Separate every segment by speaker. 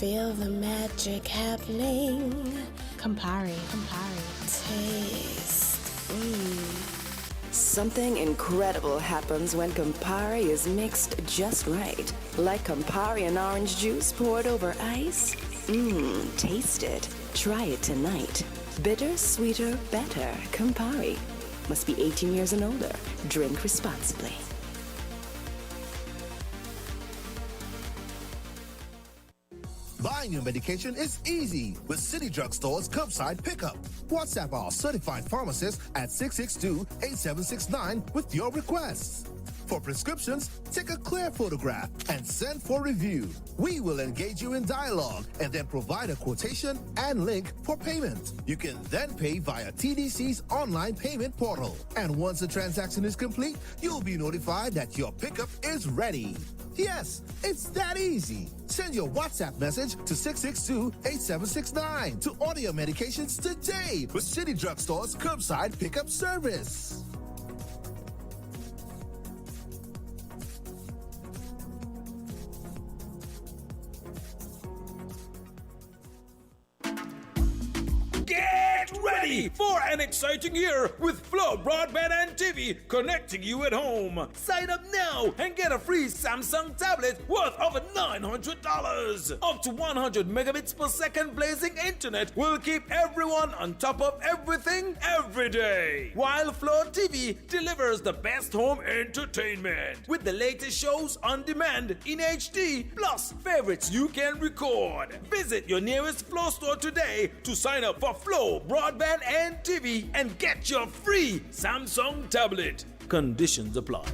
Speaker 1: Feel the magic happening.
Speaker 2: Campari.
Speaker 1: Taste.
Speaker 3: Something incredible happens when Campari is mixed just right. Like Campari and orange juice poured over ice. Taste it. Try it tonight. Bitter, sweeter, better. Campari. Must be 18 years and older. Drink responsibly.
Speaker 4: Buying your medication is easy with City Drug Store's curbside pickup. WhatsApp our certified pharmacist at 662-8769 with your requests. For prescriptions, take a clear photograph and send for review. We will engage you in dialogue and then provide a quotation and link for payment. You can then pay via TDC's online payment portal. And once the transaction is complete, you'll be notified that your pickup is ready. Yes, it's that easy. Send your WhatsApp message to 662-8769 to order your medications today with City Drug Store's curbside pickup service.
Speaker 5: Get ready for an exciting year with Flow Broadband and TV connecting you at home. Sign up now and get a free Samsung tablet worth over $900. Up to 100 megabits per second blazing internet will keep everyone on top of everything every day. While Flow TV delivers the best home entertainment with the latest shows on demand in HD plus favorites you can record. Visit your nearest Flow store today to sign up for Flow Broadband and TV and get your free Samsung tablet. Conditions apply.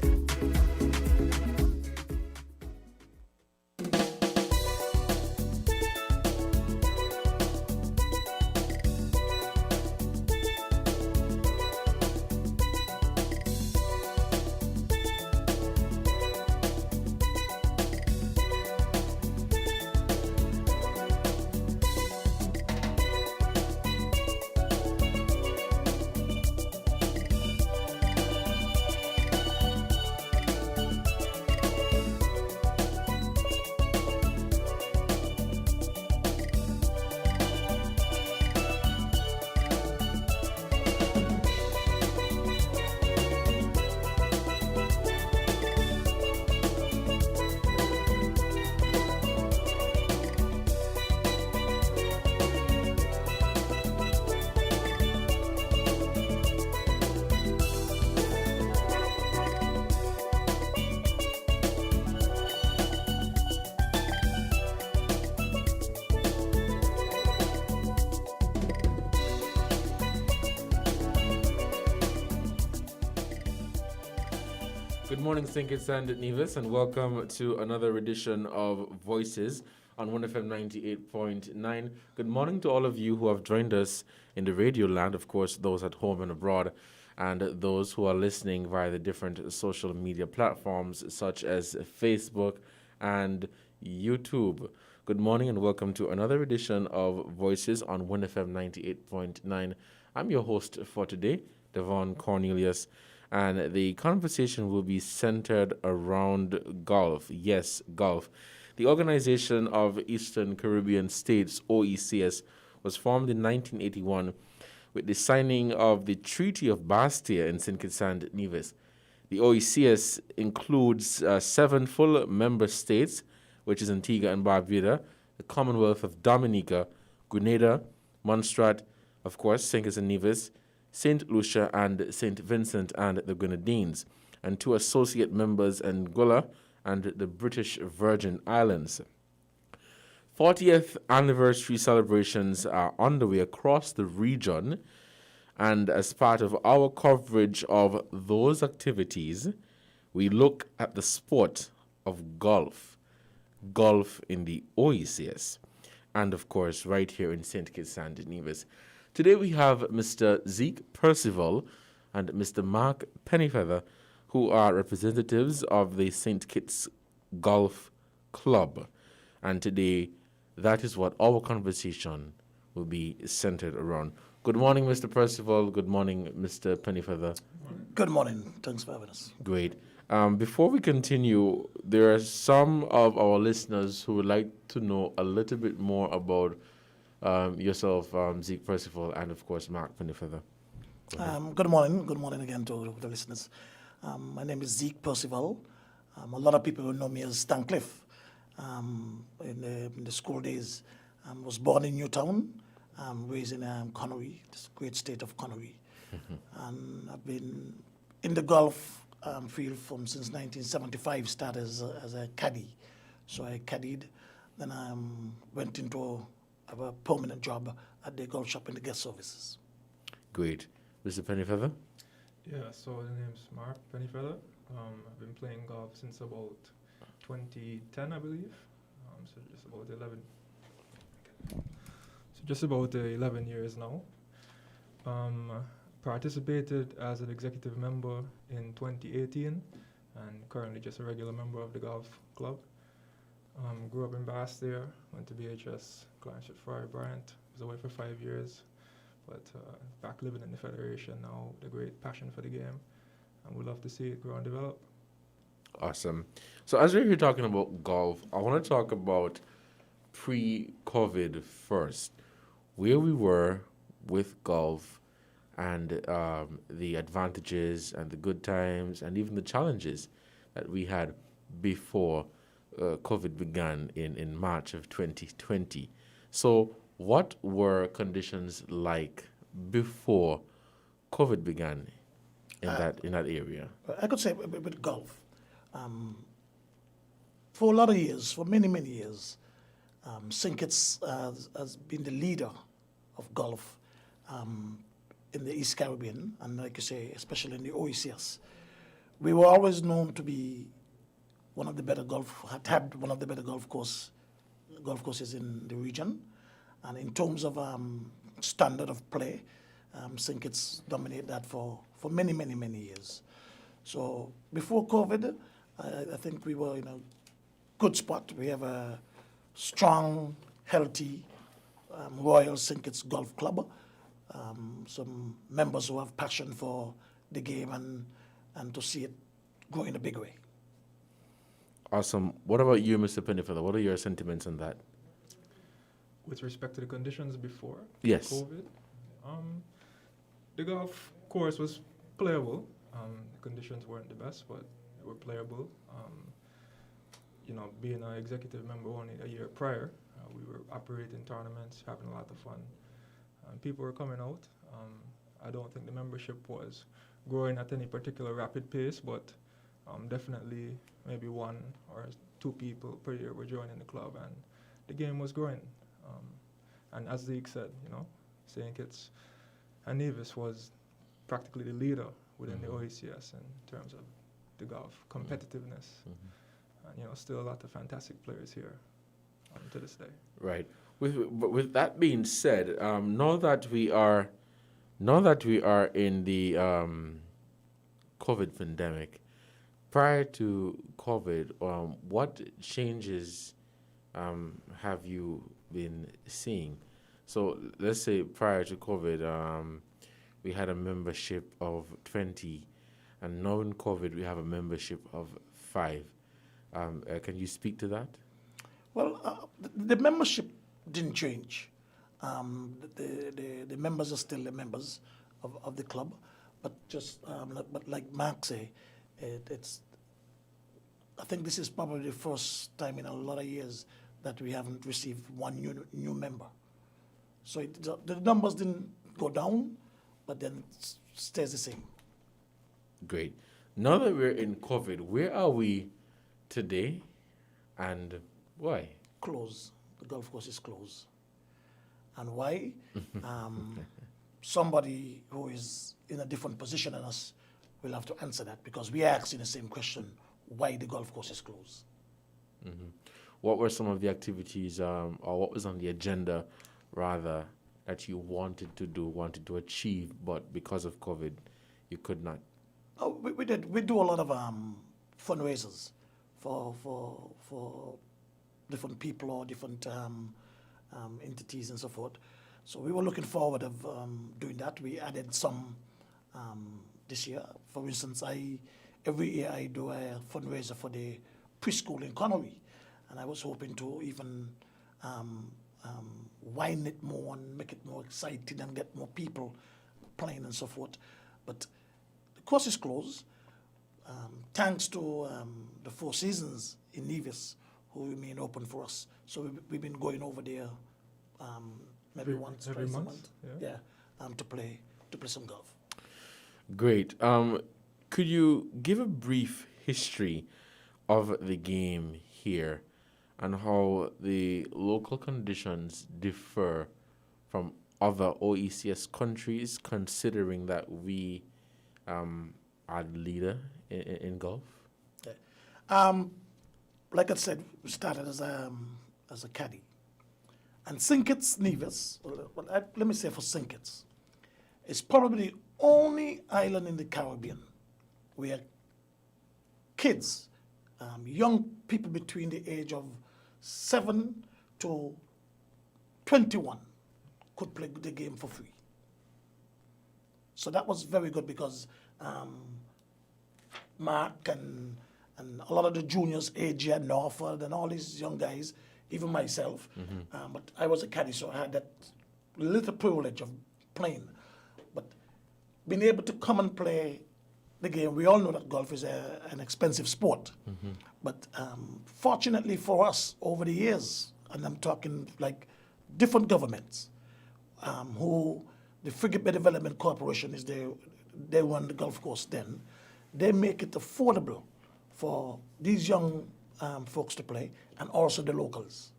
Speaker 6: Good morning, St. Kitts and Nevis, and welcome to another edition of Voices on 1FM 98.9. Good morning to all of you who have joined us in the radio land, of course, those at home and abroad, and those who are listening via the different social media platforms such as Facebook and YouTube. Good morning and welcome to another edition of Voices on 1FM 98.9. I'm your host for today, Devon Cornelius. And the conversation will be centered around golf. Yes, golf. The Organization of Eastern Caribbean States, OECS, was formed in 1981 with the signing of the Treaty of Bastia in St. Kitts and Nevis. The OECS includes 7 full member states, which is Antigua and Barbuda, the Commonwealth of Dominica, Grenada, Montserrat, of course, St. Kitts and Nevis, St. Lucia and St. Vincent and the Grenadines, and 2 associate members, Anguilla and the British Virgin Islands. 40th anniversary celebrations are underway across the region, and as part of our coverage of those activities, we look at the sport of golf in the OECS, and of course right here in St. Kitts and Nevis. Today we have Mr. Zeke Percival and Mr. Mark Pennyfeather, who are representatives of the St. Kitts Golf Club. And today, that is what our conversation will be centered around. Good morning, Mr. Percival. Good morning, Mr. Pennyfeather.
Speaker 7: Good morning. Thanks for having us.
Speaker 6: Great. Before we continue, there are some of our listeners who would like to know a little bit more about yourself, Zeke Percival, and of course Mark Pennyfeather.
Speaker 2: Good morning. Good morning again to the listeners. My name is Zeke Percival. A lot of people will know me as Stancliffe. In the school days, was born in Newtown, raised in Connery, this great state of Connery. And I've been in the golf field since 1975, started as a caddy. So I caddied, then I went into a permanent job at the golf shop in the guest services.
Speaker 6: Great. Mr. Pennyfeather?
Speaker 7: Yeah, so the name's Mark Pennyfeather. I've been playing golf since about 2010, I believe. So just about 11 years now. Participated as an executive member in 2018 and currently just a regular member of the golf club. Grew up in Bass there, went to BHS, Clanship Fry Bryant, was away for 5 years, but back living in the Federation now, with a great passion for the game, and we love to see it grow and develop.
Speaker 6: Awesome. So as we're here talking about golf, I want to talk about pre-COVID first, where we were with golf and the advantages and the good times and even the challenges that we had before COVID began in March of 2020. So what were conditions like before COVID began in that area?
Speaker 2: I could say with golf, for a lot of years, for many, many years, St. Kitts has been the leader of golf in the East Caribbean, and like you say, especially in the OECS. We were always known to be one of the better had one of the better golf courses in the region. And in terms of standard of play, St. Kitts dominated that for many, many, many years. So before COVID, I think we were in a good spot. We have a strong, healthy Royal St. Kitts Golf Club. Some members who have passion for the game and to see it grow in a big way.
Speaker 6: Awesome. What about you, Mr. Pennyfeather? What are your sentiments on that?
Speaker 7: With respect to the conditions before
Speaker 6: Yes.
Speaker 7: COVID, the golf course was playable. The conditions weren't the best, but they were playable. Being an executive member only a year prior, we were operating tournaments, having a lot of fun. People were coming out. I don't think the membership was growing at any particular rapid pace, but definitely maybe 1 or 2 people per year were joining the club, and the game was growing. And as Zeke said, St. Kitts and Nevis was practically the leader within the OECS in terms of the golf competitiveness. And still a lot of fantastic players here to this day.
Speaker 6: Right. With that being said, now that we are in the COVID pandemic, prior to COVID, what changes have you been seeing? So let's say prior to COVID, we had a membership of 20, and now in COVID we have a membership of 5. Can you speak to that?
Speaker 2: Well, the membership didn't change. The members are still the members of the club, but just but like Mark say, it's. I think this is probably the first time in a lot of years that we haven't received one new member. So the numbers didn't go down, but then it stays the same.
Speaker 6: Great. Now that we're in COVID, where are we today, and why?
Speaker 2: Closed. The golf course is closed. And why? Somebody who is in a different position than us will have to answer that, because we are asking the same question: why the golf course is closed?
Speaker 6: What were some of the activities, or what was on the agenda, rather, that you wanted to achieve, but because of COVID, you could not?
Speaker 2: Oh, we did. We do a lot of fundraisers for different people or different entities and so forth. So we were looking forward of doing that. We added some this year. For instance, every year I do a fundraiser for the preschool in Connery, and I was hoping to even widen it more and make it more exciting and get more people playing and so forth. But the course is closed. Thanks to the Four Seasons in Nevis, who remain open for us. So we've been going over there maybe once,
Speaker 7: every
Speaker 2: twice a
Speaker 7: month,
Speaker 2: month.
Speaker 7: yeah.
Speaker 2: To play some golf.
Speaker 6: Great. Could you give a brief history of the game here and how the local conditions differ from other OECS countries, considering that we are the leader in golf?
Speaker 2: Okay. Like I said, we started as a caddy. And St. Kitts Nevis, let me say for St. Kitts, it's probably the only island in the Caribbean where kids, young people between the age of 7 to 21 could play the game for free. So that was very good because Mark and a lot of the juniors, AJ and Norford and all these young guys, even myself, but I was a caddy, so I had that little privilege of playing. But being able to come and play the game, we all know that golf is an expensive sport. But fortunately for us, over the years, and I'm talking like different governments, who the Frigate Bay Development Corporation is they run the golf course then, they make it affordable for these young folks to play and also the locals.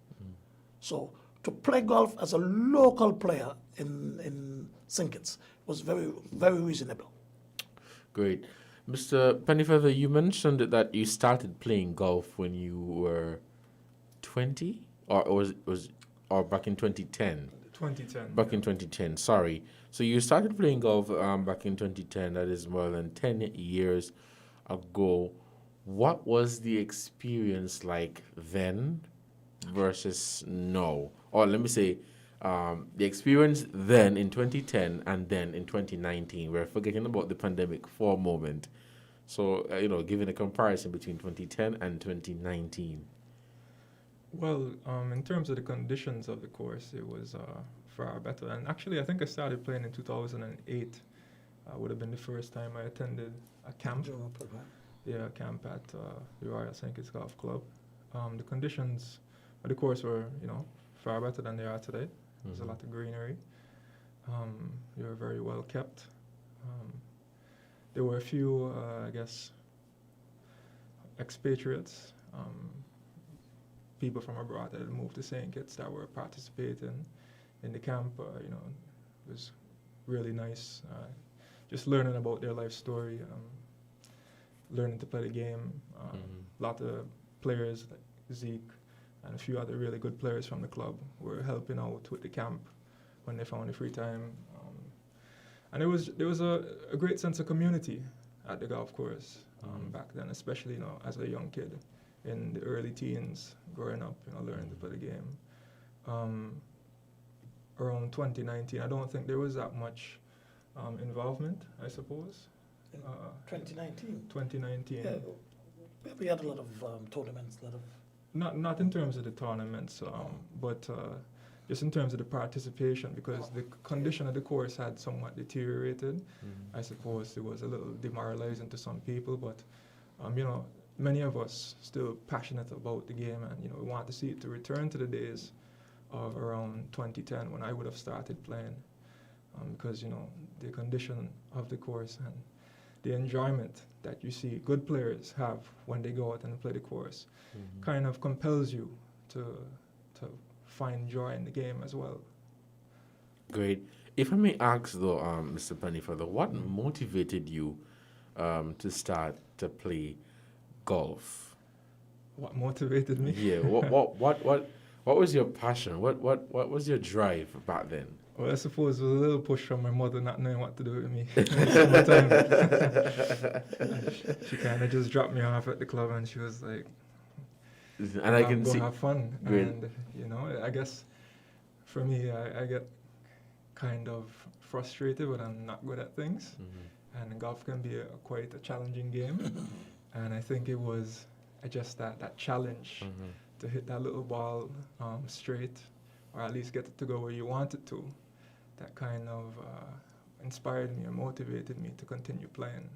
Speaker 2: So to play golf as a local player in St. Kitts was very, very reasonable.
Speaker 6: Great. Mr. Pennyfeather, you mentioned that you started playing golf when you were 20, or back in 2010?
Speaker 7: 2010.
Speaker 6: Back in 2010, sorry. So you started playing golf back in 2010, that is more than 10 years ago. What was the experience like then versus now? Or let me say, the experience then in 2010 and then in 2019. We're forgetting about the pandemic for a moment. So, giving a comparison between 2010 and 2019.
Speaker 7: Well, in terms of the conditions of the course, it was far better. And actually, I think I started playing in 2008. Would have been the first time I attended a camp. Yeah, a camp at the Royal St. Kitts Golf Club. The conditions of the course were, far better than they are today. There's a lot of greenery. They were very well kept. There were a few, expatriates, people from abroad that had moved to St. Kitts that were participating in the camp. It was really nice, just learning about their life story, learning to play the game. A lot of players like Zeke and a few other really good players from the club were helping out with the camp when they found the free time. And there was a great sense of community at the golf course back then, especially as a young kid in the early teens, growing up, learning to play the game. Around 2019, I don't think there was that much involvement, I suppose.
Speaker 2: 2019?
Speaker 7: 2019.
Speaker 2: Yeah, we had a lot of tournaments,
Speaker 7: Not in terms of the tournaments, but just in terms of the participation, because the condition of the course had somewhat deteriorated. I suppose it was a little demoralizing to some people, but many of us still passionate about the game, and we want to see it to return to the days of around 2010 when I would have started playing, because the condition of the course and the enjoyment that you see good players have when they go out and play the course kind of compels you to find joy in the game as well.
Speaker 6: Great. If I may ask though, Mr. Pennyfeather, what motivated you to start to play golf?
Speaker 7: What motivated me?
Speaker 6: Yeah. What was your passion? What was your drive back then?
Speaker 7: Well, I suppose it was a little push from my mother not knowing what to do with me. She kind of just dropped me off at the club, and she was like,
Speaker 6: and I can
Speaker 7: go
Speaker 6: see.
Speaker 7: have fun.
Speaker 6: Great.
Speaker 7: And, I guess for me, I get kind of frustrated when I'm not good at things. And golf can be quite a challenging game. And I think it was just that challenge to hit that little ball straight, or at least get it to go where you want it to. That kind of inspired me and motivated me to continue playing.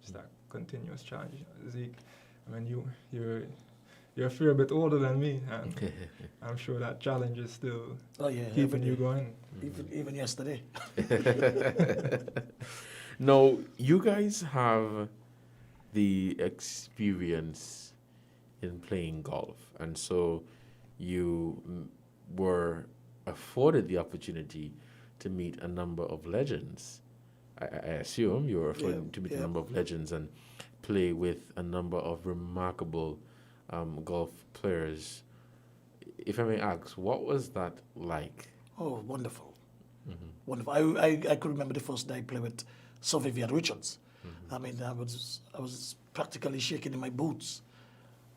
Speaker 7: Just that continuous challenge. Zeke, I mean, you're a fair bit older than me, and I'm sure that challenge is still keeping you going.
Speaker 2: Even yesterday.
Speaker 6: Now, you guys have the experience in playing golf, and so you were afforded the opportunity to meet a number of legends. I assume you were afforded to meet a number of legends and play with a number of remarkable golf players. If I may ask, what was that like?
Speaker 2: Oh, wonderful. Wonderful. I could remember the first day I played with Sir Vivian Richards. I mean, I was practically shaking in my boots,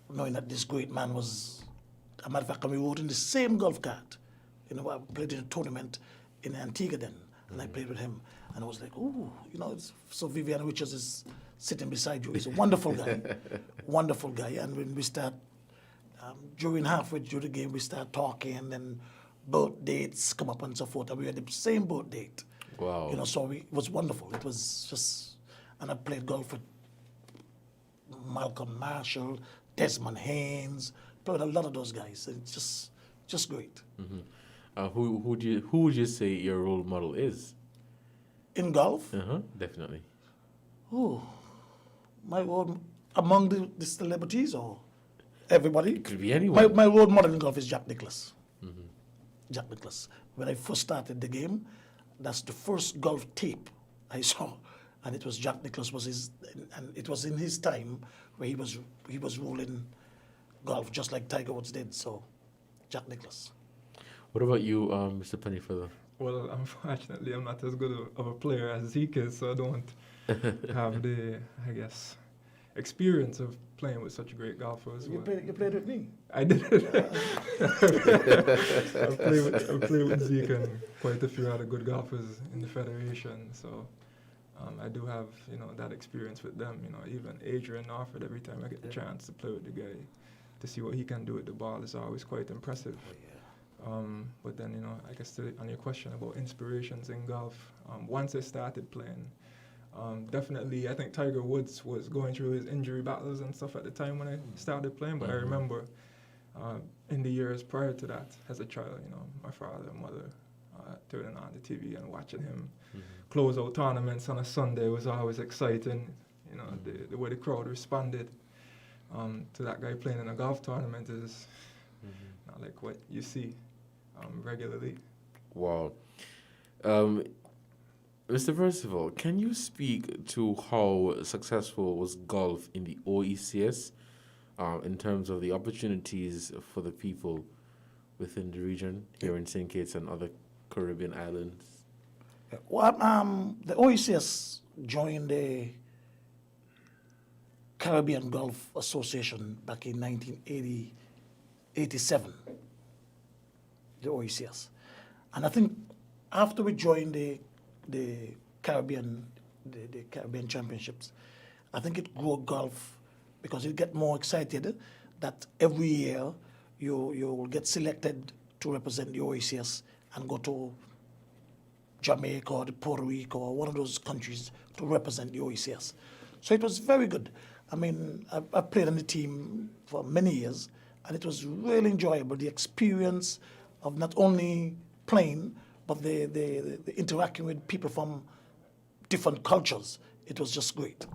Speaker 2: knowing that this great man was, a matter of fact, we rode in the same golf cart. You know, I played in a tournament in Antigua then, and I played with him. And I was like, ooh, you know, so Vivian Richards is sitting beside you. He's a wonderful guy, wonderful guy. And when we start, halfway through the game, we start talking, and then birth dates come up and so forth. And we had the same birth date.
Speaker 6: Wow.
Speaker 2: You know, so it was wonderful. It was just, and I played golf with Malcolm Marshall, Desmond Haynes, played with a lot of those guys. It's just great.
Speaker 6: Who would you say your role model is?
Speaker 2: In golf?
Speaker 6: Definitely.
Speaker 2: Oh, my role among the celebrities or everybody?
Speaker 6: It could be anyone.
Speaker 2: My role model in golf is Jack Nicklaus. Jack Nicklaus. When I first started the game, that's the first golf tape I saw, and it was Jack Nicklaus and it was in his time where he was ruling golf just like Tiger Woods did. So, Jack Nicklaus.
Speaker 6: What about you, Mr. Pennyfeather?
Speaker 7: Well, unfortunately, I'm not as good of a player as Zeke is, so I don't have the, I guess, experience of playing with such great golfers.
Speaker 2: You played with me.
Speaker 7: I did. I played with Zeke and quite a few other good golfers in the federation, so I do have, you know, that experience with them. You know, even Adrian Norford, every time I get the chance to play with the guy, to see what he can do with the ball is always quite impressive. But then, you know, I guess on your question about inspirations in golf, once I started playing, definitely I think Tiger Woods was going through his injury battles and stuff at the time when I started playing, but I remember in the years prior to that, as a child, you know, my father and mother turning on the TV and watching him close out tournaments on a Sunday was always exciting. You know, the way the crowd responded to that guy playing in a golf tournament is not like what you see regularly.
Speaker 6: Wow. Mr. Percival, can you speak to how successful was golf in the OECS in terms of the opportunities for the people within the region here in St. Kitts and other Caribbean islands?
Speaker 2: Well, the OECS joined the Caribbean Golf Association back in 1987, the OECS. And I think after we joined the Caribbean Championships, I think it grew golf because it get more excited that every year you will get selected to represent the OECS and go to Jamaica or Puerto Rico or one of those countries to represent the OECS. So it was very good. I mean, I played on the team for many years, and it was really enjoyable, the experience of not only playing, but the interacting with people from different cultures. It was just great.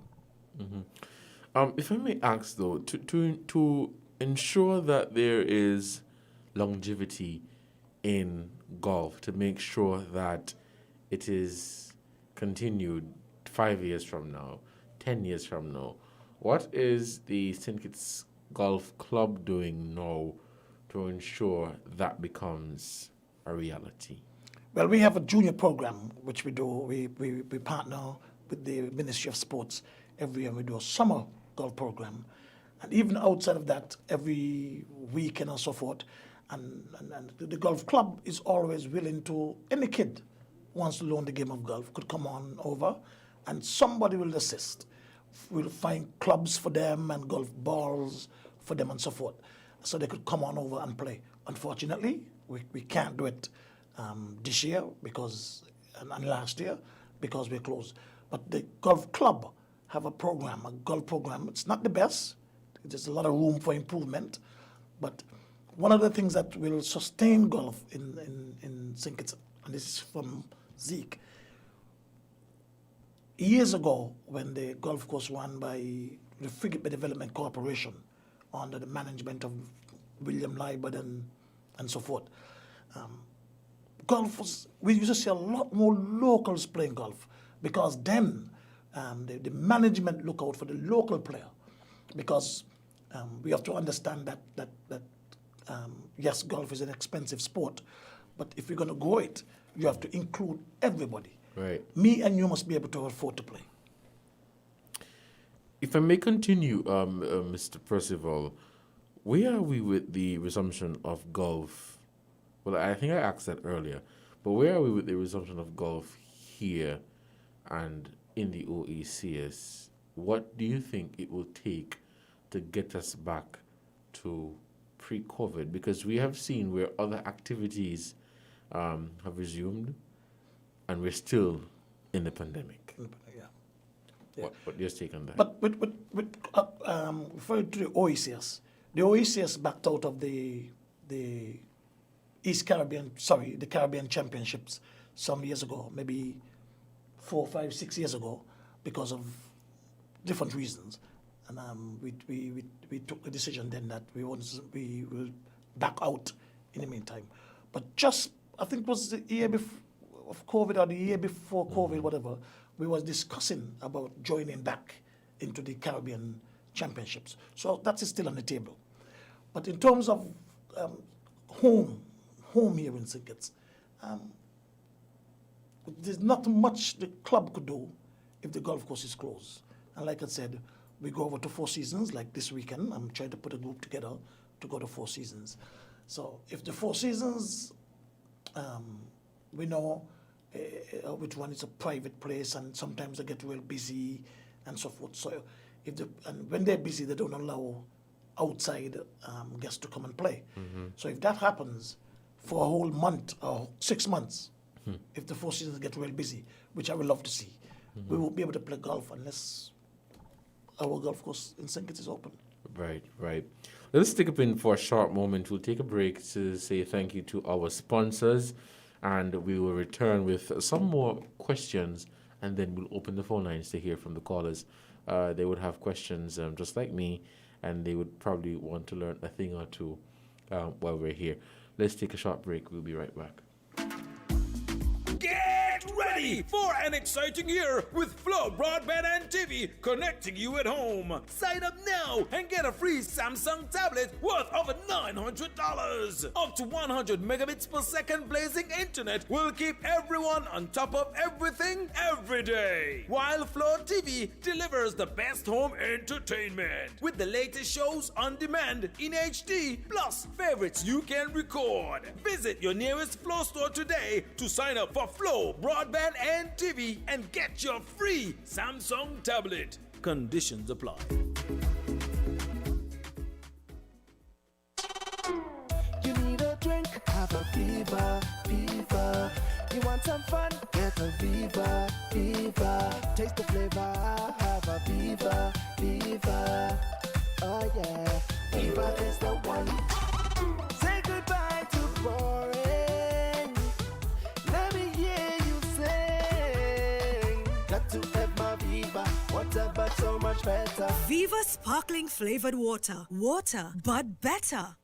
Speaker 6: If I may ask, though, to ensure that there is longevity in golf, to make sure that it is continued 5 years from now, 10 years from now, what is the St. Kitts Golf Club doing now to ensure that becomes a reality?
Speaker 2: Well, we have a junior program, which we do. We partner with the Ministry of Sports every year. We do a summer golf program. And even outside of that, every weekend and so forth. And the golf club is always willing to, any kid who wants to learn the game of golf could come on over and somebody will assist. we'll find clubs for them and golf balls for them and so forth, so they could come on over and play. Unfortunately, we can't do it this year because and last year because we're closed. But the golf club have a golf program. It's not the best. There's a lot of room for improvement, but one of the things that will sustain golf in St. Kitts, and this is from Zeke. Years ago, when the golf course run by the Frigate Bay Development Corporation under the management of William Liebert and so forth, we used to see a lot more locals playing golf because then the management look out for the local player, because we have to understand that yes, golf is an expensive sport, but if you're going to grow it, you have to include everybody.
Speaker 6: Right.
Speaker 2: Me and you must be able to afford to play.
Speaker 6: If I may continue, Mr. Percival, where are we with the resumption of golf? Well, I think I asked that earlier, but where are we with the resumption of golf here and in the OECS? What do you think it will take to get us back to pre-COVID? Because we have seen where other activities have resumed, and we're still in the pandemic.
Speaker 2: Yeah.
Speaker 6: What your take on that?
Speaker 2: But referring to the OECS backed out of the the Caribbean Championships some years ago, maybe 4, 5, 6 years ago, because of different reasons. And we took a decision then that we will back out in the meantime. But just, I think it was the year before of COVID or the year before COVID, whatever, we was discussing about joining back into the Caribbean Championships. So that is still on the table. But in terms of home here in St. Kitts, there's not much the club could do if the golf course is closed. And like I said, we go over to Four Seasons, like this weekend. I'm trying to put a group together to go to Four Seasons. So if the Four Seasons, we know which one is a private place, and sometimes they get real busy and so forth. So and when they're busy, they don't allow outside guests to come and play. So if that happens for a whole month or 6 months, if the Four Seasons get real busy, which I would love to see, we won't be able to play golf unless our golf course in St. Kitts is open.
Speaker 6: Right. Let's take a pin for a short moment. We'll take a break to say thank you to our sponsors, and we will return with some more questions, and then we'll open the phone lines to hear from the callers. They would have questions just like me, and they would probably want to learn a thing or two while we're here. Let's take a short break. We'll be right back.
Speaker 5: Get ready for an exciting year with Flow Broadband and TV, connecting you at home. Sign up now and get a free Samsung tablet worth over $900. Up to 100 megabits per second blazing internet will keep everyone on top of everything every day. While Flow TV delivers the best home entertainment with the latest shows on demand in HD, plus favorites you can record. Visit your nearest Flow store today to sign up for Flow Broadband and TV and get your free Samsung tablet. Conditions apply.
Speaker 8: You need a drink, have a Viva. You want some fun, get a Viva. Taste the flavor, have a Viva. Oh yeah, Viva is the one. Say goodbye to boring. Let me hear you sing. Got to have my Viva, water but so much better.
Speaker 9: Viva sparkling flavored water. Water, but better.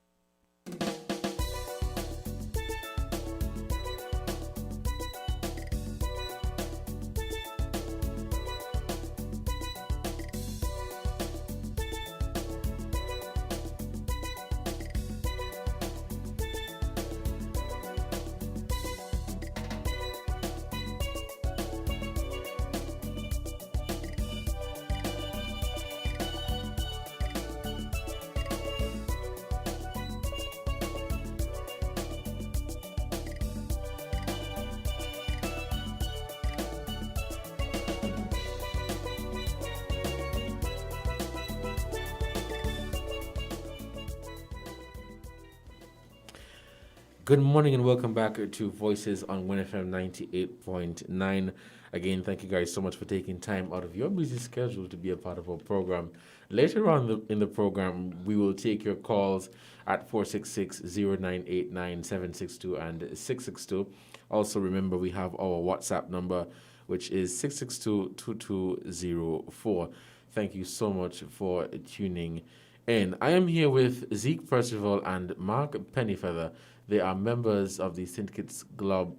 Speaker 6: Good morning and welcome back to Voices on 1FM 98.9. Again, thank you guys so much for taking time out of your busy schedule to be a part of our program. Later on in the program, we will take your calls at 466-0989, 762 and 662. Also, remember, we have our WhatsApp number, which is 662-2204. Thank you so much for tuning in. I am here with Zeke Percival and Mark Pennyfeather. They are members of the Syndicates Golf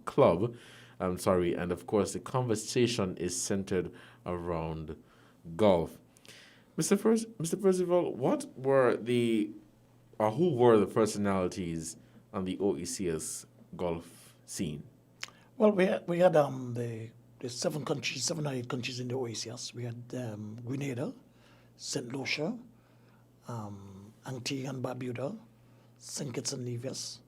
Speaker 6: Club. And of course, the conversation is centered around golf. Mr. Percival, who were the personalities on the OECS golf scene?
Speaker 2: Well, we had the 7 or 8 countries in the OECS. We had Grenada, St. Lucia, Antigua and Barbuda, St. Kitts and Nevis,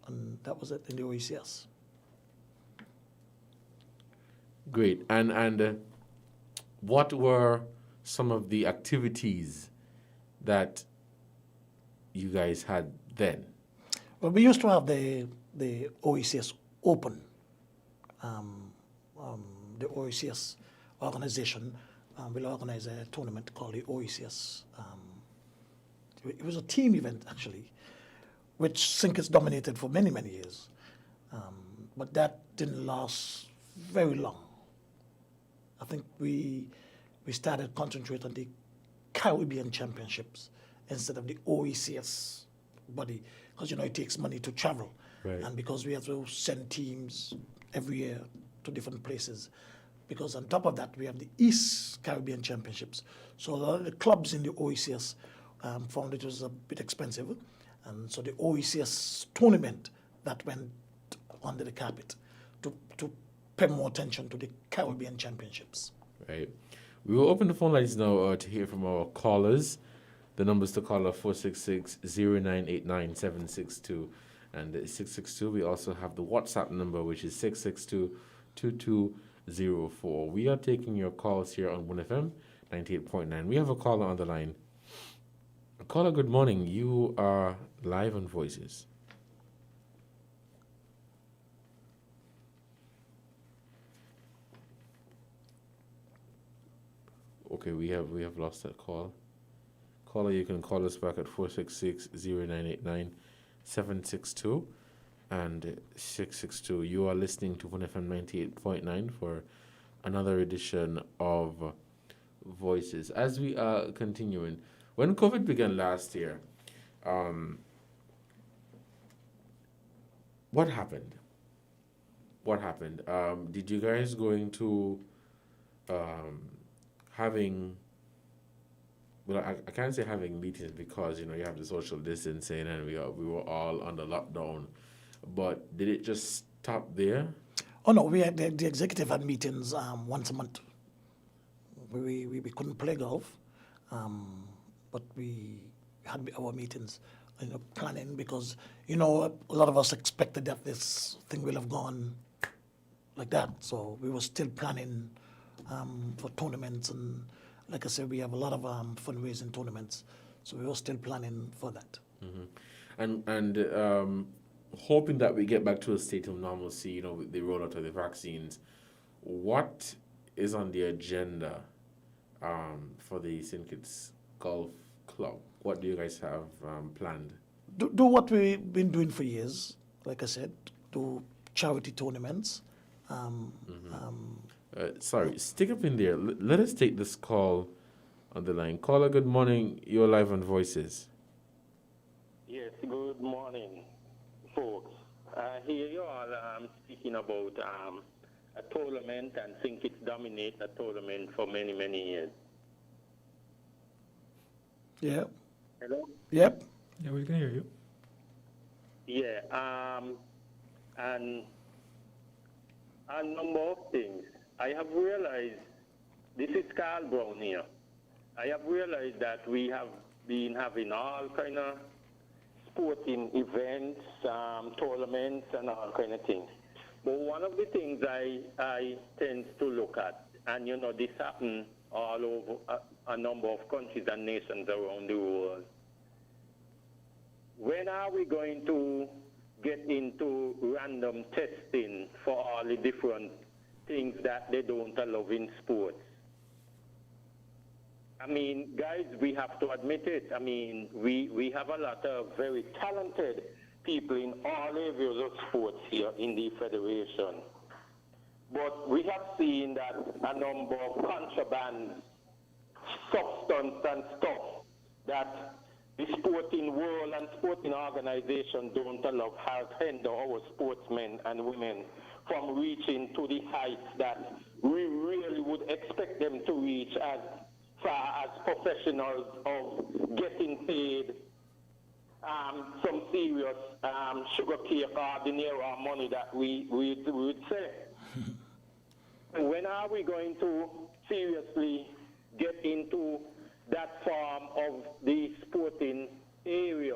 Speaker 2: and that was it in the OECS.
Speaker 6: Great. And what were some of the activities that you guys had then?
Speaker 2: Well, we used to have the OECS Open. The OECS organization will organize a tournament called the OECS. It was a team event, actually, which Syncits dominated for many, many years. But that didn't last very long. I think we started concentrating on the Caribbean Championships instead of the OECS body, because, it takes money to travel.
Speaker 6: Right.
Speaker 2: And because we have to send teams every year to different places. Because on top of that, we have the East Caribbean Championships. So a lot of the clubs in the OECS found it was a bit expensive. And so the OECS tournament that went under the carpet to pay more attention to the Caribbean Championships.
Speaker 6: Right. We will open the phone lines now to hear from our callers. The numbers to call are 466-0989-762 and 662. We also have the WhatsApp number, which is 662-2204. We are taking your calls here on 1FM 98.9. We have a caller on the line. Caller, good morning. You are live on Voices. Okay, we have lost that call. Caller, you can call us back at 466-0989-762 and 662. You are listening to 1FM 98.9 for another edition of Voices. As we are continuing, when COVID began last year, what happened? Did you guys go into having, well, I can't say having meetings because, you have the social distancing and we were all under lockdown, but did it just stop there?
Speaker 2: Oh, no, we had the executive had meetings once a month. We couldn't play golf, but we had our meetings, planning because, a lot of us expected that this thing will have gone like that. So we were still planning for tournaments, and like I said, we have a lot of fundraising tournaments, so we were still planning for that.
Speaker 6: Mm-hmm. And hoping that we get back to a state of normalcy, with the rollout of the vaccines. What is on the agenda for the Syndicates Golf Club? What do you guys have planned?
Speaker 2: Do what we've been doing for years, like I said, do charity tournaments.
Speaker 6: Sorry, stick up in there. Let us take this call on the line. Caller, good morning. You're live on Voices.
Speaker 10: Yes, good morning, folks. Here you all speaking about a tournament, and think it's dominate a tournament for many, many years.
Speaker 2: Yeah.
Speaker 10: Hello?
Speaker 2: Yep.
Speaker 7: Yeah, we can hear you.
Speaker 10: Yeah, and a number of things. I have realized, this is Carl Brown here. I have realized that we have been having all kind of sporting events, tournaments, and all kind of things. But one of the things I tend to look at, and this happens all over a number of countries and nations around the world, when are we going to get into random testing for all the different things that they don't allow in sports? I mean, guys, we have to admit it. I mean, we have a lot of very talented people in all areas of sports here in the Federation. But we have seen that a number of contraband substance and stuff that the sporting world and sporting organizations don't allow has hindered our sportsmen and women from reaching to the heights that we really would expect them to reach as far as professionals of getting paid some serious sugar cake or dinero money that we would say. When are we going to seriously get into that form of the sporting area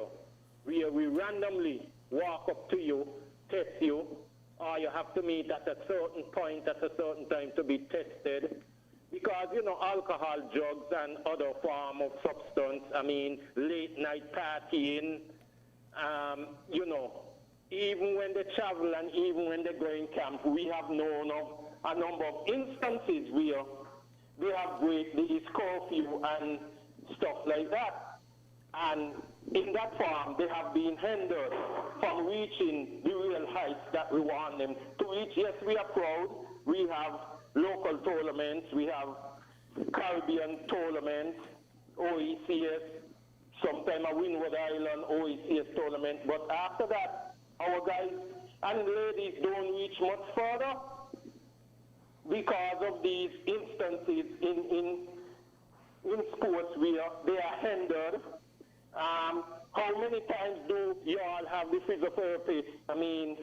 Speaker 10: where we randomly walk up to you, test you, or you have to meet at a certain point at a certain time to be tested? Because, you know, alcohol, drugs, and other form of substance, I mean, late night partying, you know, even when they travel and even when they go in camp, we have known of a number of instances where they have break these curfew and stuff like that. And in that form, they have been hindered from reaching the real heights that we want them to reach. Yes, we are proud. We have local tournaments. We have Caribbean tournaments, OECS, sometime a Windward Island OECS tournament. But after that, our guys and ladies don't reach much further because of these instances in sports where they are hindered. How many times do you all have the physiotherapists? I mean,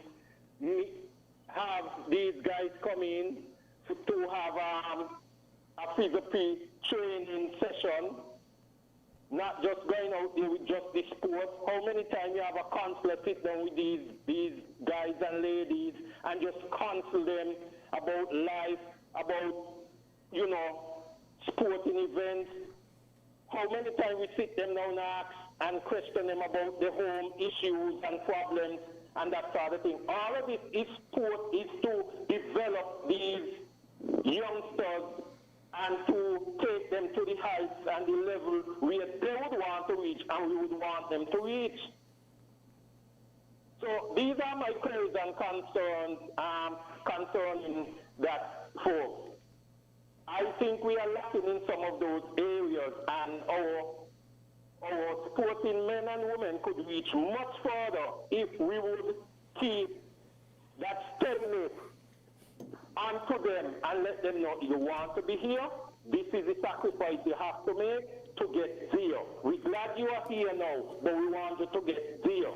Speaker 10: have these guys come in to have a physiotherapy training session, not just going out there with just the sport? How many times you have a counselor sit down with these guys and ladies and just counsel them about life, about, you know, sporting events? How many times we sit them down and question them about the home issues and problems and that sort of thing? All of this is sport, is to develop these youngsters and to take them to the heights and the level where they would want to reach and we would want them to reach. So these are my queries and concerns concerning that folks. I think we are lacking in some of those areas, and our sporting men and women could reach much further if we would keep that steadiness onto them and let them know you want to be here. This is the sacrifice you have to make to get there. We're glad you are here now, but we want you to get there.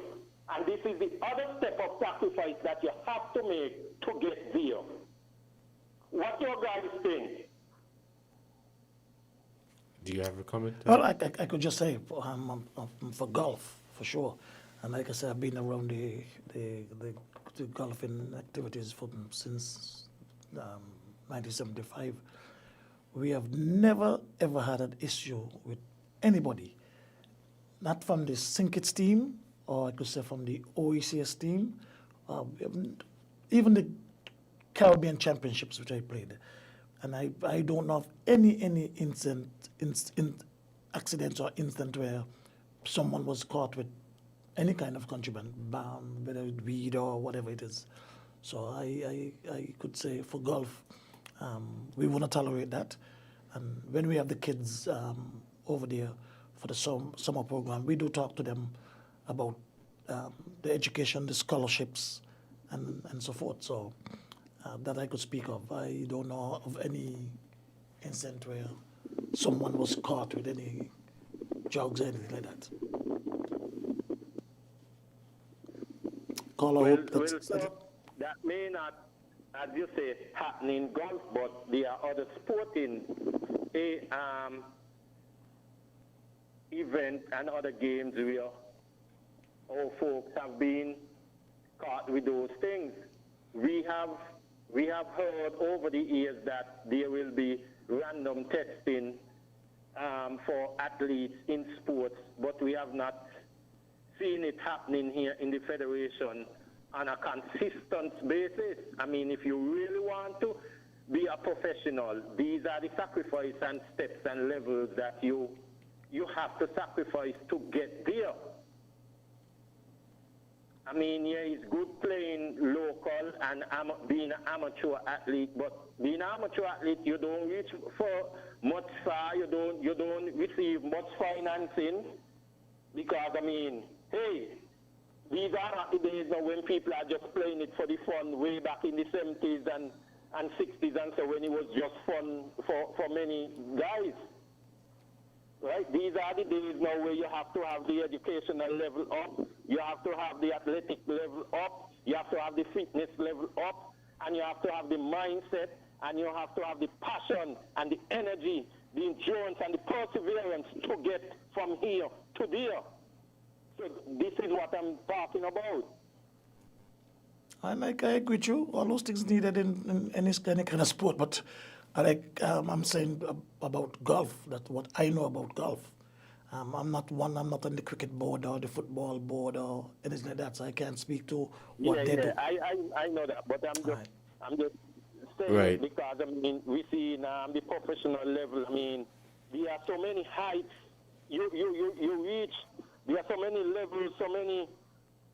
Speaker 10: And this is the other step of sacrifice that you have to make to get there. What your guys think?
Speaker 6: Do you have a comment?
Speaker 2: Well, I could just say for golf, for sure. And like I said, I've been around the golfing activities since 1975. We have never, ever had an issue with anybody, not from the Sinkits team, or I could say from the OECS team, even the Caribbean Championships, which I played. And I don't know of any accidents or incident where someone was caught with any kind of contraband, whether it's weed or whatever it is. So I could say for golf, we want to tolerate that. And when we have the kids over there for the summer program, we do talk to them about the education, the scholarships, and so forth. So that I could speak of. I don't know of any incident where someone was caught with any drugs or anything like that.
Speaker 10: That may not, as you say, happen in golf, but there are other sporting events and other games where our folks have been caught with those things. We have heard over the years that there will be random testing for athletes in sports, but we have not seeing it happening here in the Federation on a consistent basis. I mean, if you really want to be a professional, these are the sacrifice and steps and levels that you have to sacrifice to get there. I mean, yeah, it's good playing local and being an amateur athlete, but being an amateur athlete, you don't reach for much far, you don't receive much financing, because, I mean, hey, these are not the days now when people are just playing it for the fun way back in the 70s and 60s, and so when it was just fun for many guys. Right? These are the days now where you have to have the educational level up, you have to have the athletic level up, you have to have the fitness level up, and you have to have the mindset, and you have to have the passion and the energy, the endurance and the perseverance to get from here to there. So this is what I'm talking about.
Speaker 2: And I agree with you. All those things needed in any kind of sport, but I'm saying about golf, that what I know about golf. I'm not on the cricket board or the football board or anything like that, so I can't speak to what they do.
Speaker 10: I know that, but I'm just saying
Speaker 6: Right.
Speaker 10: because, I mean, we see now the professional level, I mean, there are so many heights you reach, there are so many levels, so many,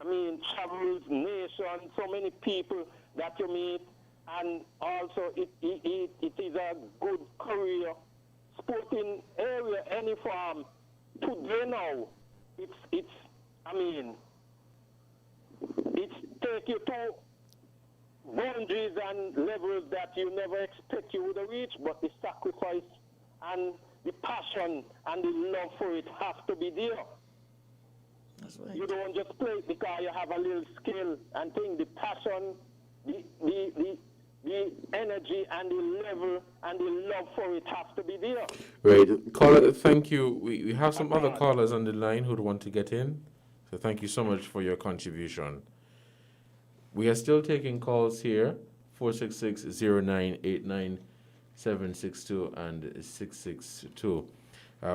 Speaker 10: I mean, travels, nations, so many people that you meet. And also, it is a good career, sporting area, any form. Today now, it's take you to boundaries and levels that you never expect you would reach, but the sacrifice and the passion and the love for it have to be there.
Speaker 2: That's right.
Speaker 10: You don't just play it because you have a little skill and thing. The passion, the energy and the level and the love for it has to be there.
Speaker 6: Right. Caller, thank you. We have some other callers on the line who'd want to get in. So thank you so much for your contribution. We are still taking calls here, 466-0989, 762 and 662.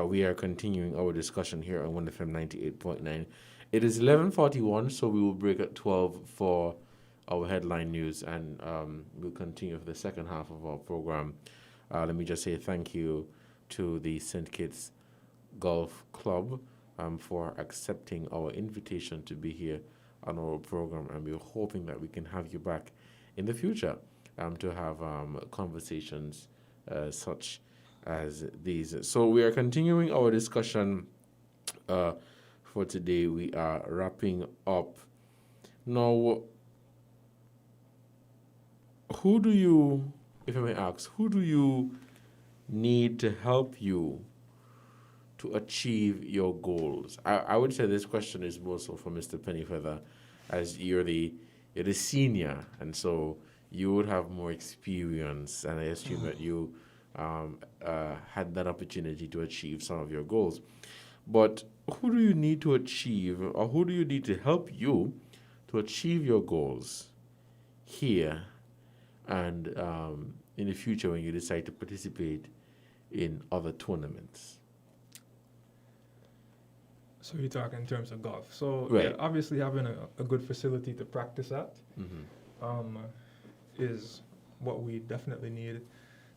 Speaker 6: We are continuing our discussion here on 1FM 98.9. It is 11:41, so we will break at 12 for our headline news, and we'll continue for the second half of our program. Let me just say thank you to the St. Kitts Golf Club for accepting our invitation to be here on our program, and we're hoping that we can have you back in the future to have conversations such as these. So we are continuing our discussion for today. We are wrapping up. Now, who do you, if I may ask, who do you need to help you to achieve your goals? I would say this question is more so for Mr. Pennyfeather, as you're the senior, and so you would have more experience, and I assume that you had that opportunity to achieve some of your goals. But who do you need to achieve, or who do you need to help you to achieve your goals here and in the future when you decide to participate in other tournaments?
Speaker 7: So you talk in terms of golf. So
Speaker 6: Right.
Speaker 7: yeah, obviously having a good facility to practice at is what we definitely need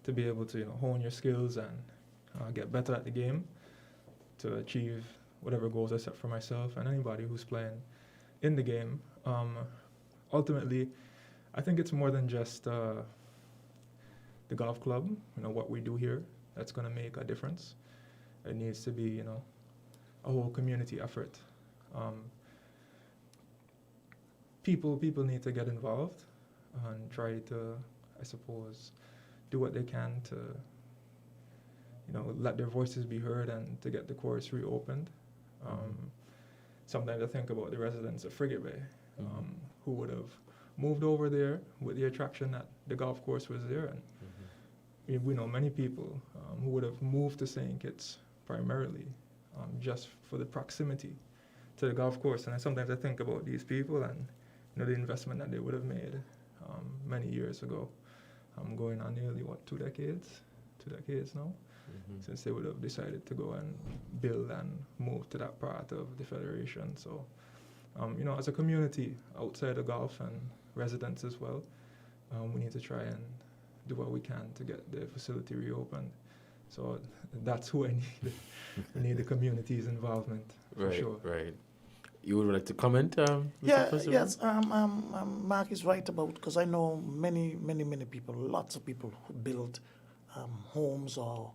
Speaker 7: to be able to hone your skills and get better at the game to achieve whatever goals I set for myself and anybody who's playing in the game. Ultimately, I think it's more than just the golf club, what we do here that's going to make a difference. It needs to be, a whole community effort. People need to get involved and try to, I suppose, do what they can to, let their voices be heard and to get the course reopened. Sometimes I think about the residents of Frigate Bay who would have moved over there with the attraction that the golf course was there. And we know many people who would have moved to St. Kitts primarily just for the proximity to the golf course. And sometimes I think about these people and the investment that they would have made many years ago. Going on nearly, 2 decades? 2 decades now? since they would have decided to go and build and move to that part of the federation. So, as a community outside of golf and residents as well, we need to try and do what we can to get the facility reopened. So that's who I need. I need the community's involvement, for sure.
Speaker 6: Right. You would like to comment?
Speaker 2: Yes. Mark is right about, because I know many people, lots of people who build homes or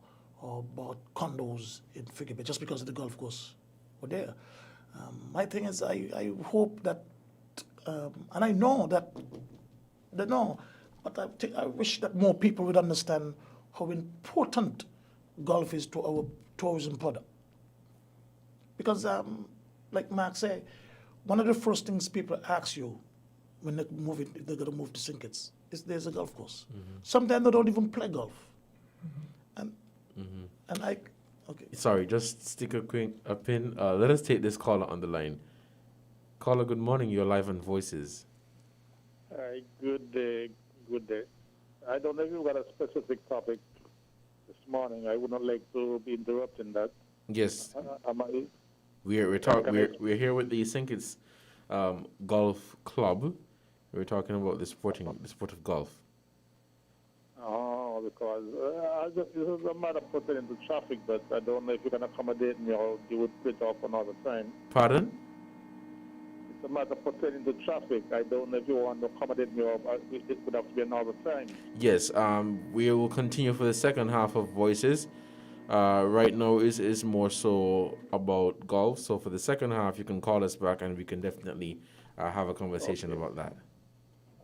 Speaker 2: bought condos in Figure Bay just because of the golf course were there. My thing is, I hope that, and I know that they know, but I wish that more people would understand how important golf is to our tourism product. Because, like Mark said, one of the first things people ask you when they're going to move to St. Kitts is there's a golf course. Sometimes they don't even play golf. And okay.
Speaker 6: Sorry, just stick a pin. Let us take this caller on the line. Caller, good morning. You're live on Voices.
Speaker 11: Good day. I don't know if you've got a specific topic this morning. I would not like to be interrupting that.
Speaker 6: Yes.
Speaker 11: Am I?
Speaker 6: We're here with the St. Kitts Golf Club. We're talking about the sport of golf.
Speaker 11: Oh, because this is a matter pertaining to traffic, but I don't know if you can accommodate me or you would split off another time.
Speaker 6: Pardon?
Speaker 11: It's a matter pertaining to traffic. I don't know if you want to accommodate me or it would have to be another time.
Speaker 6: Yes, we will continue for the second half of Voices. Right now is more so about golf. So for the second half, you can call us back and we can definitely have a conversation about that.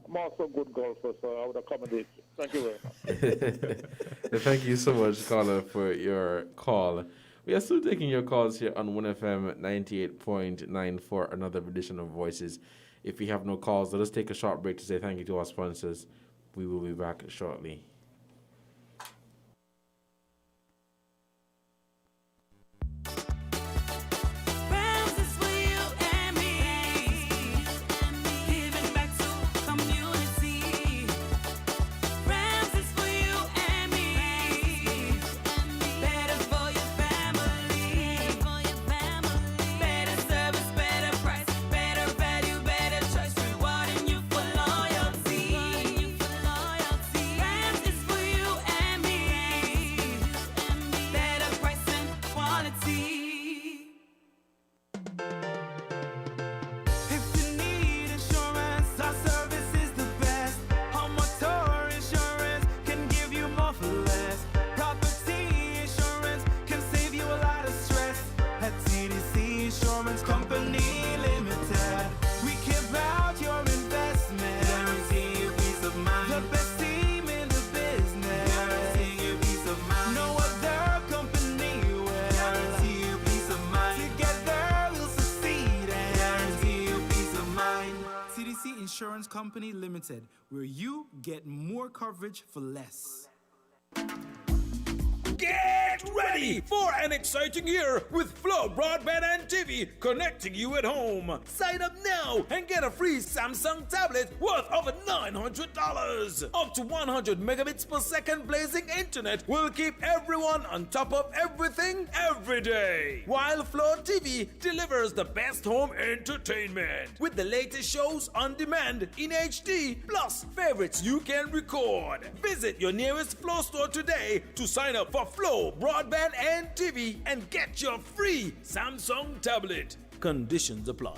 Speaker 11: I'm also a good golfer, so I would accommodate you. Thank you very much.
Speaker 6: Thank you so much, caller, for your call. We are still taking your calls here on 1FM 98.9 for another edition of Voices. If we have no calls, let us take a short break to say thank you to our sponsors. We will be back shortly.
Speaker 12: Insurance Company Limited, where you get more coverage for less.
Speaker 5: Get ready for an exciting year with Flow Broadband and TV, connecting you at home. Sign up now and get a free Samsung tablet worth over $900. Up to 100 megabits per second blazing internet will keep everyone on top of everything every day. While Flow TV delivers the best home entertainment with the latest shows on demand in HD, plus favorites you can record. Visit your nearest Flow store today to sign up for Flow Broadband and TV and get your free Samsung tablet. Conditions apply.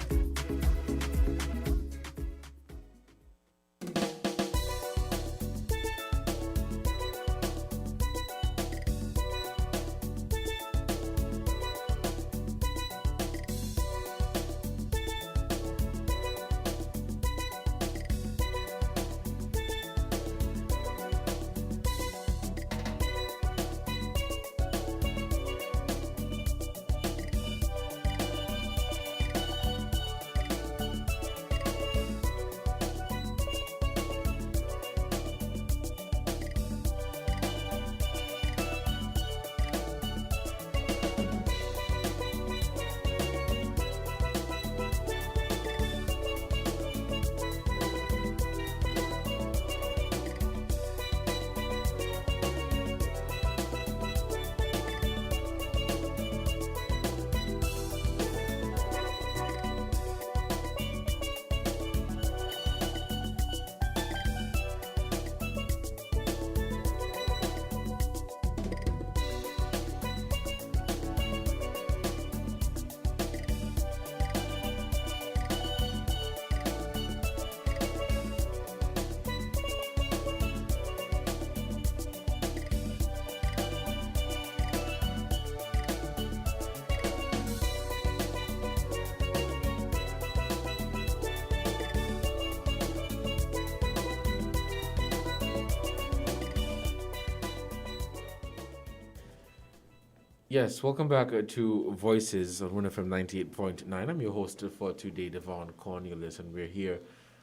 Speaker 6: Yes, welcome back to Voices on 1FM 98.9. I'm your host for today, Devon Cornelius, and we're here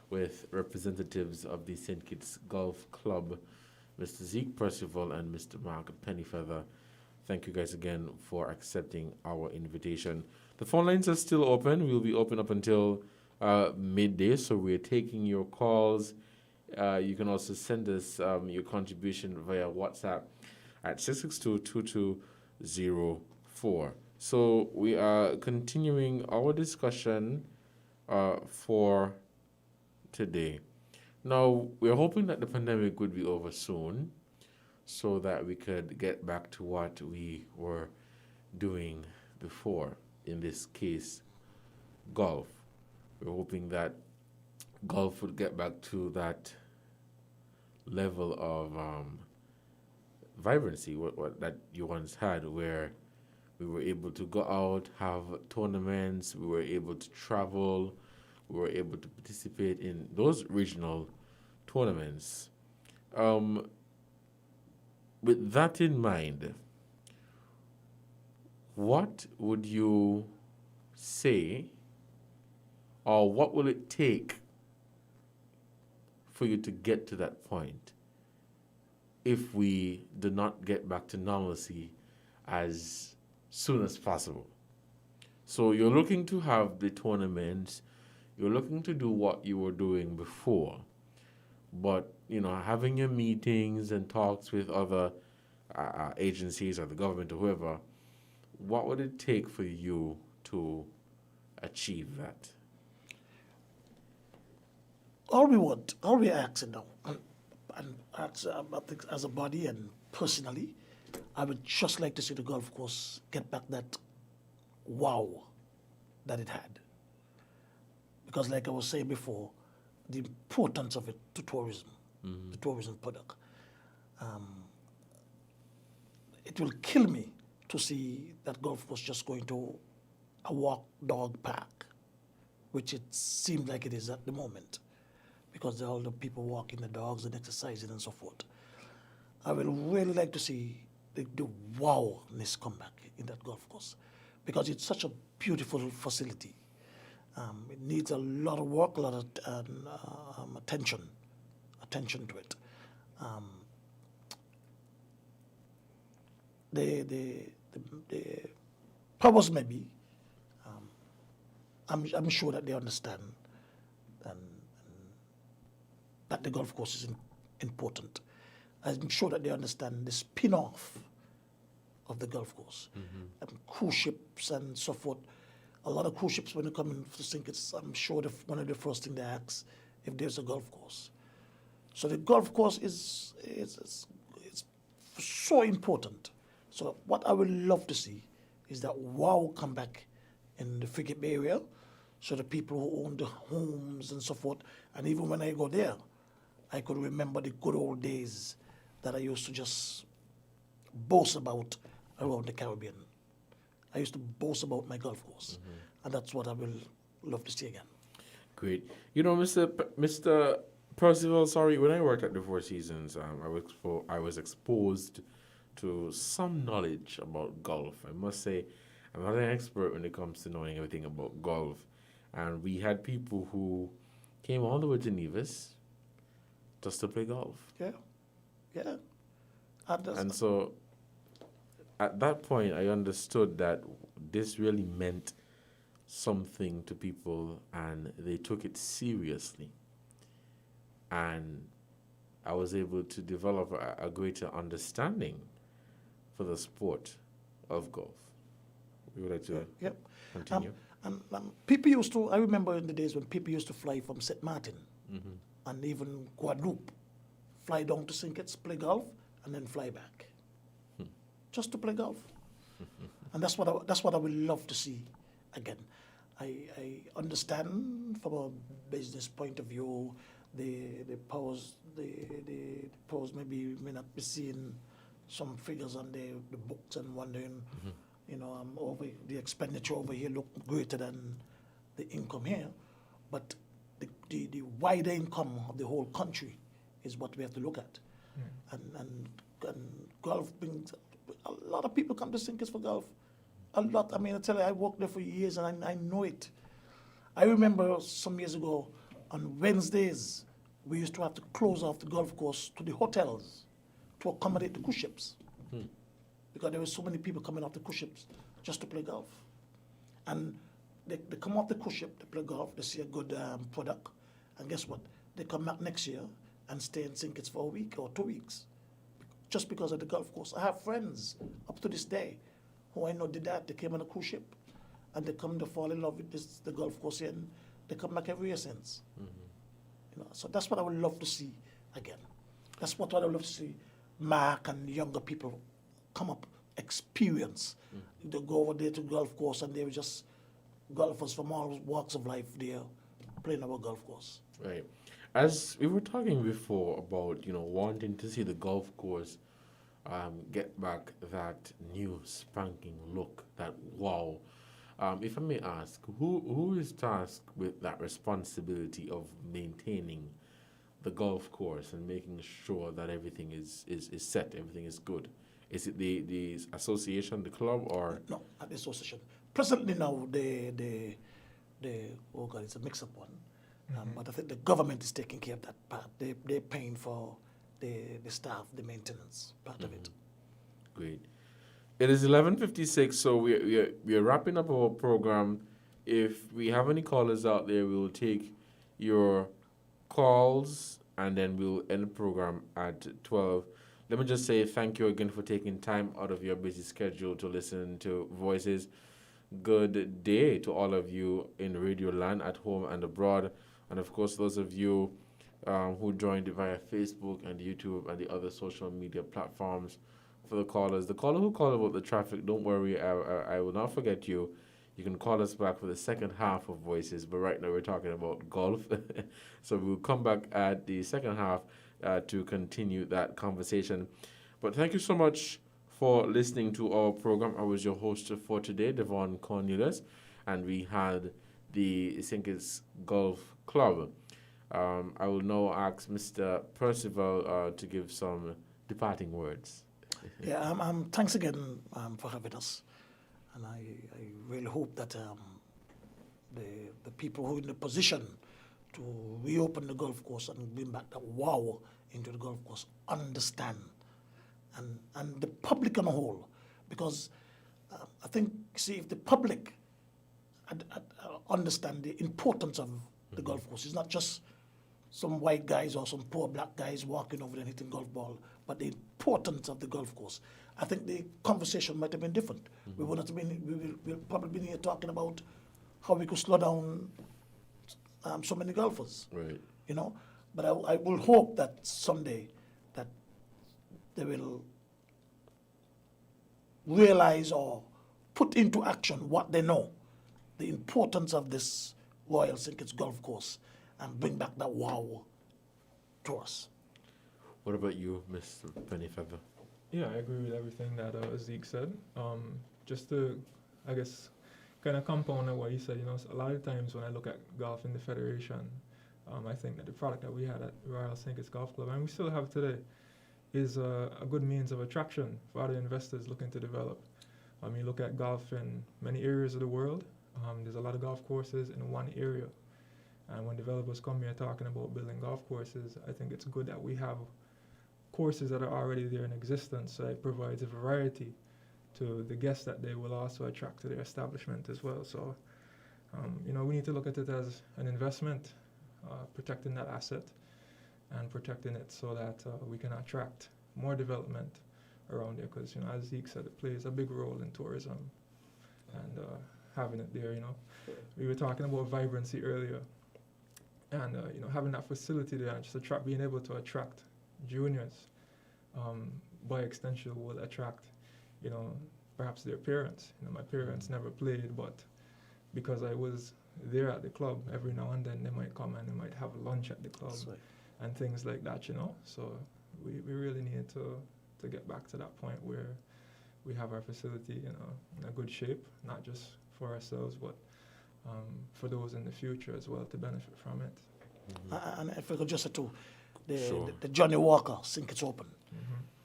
Speaker 6: with representatives of the St. Kitts Golf Club, Mr. Zeke Percival and Mr. Mark Pennyfeather. Thank you guys again for accepting our invitation. The phone lines are still open. We'll be open up until midday, so we're taking your calls. You can also send us your contribution via WhatsApp at 662-2204. So we are continuing our discussion for today. Now, we're hoping that the pandemic would be over soon so that we could get back to what we were doing before. In this case, golf. We're hoping that golf would get back to that level of vibrancy what that you once had, where we were able to go out, have tournaments, we were able to travel, we were able to participate in those regional tournaments. With that in mind, what would you say, or what will it take for you to get to that point if we do not get back to normalcy as soon as possible? So you're looking to have the tournaments, you're looking to do what you were doing before, but having your meetings and talks with other agencies or the government or whoever, what would it take for you to achieve that?
Speaker 2: All we're asking now, and I think as a body and personally, I would just like to see the golf course get back that wow that it had. Because like I was saying before, the importance of it to tourism, the tourism product. It will kill me to see that golf course just going to a walk dog park, which it seems like it is at the moment, because all the people walking the dogs and exercising and so forth. I will really like to see the wow-ness come back in that golf course, because it's such a beautiful facility. It needs a lot of work, a lot of attention to it. The powers may be, I'm sure that they understand and that the golf course is important. I'm sure that they understand the spin-off of the golf course. Cruise ships and so forth. A lot of cruise ships, when they come in to St. Kitts, I'm sure one of the first things they ask if there's a golf course. So the golf course is so important. So what I would love to see is that wow come back in the Frigate Bay area, so the people who own the homes and so forth, and even when I go there, I could remember the good old days that I used to just boast about around the Caribbean. I used to boast about my golf course, and that's what I will love to see again.
Speaker 6: Great. Mr. Percival, sorry, when I worked at the Four Seasons, I was exposed to some knowledge about golf. I must say, I'm not an expert when it comes to knowing everything about golf. And we had people who came all the way to Nevis just to play golf.
Speaker 2: Yeah.
Speaker 6: And so at that point, I understood that this really meant something to people, and they took it seriously. And I was able to develop a greater understanding for the sport of golf. We would like to continue.
Speaker 2: People used to, I remember in the days when people used to fly from St. Martin and even Guadeloupe, fly down to St. Kitts, play golf, and then fly back. Just to play golf. And that's what I would love to see again. I understand from a business point of view, the powers maybe may not be seeing some figures on the books and wondering, the expenditure over here look greater than the income here, but the wider income of the whole country is what we have to look at. And golf brings A lot of people come to St. Kitts for golf. A lot. I mean, I tell you, I worked there for years and I know it. I remember some years ago, on Wednesdays, we used to have to close off the golf course to the hotels to accommodate the cruise ships. Because there were so many people coming off the cruise ships just to play golf. And they come off the cruise ship, they play golf, they see a good product, and guess what? They come back next year and stay in St. Kitts for a week or 2 weeks just because of the golf course. I have friends up to this day who I know did that. They came on a cruise ship and they come to fall in love with the golf course here, and they come back every year since. You know, so that's what I would love to see again. That's what I would love to see Mark and younger people come up, experience. They go over there to golf course and they were just golfers from all walks of life there playing our golf course.
Speaker 6: Right. As we were talking before about, wanting to see the golf course get back that new spanking look, that wow. If I may ask, who is tasked with that responsibility of maintaining the golf course and making sure that everything is set, everything is good? Is it the association, the club, or? No,
Speaker 2: at the association. Presently now, oh God, it's a mix-up one. But I think the government is taking care of that part. They're paying for the staff, the maintenance part of it.
Speaker 6: Great. It is 11:56, so we're wrapping up our program. If we have any callers out there, we'll take your calls and then we'll end the program at 12. Let me just say thank you again for taking time out of your busy schedule to listen to Voices. Good day to all of you in Radio Land at home and abroad. And of course, those of you who joined via Facebook and YouTube and the other social media platforms. For the callers, the caller who called about the traffic, don't worry, I will not forget you. You can call us back for the second half of Voices, but right now we're talking about golf. So we'll come back at the second half to continue that conversation. But thank you so much for listening to our program. I was your host for today, Devon Cornelius, and we had the St. Kitts Golf Club. I will now ask Mr. Percival to give some departing words.
Speaker 2: Yeah, thanks again for having us. And I really hope that the people who are in the position to reopen the golf course and bring back that wow into the golf course understand, and the public on a whole, because I think, see, if the public understand the importance of the golf course, it's not just some white guys or some poor black guys walking over there and hitting golf ball, but the importance of the golf course. I think the conversation might have been different. We would not have been, we'll probably be here talking about how we could slow down so many golfers.
Speaker 6: Right.
Speaker 2: You know, but I will hope that someday that they will realize or put into action what they know, the importance of this Royal St. Kitts Golf Course, and bring back that wow to us.
Speaker 6: What about you, Mr. Pennyfeather?
Speaker 7: Yeah, I agree with everything that Zeke said. Just to, I guess, kind of compound on what he said, a lot of times when I look at golf in the Federation, I think that the product that we had at Royal St. Kitts Golf Club, and we still have today, is a good means of attraction for other investors looking to develop. You look at golf in many areas of the world. There's a lot of golf courses in one area. And when developers come here talking about building golf courses, I think it's good that we have courses that are already there in existence. So it provides a variety to the guests that they will also attract to their establishment as well. So, we need to look at it as an investment, protecting that asset and protecting it so that we can attract more development around there. Because, as Zeke said, it plays a big role in tourism and having it there, We were talking about vibrancy earlier. And, having that facility there and just being able to attract juniors, by extension will attract, perhaps their parents. My parents never played, but because I was there at the club, every now and then they might come and they might have lunch at the club and things like that, So we really need to get back to that point where we have our facility, in a good shape, not just for ourselves, but for those in the future as well to benefit from it.
Speaker 2: And if I could just say too, the Johnny Walker St. Kitts Open,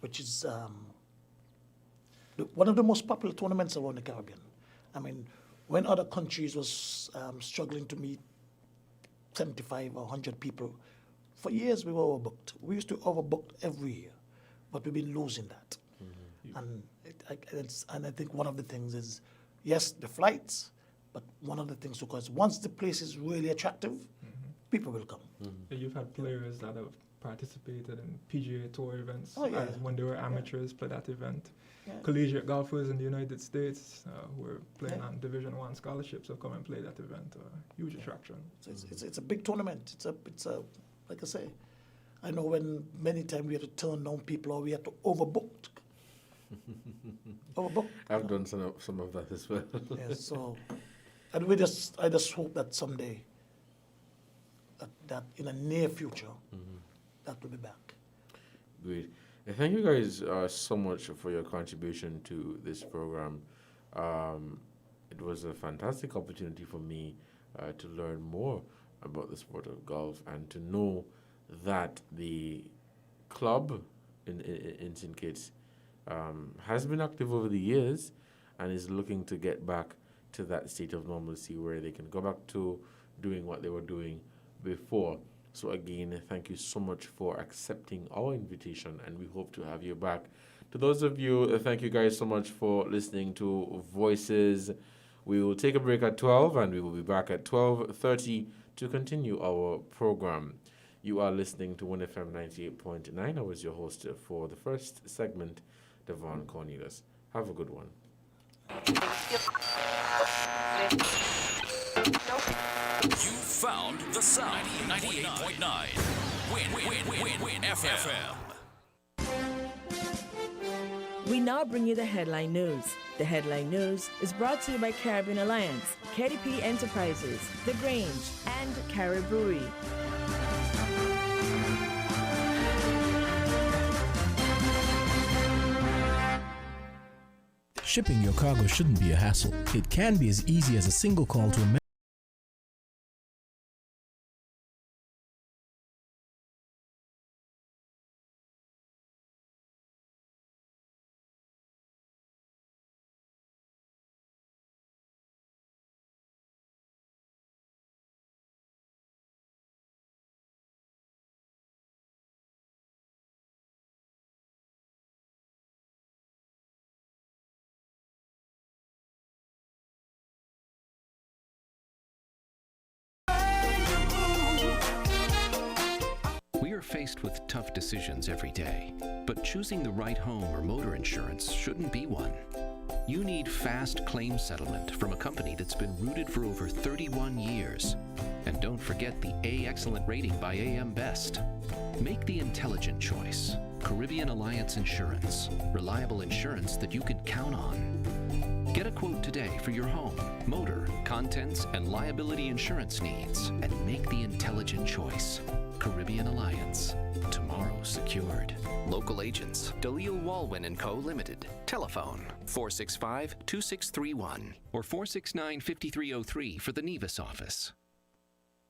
Speaker 2: which is one of the most popular tournaments around the Caribbean. I mean, when other countries was struggling to meet 75 or 100 people, for years we were overbooked. We used to overbook every year, but we've been losing that. And I think one of the things is, yes, the flights, but one of the things, because once the place is really attractive, people will come.
Speaker 7: You've had players that have participated in PGA Tour events
Speaker 2: as
Speaker 7: when they were amateurs play that event. Collegiate golfers in the United States who are playing on Division I scholarships have come and played that event. Huge attraction.
Speaker 2: So it's a big tournament. It's a like I say, I know when many times we had to turn down people or we had to overbook.
Speaker 6: I've done some of that as well.
Speaker 2: Yes, so, and I just hope that someday, that in the near future, that will be back.
Speaker 6: Great. Thank you guys so much for your contribution to this program. It was a fantastic opportunity for me to learn more about the sport of golf and to know that the club in St. Kitts has been active over the years and is looking to get back to that state of normalcy where they can go back to doing what they were doing before. So again, thank you so much for accepting our invitation, and we hope to have you back. To those of you, thank you guys so much for listening to Voices. We will take a break at 12, and we will be back at 12:30 to continue our program. You are listening to 1FM 98.9. I was your host for the first segment, Devon Cornelius. Have a good one.
Speaker 13: You found the sound. 98.9. Win FM.
Speaker 14: We now bring you the headline news. The headline news is brought to you by Caribbean Alliance, KDP Enterprises, The Grange, and Carib Brewery.
Speaker 15: Shipping your cargo shouldn't be a hassle. It can be as easy as a single call to a
Speaker 16: We are faced with tough decisions every day, but choosing the right home or motor insurance shouldn't be one. You need fast claim settlement from a company that's been rooted for over 31 years. And don't forget the A Excellent rating by AM Best. Make the intelligent choice. Caribbean Alliance Insurance. Reliable insurance that you can count on. Get a quote today for your home, motor, contents, and liability insurance needs, and make the intelligent choice. Caribbean Alliance. Tomorrow secured. Local agents, Dalil Walwyn & Co. Limited. Telephone 465-2631 or 469-5303 for the Nevis office.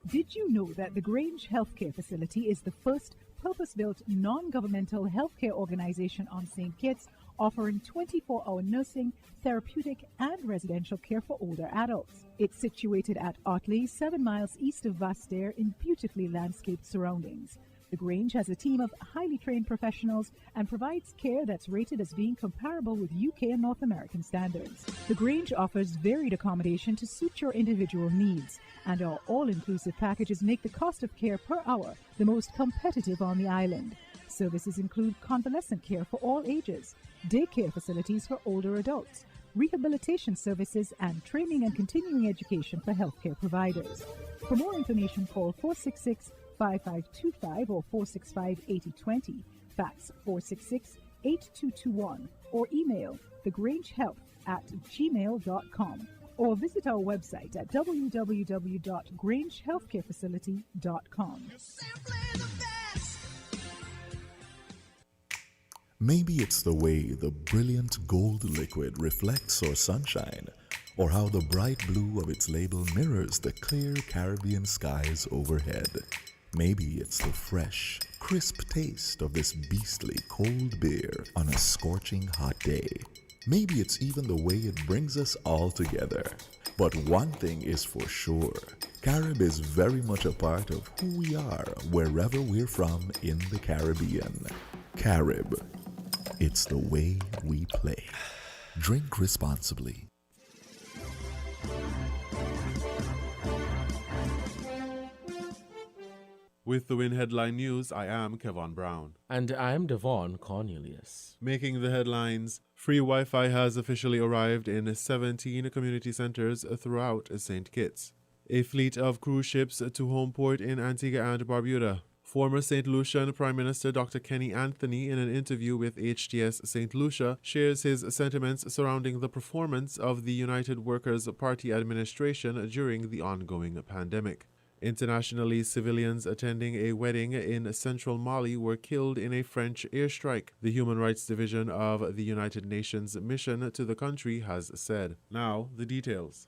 Speaker 17: Did you know that the Grange Healthcare Facility is the first purpose-built non-governmental healthcare organization on St. Kitts, offering 24-hour nursing, therapeutic, and residential care for older adults? It's situated at Otley, 7 miles east of Vastair in beautifully landscaped surroundings. The Grange has a team of highly trained professionals and provides care that's rated as being comparable with UK and North American standards. The Grange offers varied accommodation to suit your individual needs, and our all-inclusive packages make the cost of care per hour the most competitive on the island. Services include convalescent care for all ages, daycare facilities for older adults, rehabilitation services, and training and continuing education for healthcare providers. For more information, call 466-5525 or 465-8020, fax 466-8221, or email thegrangehealth@gmail.com, or visit our website at www.grangehealthcarefacility.com.
Speaker 18: Maybe it's the way the brilliant gold liquid reflects our sunshine, or how the bright blue of its label mirrors the clear Caribbean skies overhead. Maybe it's the fresh, crisp taste of this beastly cold beer on a scorching hot day. Maybe it's even the way it brings us all together. But one thing is for sure, Carib is very much a part of who we are wherever we're from in the Caribbean. Carib, it's the way we play. Drink responsibly.
Speaker 19: With the Win Headline News, I am Kevon Brown.
Speaker 6: And I'm Devon Cornelius.
Speaker 19: Making the headlines, free Wi-Fi has officially arrived in 17 community centers throughout St. Kitts. A fleet of cruise ships to home port in Antigua and Barbuda. Former St. Lucian Prime Minister Dr. Kenny Anthony, in an interview with HTS St. Lucia, shares his sentiments surrounding the performance of the United Workers' Party administration during the ongoing pandemic. Internationally, civilians attending a wedding in central Mali were killed in a French airstrike, the Human Rights Division of the United Nations mission to the country has said. Now, the details.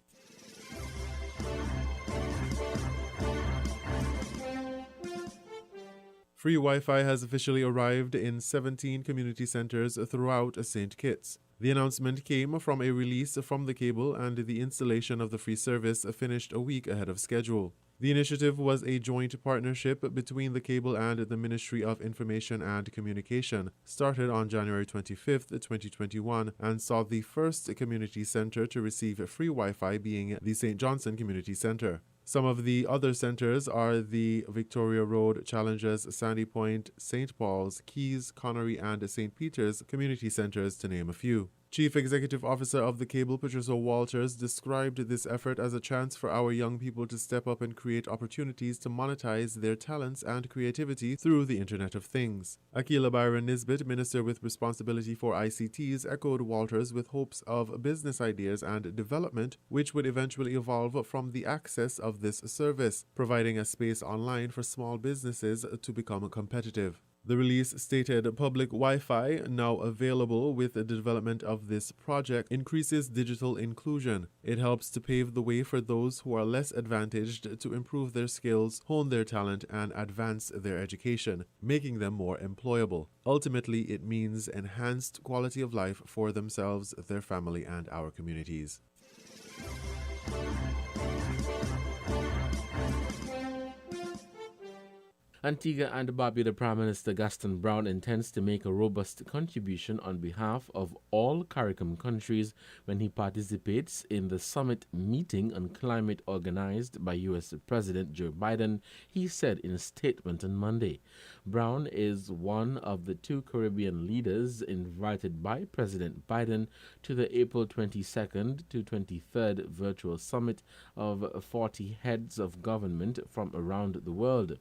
Speaker 19: Free Wi-Fi has officially arrived in 17 community centers throughout St. Kitts. The announcement came from a release from the cable, and the installation of the free service finished a week ahead of schedule. The initiative was a joint partnership between the cable and the Ministry of Information and Communication, started on January 25, 2021, and saw the first community center to receive free Wi-Fi being the St. Johnson Community Center. Some of the other centers are the Victoria Road, Challenges, Sandy Point, St. Paul's, Keys, Connery, and St. Peter's community centers, to name a few. Chief Executive Officer of the cable, Patricia Walters, described this effort as a chance for our young people to step up and create opportunities to monetize their talents and creativity through the Internet of Things. Akila Byron Nisbet, Minister with Responsibility for ICTs, echoed Walters with hopes of business ideas and development, which would eventually evolve from the access of this service, providing a space online for small businesses to become competitive. The release stated public Wi-Fi, now available with the development of this project, increases digital inclusion. It helps to pave the way for those who are less advantaged to improve their skills, hone their talent, and advance their education, making them more employable. Ultimately, it means enhanced quality of life for themselves, their family, and our communities.
Speaker 6: Antigua and Barbuda Prime Minister Gaston Brown intends to make a robust contribution on behalf of all CARICOM countries when he participates in the summit meeting on climate organized by U.S. President Joe Biden, he said in a statement on Monday. Brown is one of the two Caribbean leaders invited by President Biden to the April 22nd to 23rd virtual summit of 40 heads of government from around the world.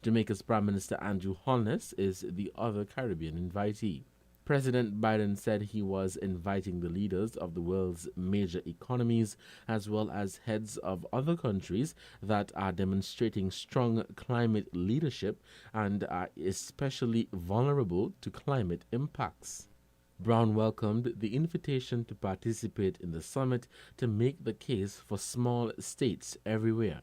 Speaker 6: Jamaica's Prime Minister Andrew Holness is the other Caribbean invitee. President Biden said he was inviting the leaders of the world's major economies as well as heads of other countries that are demonstrating strong climate leadership and are especially vulnerable to climate impacts. Brown welcomed the invitation to participate in the summit to make the case for small states everywhere.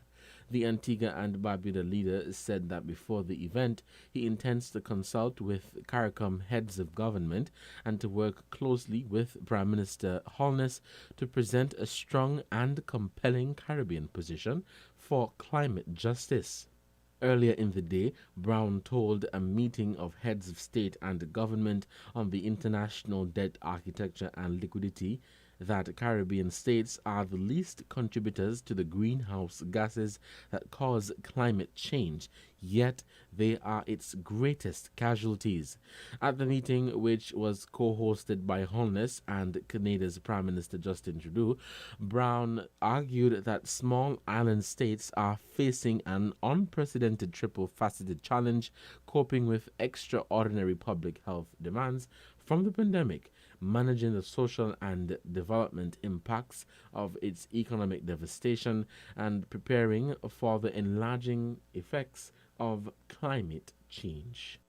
Speaker 6: The Antigua and Barbuda leader said that before the event, he intends to consult with CARICOM heads of government and to work closely with Prime Minister Holness to present a strong and compelling Caribbean position for climate justice. Earlier in the day, Brown told a meeting of heads of state and government on the international debt architecture and liquidity that Caribbean states are the least contributors to the greenhouse gases that cause climate change, yet they are its greatest casualties. At the meeting, which was co-hosted by Holness and Canada's Prime Minister Justin Trudeau, Brown argued that small island states are facing an unprecedented triple-faceted challenge coping with extraordinary public health demands from the pandemic, managing the social and development impacts of its economic devastation, and preparing for the enlarging effects of climate change.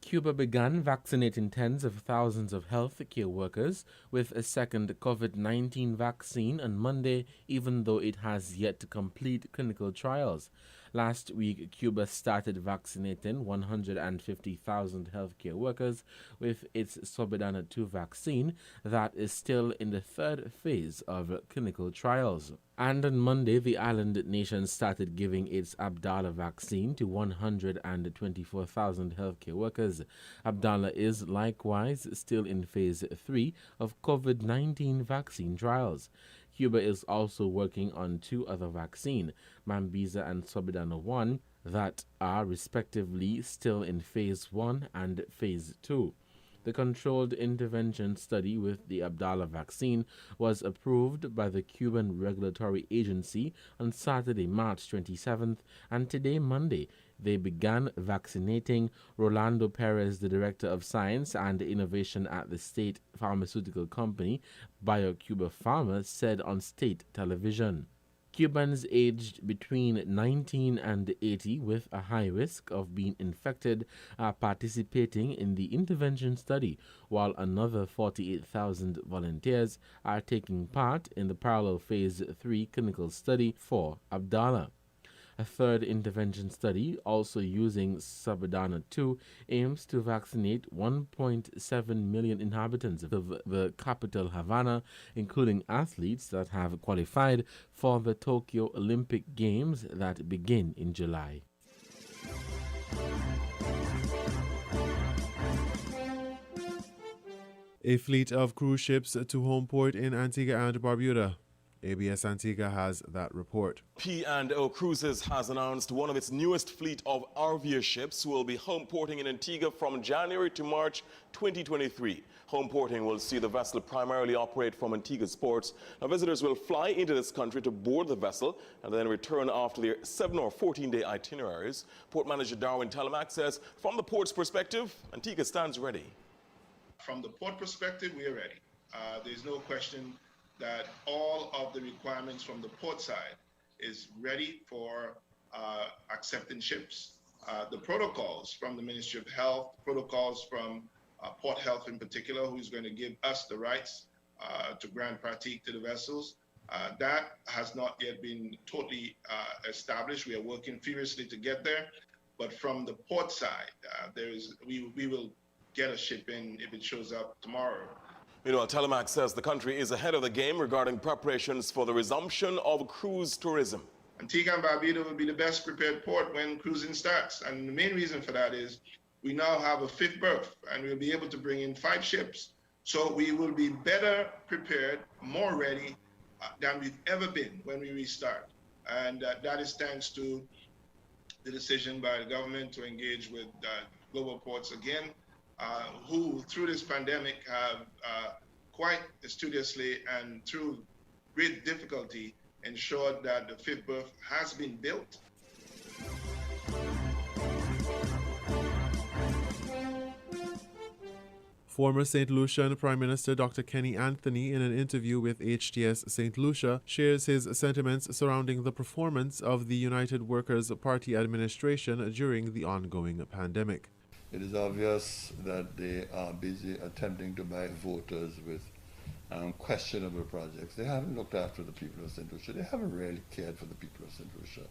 Speaker 6: Cuba began vaccinating tens of thousands of healthcare workers with a second COVID-19 vaccine on Monday, even though it has yet to complete clinical trials. Last week, Cuba started vaccinating 150,000 healthcare workers with its Soberana 2 vaccine that is still in the third phase of clinical trials. And on Monday, the island nation started giving its Abdala vaccine to 124,000 healthcare workers. Abdala is likewise still in phase 3 of COVID-19 vaccine trials. Cuba is also working on 2 other vaccines, Mambiza and Soberana 1, that are respectively still in phase 1 and phase 2. The controlled intervention study with the Abdala vaccine was approved by the Cuban Regulatory Agency on Saturday, March 27th, and today, Monday, they began vaccinating. Rolando Perez, the Director of Science and Innovation at the state pharmaceutical company BioCuba Pharma, said on state television. Cubans aged between 19 and 80 with a high risk of being infected are participating in the intervention study, while another 48,000 volunteers are taking part in the parallel phase 3 clinical study for Abdala. A third intervention study, also using Soberana 2, aims to vaccinate 1.7 million inhabitants of the capital Havana, including athletes that have qualified for the Tokyo Olympic Games that begin in July.
Speaker 19: A fleet of cruise ships to home port in Antigua and Barbuda. ABS Antigua has that report.
Speaker 20: P&O Cruises has announced one of its newest fleet of RV ships will be home porting in Antigua from January to March 2023. Home porting will see the vessel primarily operate from Antigua's ports. Now, visitors will fly into this country to board the vessel and then return after their 7 or 14-day itineraries. Port manager Darwin Telemack says, from the port's perspective, Antigua stands ready.
Speaker 21: From the port perspective, we are ready. There's no question that all of the requirements from the port side is ready for accepting ships. The protocols from the Ministry of Health, protocols from Port Health in particular, who's going to give us the rights to grant pratique to the vessels, that has not yet been totally established. We are working furiously to get there. But from the port side, we will get a ship in if it shows up tomorrow.
Speaker 20: Meanwhile, Telemack says the country is ahead of the game regarding preparations for the resumption of cruise tourism.
Speaker 21: Antigua and Barbuda will be the best prepared port when cruising starts. And the main reason for that is we now have a 5th berth and we'll be able to bring in 5 ships. So we will be better prepared, more ready than we've ever been when we restart. And that is thanks to the decision by the government to engage with Global Ports again, who through this pandemic have quite studiously and through great difficulty ensured that the 5th berth has been built.
Speaker 19: Former St. Lucian Prime Minister Dr. Kenny Anthony, in an interview with HTS St. Lucia, shares his sentiments surrounding the performance of the United Workers' Party administration during the ongoing pandemic.
Speaker 22: It is obvious that they are busy attempting to buy voters with questionable projects. They haven't looked after the people of St. Lucia. They haven't really cared for the people of St. Lucia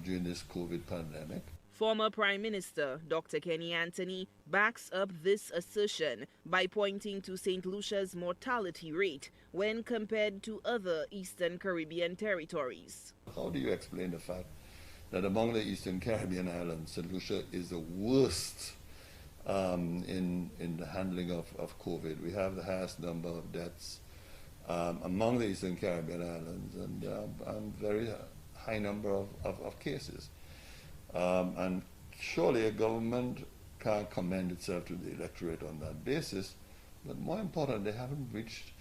Speaker 22: during this COVID pandemic.
Speaker 23: Former Prime Minister Dr. Kenny Anthony backs up this assertion by pointing to St. Lucia's mortality rate when compared to other Eastern Caribbean territories.
Speaker 22: How do you explain the fact that among the Eastern Caribbean islands, St. Lucia is the worst in the handling of COVID? We have the highest number of deaths among the Eastern Caribbean islands and very high number of cases. And surely a government can't commend itself to the electorate on that basis, but more important, they haven't reached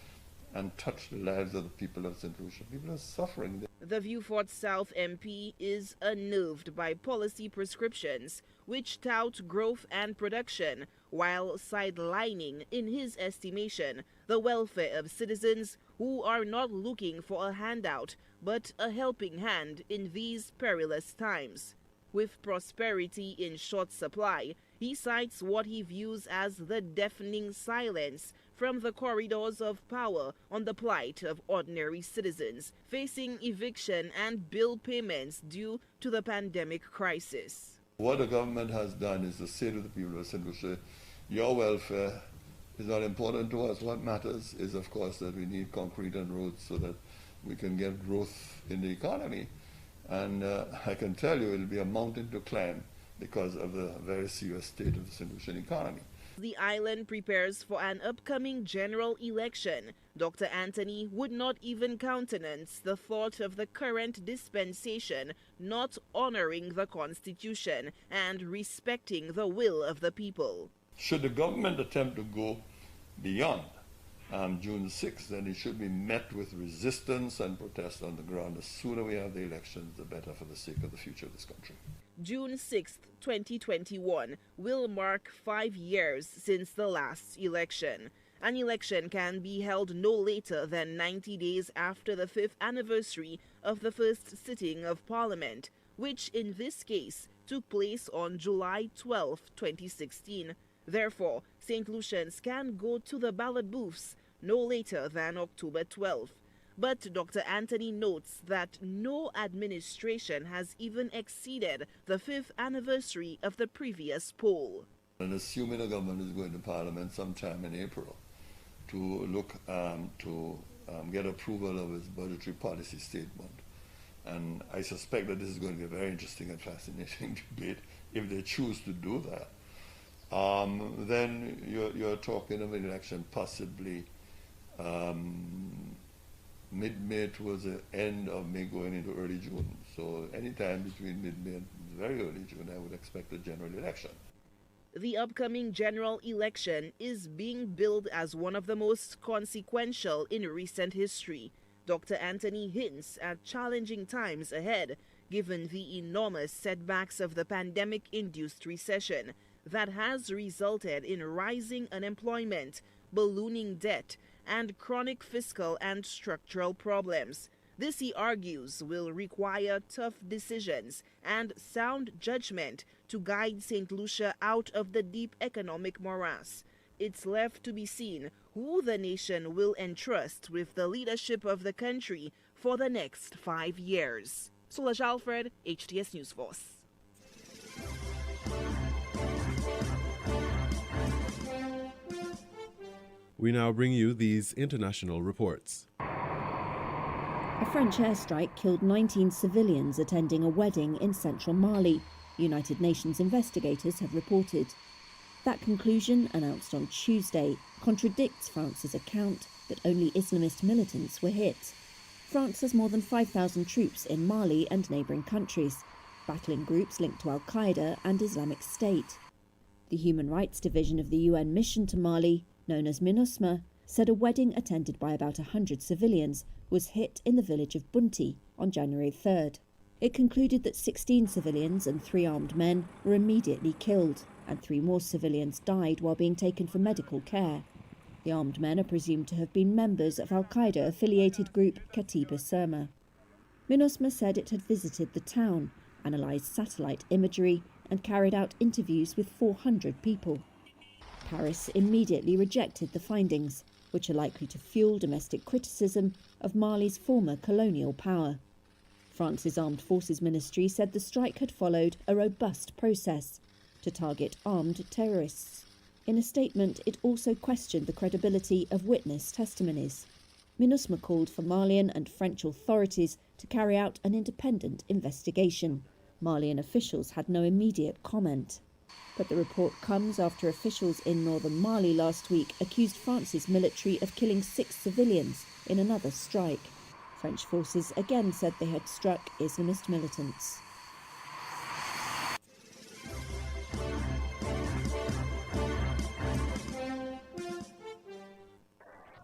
Speaker 22: and touched the lives of the people of St. Lucia. People are suffering.
Speaker 23: The Vieux-Fort South MP is unnerved by policy prescriptions which tout growth and production while sidelining, in his estimation, the welfare of citizens who are not looking for a handout but a helping hand in these perilous times. With prosperity in short supply, he cites what he views as the deafening silence from the corridors of power on the plight of ordinary citizens facing eviction and bill payments due to the pandemic crisis.
Speaker 22: What the government has done is to say to the people of St. Lucia, your welfare is not important to us. What matters is, of course, that we need concrete and roads so that we can get growth in the economy. And I can tell you it'll be a mountain to climb because of the very serious state of the St. Lucian economy.
Speaker 23: The island prepares for an upcoming general election. Dr. Anthony would not even countenance the thought of the current dispensation not honoring the Constitution and respecting the will of the people.
Speaker 22: Should the government attempt to go beyond June 6th, then it should be met with resistance and protest on the ground. The sooner we have the elections, the better for the sake of the future of this country.
Speaker 23: June 6, 2021 will mark 5 years since the last election. An election can be held no later than 90 days after the 5th anniversary of the first sitting of Parliament, which in this case took place on July 12, 2016. Therefore, St. Lucians can go to the ballot booths no later than October 12. But Dr. Anthony notes that no administration has even exceeded the 5th anniversary of the previous poll.
Speaker 22: And assuming the government is going to Parliament sometime in April to look to get approval of its budgetary policy statement, and I suspect that this is going to be a very interesting and fascinating debate if they choose to do that, then you're talking of an election possibly mid-May towards the end of May going into early June. So anytime between mid-May and very early June, I would expect a general election.
Speaker 23: The upcoming general election is being billed as one of the most consequential in recent history. Dr. Anthony hints at challenging times ahead, given the enormous setbacks of the pandemic-induced recession that has resulted in rising unemployment, ballooning debt, and chronic fiscal and structural problems. This, he argues, will require tough decisions and sound judgment to guide St. Lucia out of the deep economic morass. It's left to be seen who the nation will entrust with the leadership of the country for the next 5 years. Solange Alfred, HTS News Force.
Speaker 19: We now bring you these international reports.
Speaker 1: A French airstrike killed 19 civilians attending a wedding in central Mali, United Nations investigators have reported. That conclusion, announced on Tuesday, contradicts France's account that only Islamist militants were hit. France has more than 5,000 troops in Mali and neighbouring countries, battling groups linked to Al-Qaeda and Islamic State. The Human Rights Division of the UN mission to Mali, known as MINUSMA, said a wedding attended by about 100 civilians was hit in the village of Bunti on January 3rd. It concluded that 16 civilians and 3 armed men were immediately killed, and 3 more civilians died while being taken for medical care. The armed men are presumed to have been members of Al-Qaeda-affiliated group Katiba Surma. MINUSMA said it had visited the town, analysed satellite imagery, and carried out interviews with 400 people. Paris immediately rejected the findings, which are likely to fuel domestic criticism of Mali's former colonial power. France's Armed Forces Ministry said the strike had followed a robust process to target armed terrorists. In a statement, it also questioned the credibility of witness testimonies. MINUSMA called for Malian and French authorities to carry out an independent investigation. Malian officials had no immediate comment. But the report comes after officials in northern Mali last week accused France's military of killing 6 civilians in another strike. French forces again said they had struck Islamist militants.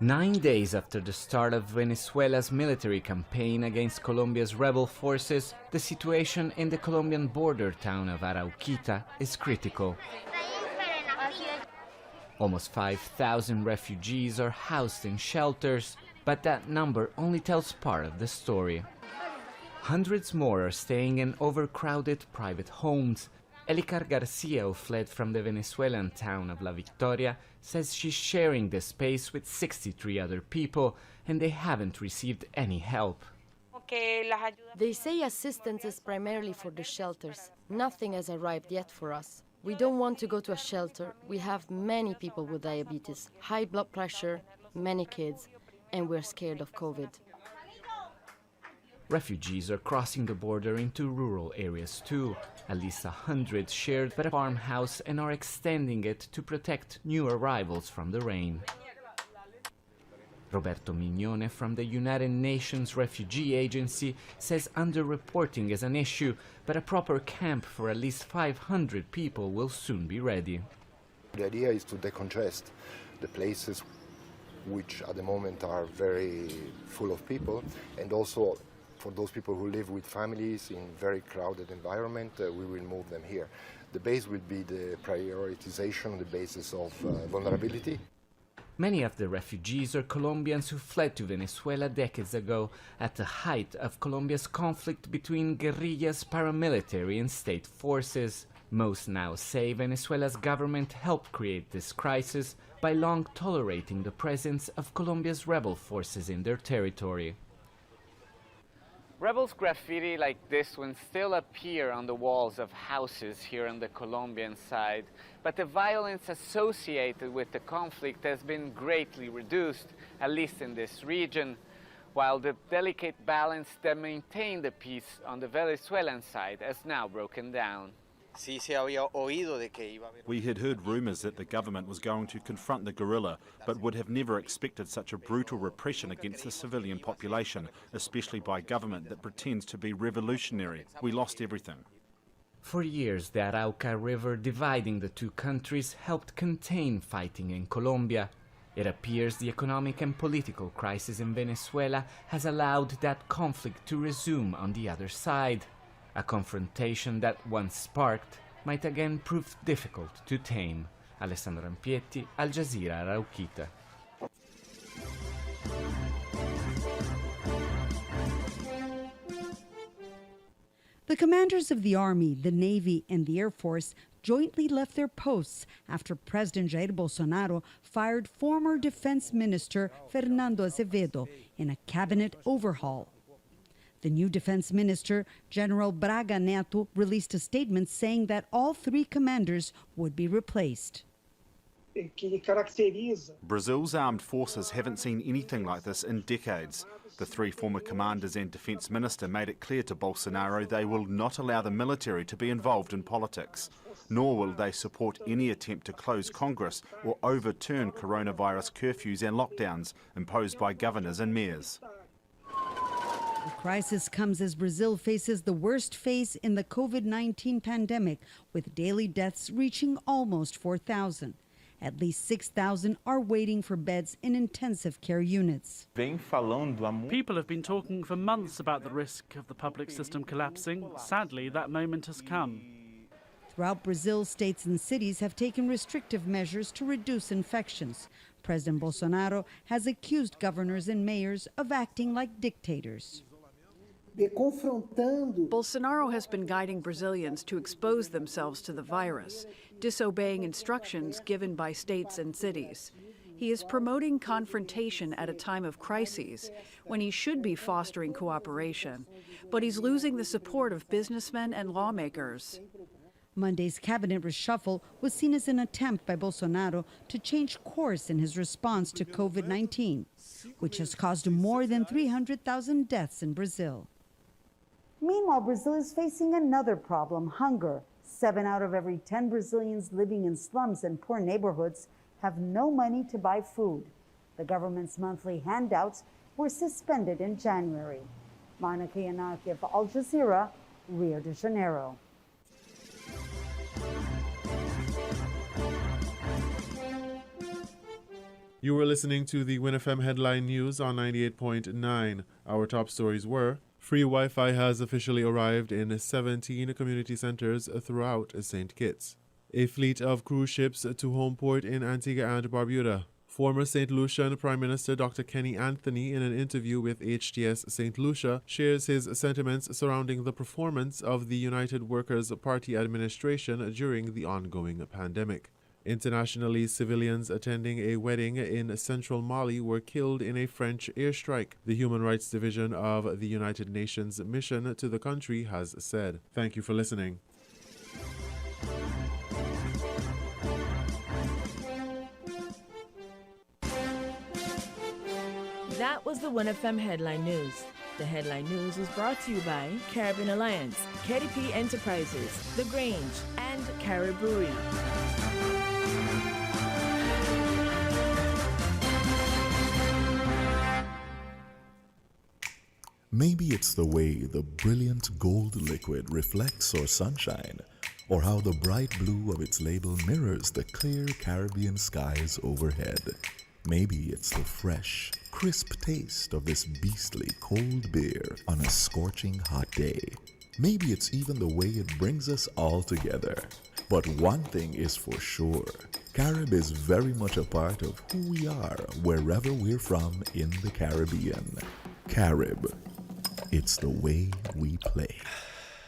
Speaker 3: Nine days after the start of Venezuela's military campaign against Colombia's rebel forces, the situation in the Colombian border town of Arauquita is critical. Almost 5,000 refugees are housed in shelters, but that number only tells part of the story. Hundreds more are staying in overcrowded private homes, Elicar Garcia, who fled from the Venezuelan town of La Victoria, says she's sharing the space with 63 other people and they haven't received any help.
Speaker 4: They say assistance is primarily for the shelters. Nothing has arrived yet for us. We don't want to go to a shelter. We have many people with diabetes, high blood pressure, many kids, and we're scared of COVID.
Speaker 3: Refugees are crossing the border into rural areas too. At least 100 shared a farmhouse and are extending it to protect new arrivals from the rain. Roberto Mignone from the United Nations Refugee Agency says underreporting is an issue, but a proper camp for at least 500 people will soon be ready.
Speaker 8: The idea is to decongest the places which at the moment are very full of people, and also for those people who live with families in very crowded environment, we will move them here. The base will be the prioritization on the basis of vulnerability.
Speaker 3: Many of the refugees are Colombians who fled to Venezuela decades ago at the height of Colombia's conflict between guerrillas, paramilitary and state forces. Most now say Venezuela's government helped create this crisis by long tolerating the presence of Colombia's rebel forces in their territory. Rebels graffiti like this one still appear on the walls of houses here on the Colombian side, but the violence associated with the conflict has been greatly reduced, at least in this region, while the delicate balance that maintained the peace on the Venezuelan side has now broken down.
Speaker 9: We had heard rumours that the government was going to confront the guerrilla, but would have never expected such a brutal repression against the civilian population, especially by government that pretends to be revolutionary. We lost everything.
Speaker 3: For years, the Arauca River dividing the two countries helped contain fighting in Colombia. It appears the economic and political crisis in Venezuela has allowed that conflict to resume on the other side. A confrontation that, once sparked, might again prove difficult to tame. Alessandro Ampietti, Al Jazeera, Arauquita.
Speaker 24: The commanders of the Army, the Navy, and the Air Force jointly left their posts after President Jair Bolsonaro fired former Defense Minister Fernando Azevedo in a cabinet overhaul. The new defense minister, General Braga Neto, released a statement saying that all three commanders would be replaced.
Speaker 9: Brazil's armed forces haven't seen anything like this in decades. The three former commanders and defense minister made it clear to Bolsonaro they will not allow the military to be involved in politics, nor will they support any attempt to close Congress or overturn coronavirus curfews and lockdowns imposed by governors and mayors.
Speaker 24: The crisis comes as Brazil faces the worst phase in the COVID-19 pandemic, with daily deaths reaching almost 4,000. At least 6,000 are waiting for beds in intensive care units.
Speaker 25: People have been talking for months about the risk of the public system collapsing. Sadly, that moment has come.
Speaker 24: Throughout Brazil, states and cities have taken restrictive measures to reduce infections. President Bolsonaro has accused governors and mayors of acting like dictators.
Speaker 26: Bolsonaro has been guiding Brazilians to expose themselves to the virus, disobeying instructions given by states and cities. He is promoting confrontation at a time of crises when he should be fostering cooperation, but he's losing the support of businessmen and lawmakers.
Speaker 24: Monday's cabinet reshuffle was seen as an attempt by Bolsonaro to change course in his response to COVID-19, which has caused more than 300,000 deaths in Brazil.
Speaker 27: Meanwhile, Brazil is facing another problem, hunger. 7 out of every 10 Brazilians living in slums and poor neighborhoods have no money to buy food. The government's monthly handouts were suspended in January. Monica Yanakiev, Al Jazeera, Rio de Janeiro.
Speaker 19: You were listening to the WinFM Headline News on 98.9. Our top stories were: free Wi-Fi has officially arrived in 17 community centers throughout St. Kitts. A fleet of cruise ships to home port in Antigua and Barbuda. Former St. Lucian Prime Minister Dr. Kenny Anthony, in an interview with HTS St. Lucia, shares his sentiments surrounding the performance of the United Workers' Party administration during the ongoing pandemic. Internationally, civilians attending a wedding in central Mali were killed in a French airstrike, the Human Rights Division of the United Nations mission to the country has said. Thank you for listening.
Speaker 14: That was the 1FM Headline News. The Headline News was brought to you by Caribbean Alliance, KDP Enterprises, The Grange, and Carib Brewery.
Speaker 18: Maybe it's the way the brilliant gold liquid reflects our sunshine, or how the bright blue of its label mirrors the clear Caribbean skies overhead. Maybe it's the fresh, crisp taste of this beastly cold beer on a scorching hot day. Maybe it's even the way it brings us all together. But one thing is for sure, Carib is very much a part of who we are wherever we're from in the Caribbean. Carib. It's the way we play.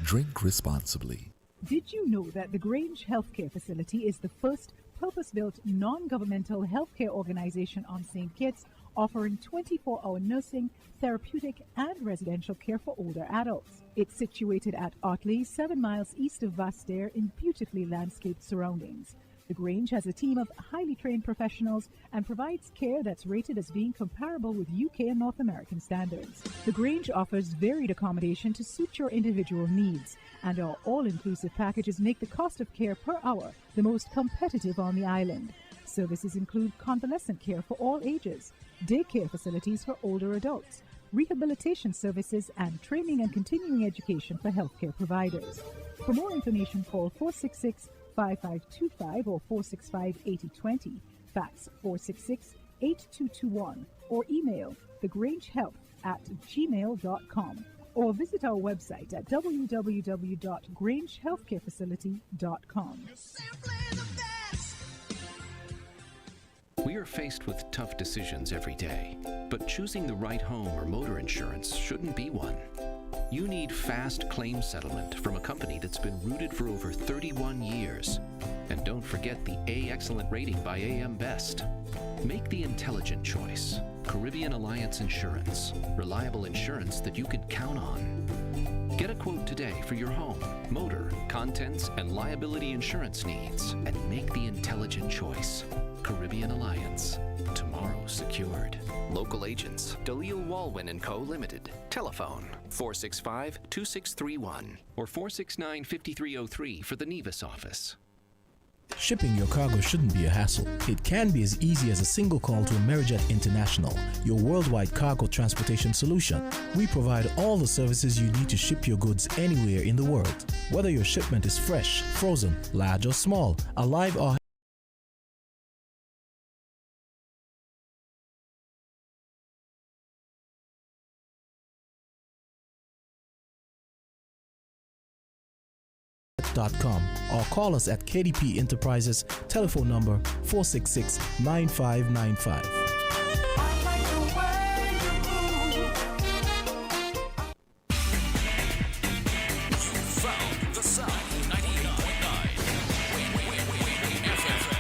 Speaker 18: Drink responsibly.
Speaker 17: Did you know that the Grange Healthcare Facility is the first purpose-built non-governmental healthcare organization on St. Kitts, offering 24-hour nursing, therapeutic, and residential care for older adults? It's situated at Otley, 7 miles east of Vastair in beautifully landscaped surroundings. The Grange has a team of highly trained professionals and provides care that's rated as being comparable with UK and North American standards. The Grange offers varied accommodation to suit your individual needs, and our all-inclusive packages make the cost of care per hour the most competitive on the island. Services include convalescent care for all ages, daycare facilities for older adults, rehabilitation services, and training and continuing education for healthcare providers. For more information, call 466-5525 or 465-8020, fax 466-8221, or email thegrangehealth@gmail.com, or visit our website at www.grangehealthcarefacility.com.
Speaker 16: We are faced with tough decisions every day, but choosing the right home or motor insurance shouldn't be one. You need fast claim settlement from a company that's been rooted for over 31 years. And don't forget the A Excellent rating by AM Best. Make the intelligent choice. Caribbean Alliance Insurance. Reliable insurance that you can count on. Get a quote today for your home, motor, contents, and liability insurance needs, and make the intelligent choice. Caribbean Alliance. Tomorrow secured. Local agents, Dalil Walwyn & Co. Limited. Telephone 465-2631 or 469-5303 for the Nevis office.
Speaker 15: Shipping your cargo shouldn't be a hassle. It can be as easy as a single call to Amerijet International, your worldwide cargo transportation solution. We provide all the services you need to ship your goods anywhere in the world. Whether your shipment is fresh, frozen, large or small, alive or .com, or call us at KDP Enterprises, telephone number 466-9595.
Speaker 2: From the South, 99.9 FM.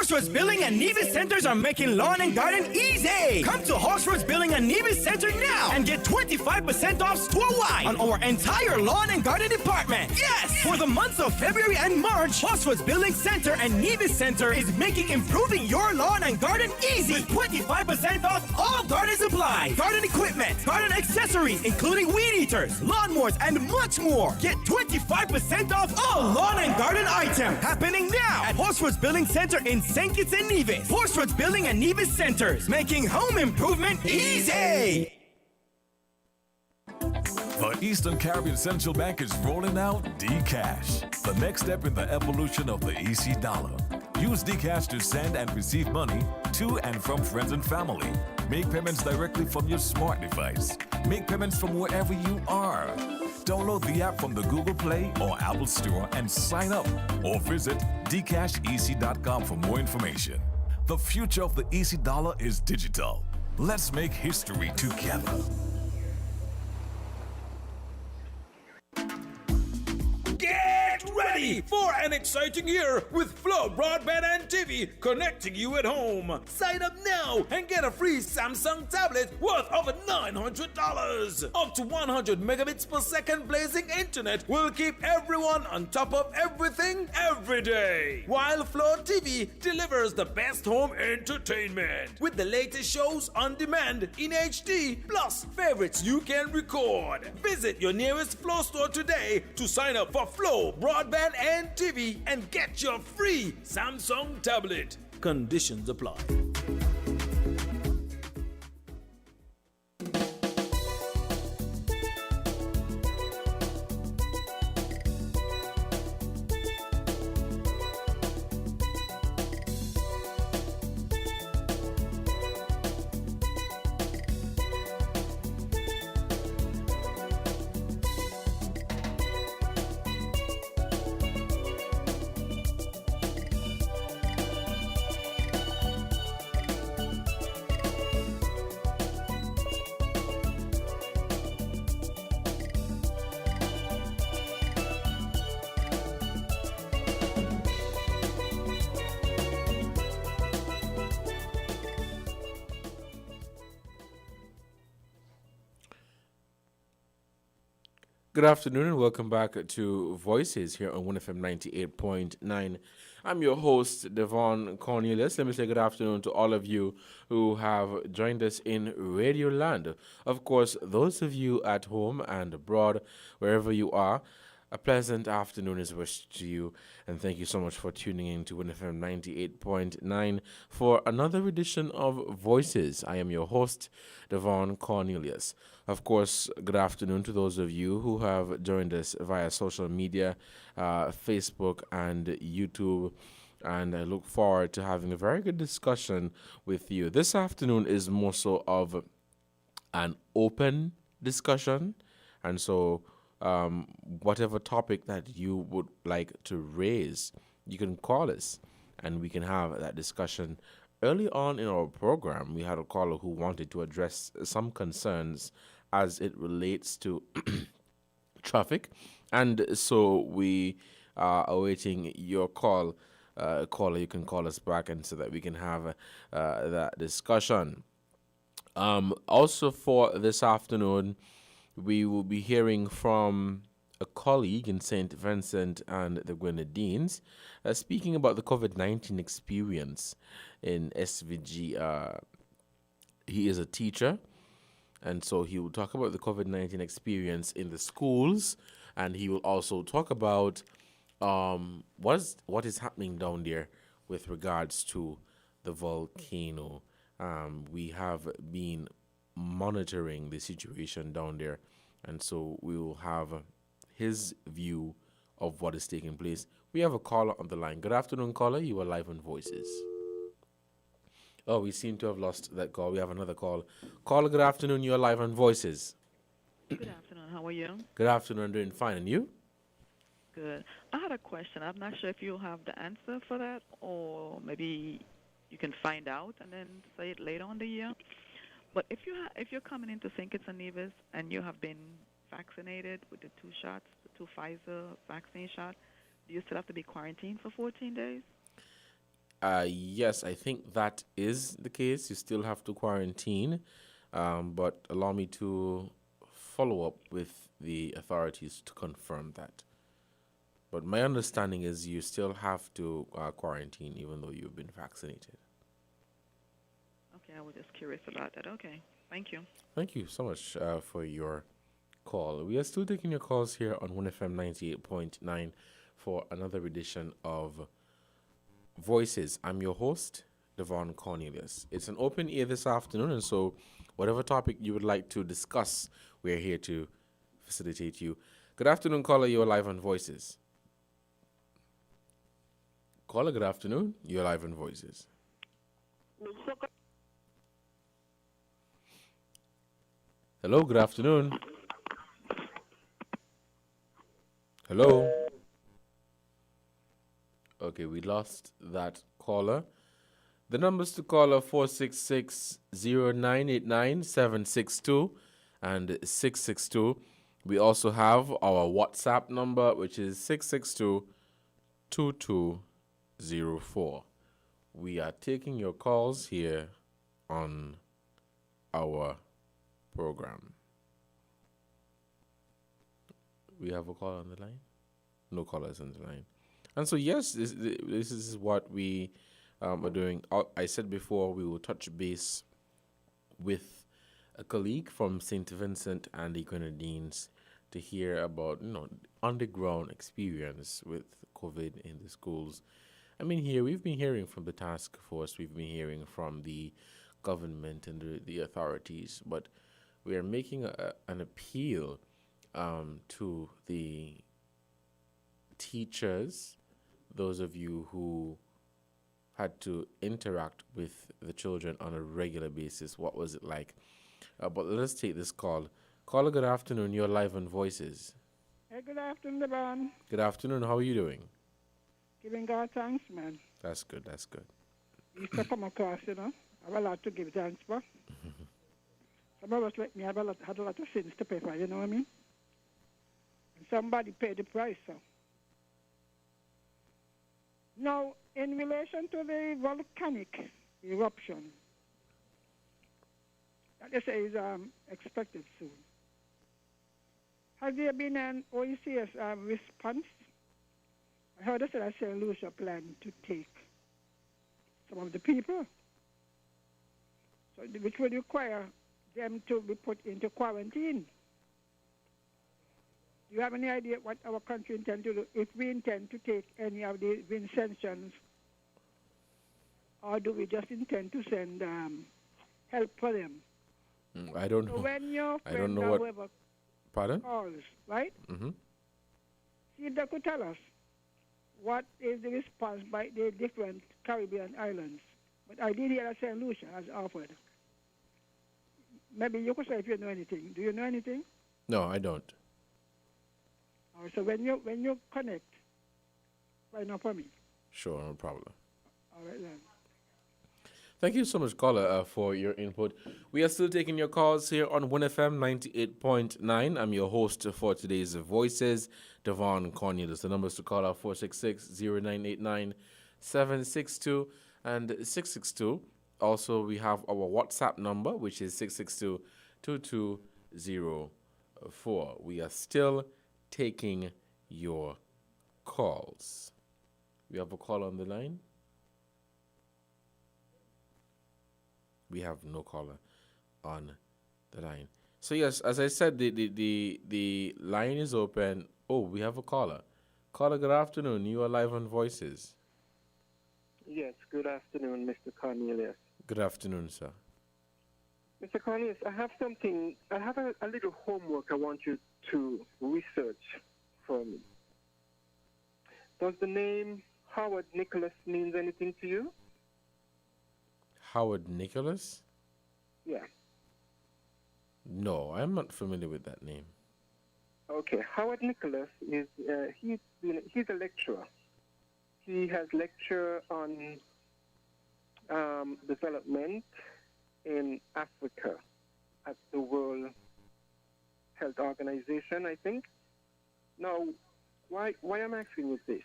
Speaker 5: Horseroads Building and Nevis Centers are making lawn and garden easy. Come to Horseroads Building and Nevis Center now and get 25% off store-wide on our entire lawn and garden department. Yes! For the months of February and March, Horseroads Building Center and Nevis Center is making improving your lawn and garden easy with 25% off all garden supplies, garden equipment, garden accessories, including weed eaters, lawnmowers, and much more. Get 25% off all lawn and garden items happening now at Horseroads Building Center in St. Kitts and Nevis. Horseroads Building and Nevis Centers, making home improvement easy.
Speaker 6: The Eastern Caribbean Central Bank is rolling out DCash, the next step in the evolution of the EC dollar. Use DCash to send and receive money to and from friends and family. Make payments directly from your smart device. Make payments from wherever you are. Download the app from the Google Play or Apple Store and sign up. Or visit dcashec.com for more information. The future of the EC dollar is digital. Let's make history together.
Speaker 7: Get ready for an exciting year with Flow Broadband and TV connecting you at home. Sign up now and get a free Samsung tablet worth over $900. Up to 100 megabits per second blazing internet will keep everyone on top of everything every day. While Flow TV delivers the best home entertainment with the latest shows on demand in HD plus favorites you can record. Visit your nearest Flow store today to sign up for Flow Broadband and TV and get your free Samsung tablet. Conditions apply.
Speaker 10: Good afternoon and welcome back to Voices here on 1FM 98.9. I'm your host, Devon Cornelius. Let me say good afternoon to all of you who have joined us in Radio Land. Of course, those of you at home and abroad, wherever you are, a pleasant afternoon is wished to you, and thank you so much for tuning in to 1FM 98.9 for another edition of Voices. I am your host, Devon Cornelius. Of course, good afternoon to those of you who have joined us via social media, Facebook and YouTube, and I look forward to having a very good discussion with you. This afternoon is more so of an open discussion, and so whatever topic that you would like to raise, you can call us and we can have that discussion. Early on in our program, we had a caller who wanted to address some concerns as it relates to traffic, and so we are awaiting your call. Caller, you can call us back and so that we can have that discussion. Also for this afternoon, we will be hearing from a colleague in St. Vincent and the Grenadines speaking about the COVID-19 experience in SVG. He is a teacher, and so he will talk about the COVID-19 experience in the schools, and he will also talk about what is happening down there with regards to the volcano. We have been monitoring the situation down there, and so we will have his view of what is taking place. We have a caller on the line. Good afternoon, caller. You are live on Voices. Oh, we seem to have lost that call. We have another call. Caller, good afternoon. You are live on Voices.
Speaker 11: Good afternoon. How are you?
Speaker 10: Good afternoon. I'm doing fine. And you?
Speaker 11: Good. I had a question. I'm not sure if you have the answer for that, or maybe you can find out and then say it later on the year. But if you're coming into St. Kitts and Nevis and you have been vaccinated with the 2 shots, the 2 Pfizer vaccine shot, do you still have to be quarantined for 14 days?
Speaker 10: Yes, I think that is the case. You still have to quarantine, but allow me to follow up with the authorities to confirm that. But my understanding is you still have to quarantine even though you've been vaccinated.
Speaker 11: Okay, I was just curious about that. Okay, thank you.
Speaker 10: Thank you so much for your call. We are still taking your calls here on 1FM 98.9 for another edition of Voices. I'm your host, Devon Cornelius. It's an open ear this afternoon, and so whatever topic you would like to discuss, we're here to facilitate you. Good afternoon, caller. You're live on Voices. Caller, good afternoon. You're live on Voices. Hello, good afternoon. Hello. Okay, we lost that caller. The numbers to call are 466-0989-762 and 662. We also have our WhatsApp number, which is 662-2204. We are taking your calls here on our program. We have a call on the line? No callers on the line. And so, yes, this is what we are doing. I said before we will touch base with a colleague from St. Vincent and the Grenadines to hear about, on-the-ground experience with COVID in the schools. I mean, we've been hearing from the task force, we've been hearing from the government and the authorities, but we are making an appeal to the teachers, those of you who had to interact with the children on a regular basis. What was it like? But let's take this call. Caller, good afternoon. You're live on Voices.
Speaker 1: Hey, good afternoon, Devon.
Speaker 10: Good afternoon. How are you doing?
Speaker 1: Giving God thanks, man.
Speaker 10: That's good. That's good.
Speaker 1: Easter come across, I have a lot to give thanks for. Some of us like me had a lot of sins to pay for, you know what I mean? And somebody paid the price, so. Now, in relation to the volcanic eruption, that they say is expected soon, has there been an OECS response? I heard they said that St. Lucia planned to take some of the people, so which would require them to be put into quarantine. Do you have any idea what our country intends to do if we intend to take any of the Vincentians, or do we just intend to send help for them?
Speaker 10: I don't know.
Speaker 1: So when your
Speaker 10: I don't
Speaker 1: friend
Speaker 10: know
Speaker 1: or
Speaker 10: what.
Speaker 1: whoever
Speaker 10: Pardon?
Speaker 1: calls, right?
Speaker 10: Mm-hmm.
Speaker 1: See if they could tell us what is the response by the different Caribbean islands. But I did hear that St. Lucia has offered. Maybe you could say if you know anything. Do you know anything?
Speaker 10: No, I don't.
Speaker 1: So when you connect, why not for me?
Speaker 10: Sure, no problem.
Speaker 1: All right then.
Speaker 10: Thank you so much, caller, for your input. We are still taking your calls here on 1FM 98.9. I'm your host for today's Voices, Devon Cornelius. The numbers to call are 466-0989-762 and 662. Also, we have our WhatsApp number, which is 662-2204. We are still taking your calls. We have a call on the line. We have no caller on the line. So yes, as I said, the line is open. Oh, we have a caller. Caller, good afternoon. You are live on Voices.
Speaker 12: Yes, good afternoon, Mr. Cornelius.
Speaker 10: Good afternoon, sir.
Speaker 12: Mr. Cornelius, I have a little homework I want you to research for me. Does the name Howard Nicholas mean anything to you?
Speaker 10: Howard Nicholas?
Speaker 12: Yeah.
Speaker 10: No, I'm not familiar with that name.
Speaker 12: Okay, Howard Nicholas is he's a lecturer. He has lecture on development in Africa at the World Health Organization, I think. Now, why I'm asking you this?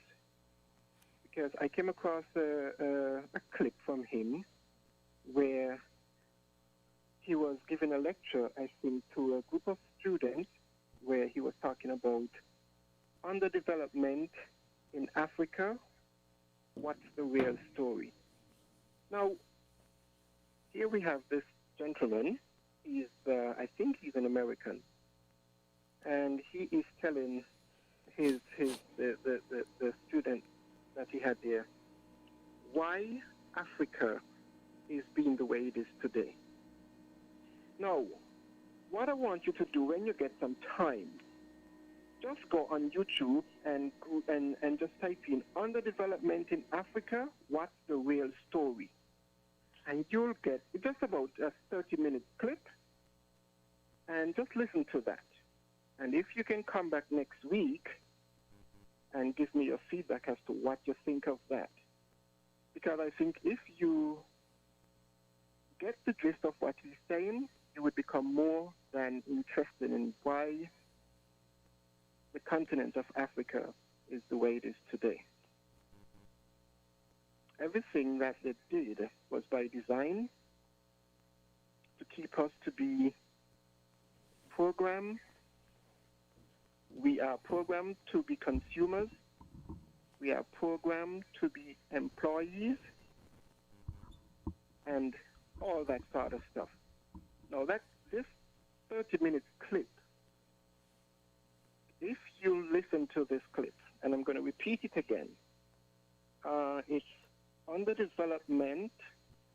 Speaker 12: because I came across a clip from him where he was giving a lecture, I think, to a group of students where he was talking about underdevelopment in Africa. What's the real story? Now, here we have this gentleman. I think he's an American, and he is telling the student that he had there why Africa is being the way it is today. Now, what I want you to do when you get some time, just go on YouTube and just type in underdevelopment in Africa, what's the real story? And you'll get just about a 30-minute clip, and just listen to that. And if you can come back next week and give me your feedback as to what you think of that. Because I think if you get the gist of what he's saying, you would become more than interested in why the continent of Africa is the way it is today. Everything that they did was by design to keep us to be programmed. We are programmed to be consumers. We are programmed to be employees and all that sort of stuff. Now, this 30-minute clip, if you listen to this clip, and I'm going to repeat it again, it's underdevelopment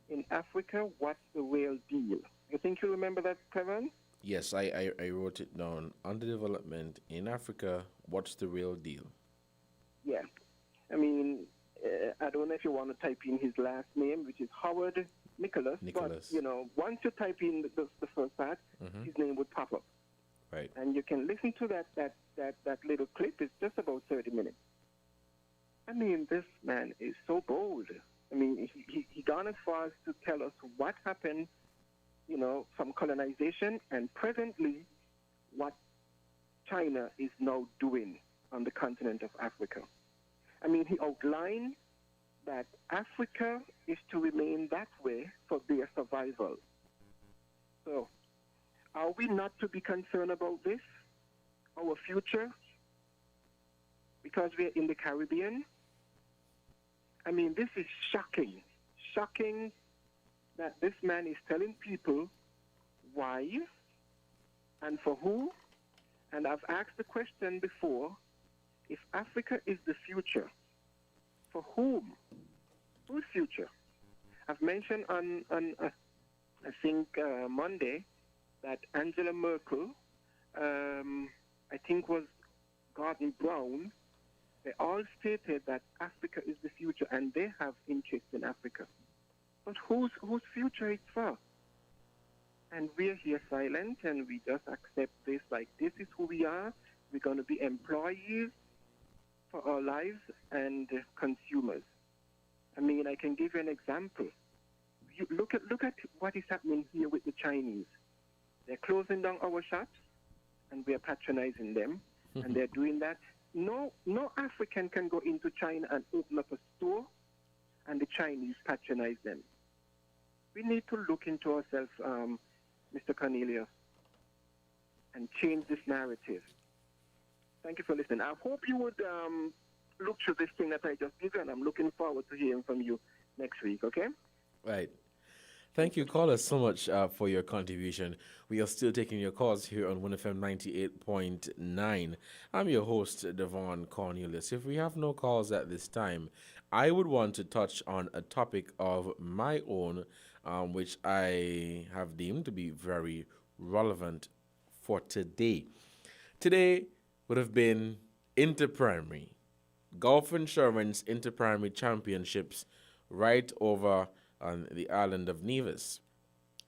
Speaker 12: in Africa, what's the real deal? You think you remember that, Kevin?
Speaker 10: Yes, I wrote it down. Underdevelopment in Africa, what's the real deal?
Speaker 12: Yeah. I mean, I don't know if you want to type in his last name, which is Howard Nicholas. But, once you type in the first part, his name would pop up.
Speaker 10: Right.
Speaker 12: And you can listen to that little clip. It's just about 30 minutes. I mean, this man is so bold. I mean, he gone as far as to tell us what happened, from colonization and presently what China is now doing on the continent of Africa. I mean, he outlined that Africa is to remain that way for their survival. So, are we not to be concerned about this, our future, because we're in the Caribbean? I mean, this is shocking. Shocking that this man is telling people why and for who. And I've asked the question before, if Africa is the future, for whom? Whose future? I've mentioned on I think, Monday that Angela Merkel, I think was Gordon Brown, they all stated that Africa is the future and they have interest in Africa. But whose future it's for? And we're here silent and we just accept this like this is who we are. We're going to be employees for our lives and consumers. I mean, I can give you an example. You look at what is happening here with the Chinese. They're closing down our shops and we're patronizing them. And they're doing that. No African can go into China and open up a store and the Chinese patronize them. We need to look into ourselves, Mr. Cornelius, and change this narrative. Thank you for listening. I hope you would look through this thing that I just gave you, and I'm looking forward to hearing from you next week, okay?
Speaker 10: Right. Thank you, callers, so much for your contribution. We are still taking your calls here on 1FM 98.9. I'm your host, Devon Cornelius. If we have no calls at this time, I would want to touch on a topic of my own, which I have deemed to be very relevant for today. Today would have been Interprimary, Golf Insurance Interprimary Championships right over on the island of Nevis.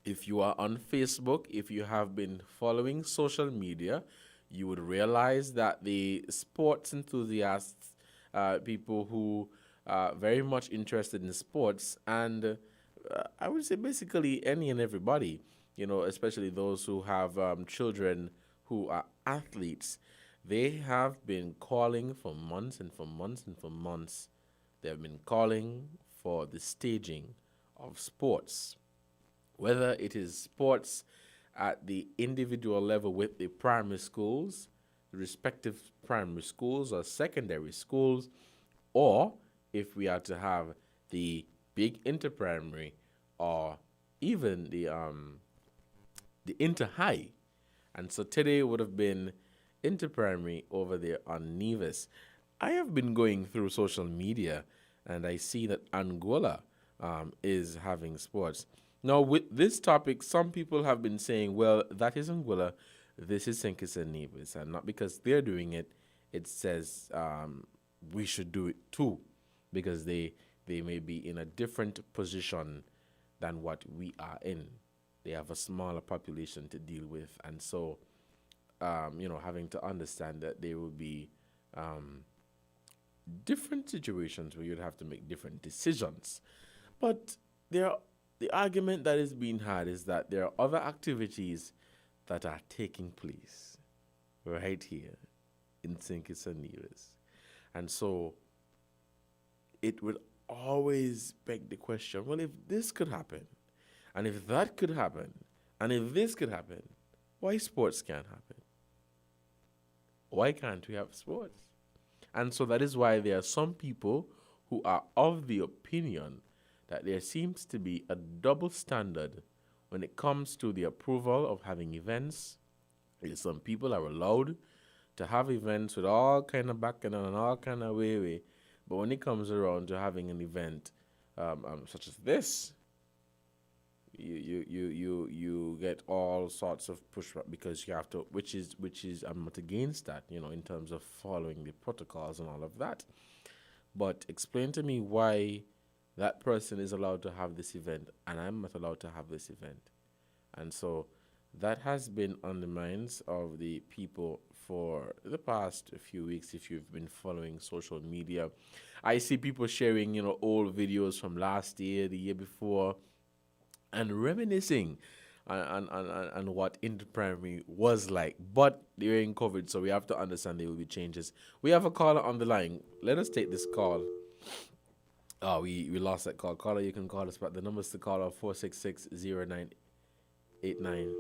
Speaker 10: If you are on Facebook, if you have been following social media, you would realize that the sports enthusiasts, people who are very much interested in sports, and I would say basically any and everybody, especially those who have children who are athletes, they have been calling for months and for months and for months They have been calling for the staging of sports, whether it is sports at the individual level with the primary schools, the respective primary schools or secondary schools, or if we are to have the big inter-primary or even the inter-high. And so today would have been inter-primary over there on Nevis. I have been going through social media and I see that Angola is having sports. Now, with this topic, some people have been saying, well, that is Angola, this is St. Kitts and Nevis. And not because they're doing it, it says we should do it too, because they may be in a different position than what we are in. They have a smaller population to deal with. And so, having to understand that there will be different situations where you'd have to make different decisions. But the argument that is being had is that there are other activities that are taking place right here in St. Kitts and Nevis. And so it would always beg the question, well, if this could happen, and if that could happen, and if this could happen, why sports can't happen? Why can't we have sports? And so that is why there are some people who are of the opinion that there seems to be a double standard when it comes to the approval of having events. Some people are allowed to have events with all kind of background and all kind of way. But when it comes around to having an event such as this, you get all sorts of pushback because you have to, which is I'm not against that, in terms of following the protocols and all of that. But explain to me why that person is allowed to have this event and I'm not allowed to have this event. And so that has been on the minds of the people for the past few weeks. If you've been following social media, I see people sharing, old videos from last year, the year before, and reminiscing on what inter-primary was like. But during COVID, so we have to understand there will be changes. We have a caller on the line. Let us take this call. Oh, we lost that call. Caller, you can call us back. The numbers to call are 466-0989.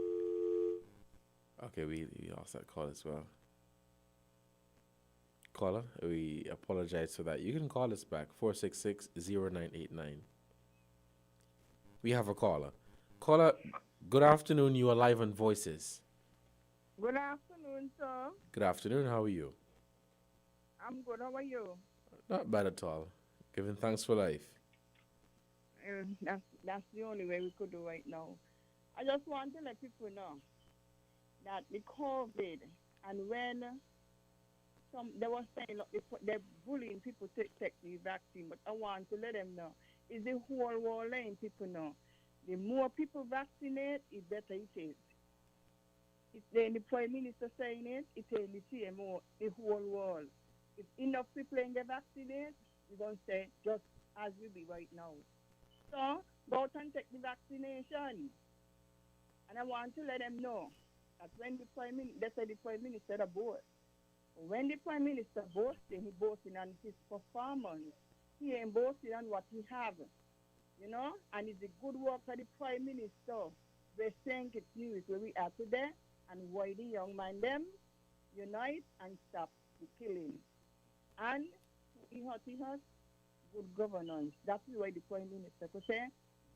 Speaker 10: Okay, we lost that call as well. Caller, we apologize for that. You can call us back, 466-0989. We have a caller. Caller, good afternoon. You are live on Voices.
Speaker 4: Good afternoon, sir.
Speaker 10: Good afternoon. How are you?
Speaker 4: I'm good. How are you?
Speaker 10: Not bad at all. Giving thanks for life.
Speaker 4: That's the only way we could do right now. I just want to let people know that the COVID, and when they were saying they're bullying people to take the vaccine, but I want to let them know is the whole world letting people know. The more people vaccinate, the better it is. It's the Prime Minister saying it, it's the CMO, the whole world. If enough people ain't get vaccinated, we're going to say just as we be right now. So, go out and take the vaccination. And I want to let them know that when the Prime Minister, they say the Prime Minister boasts. When the Prime Minister boasting, he boasting on his performance. He ain't boasting on what he have. And it's the good work of the Prime Minister. We're saying it's news where we are today, and why the young man them unite and stop the killing. And he has good governance. That's why the Prime Minister could say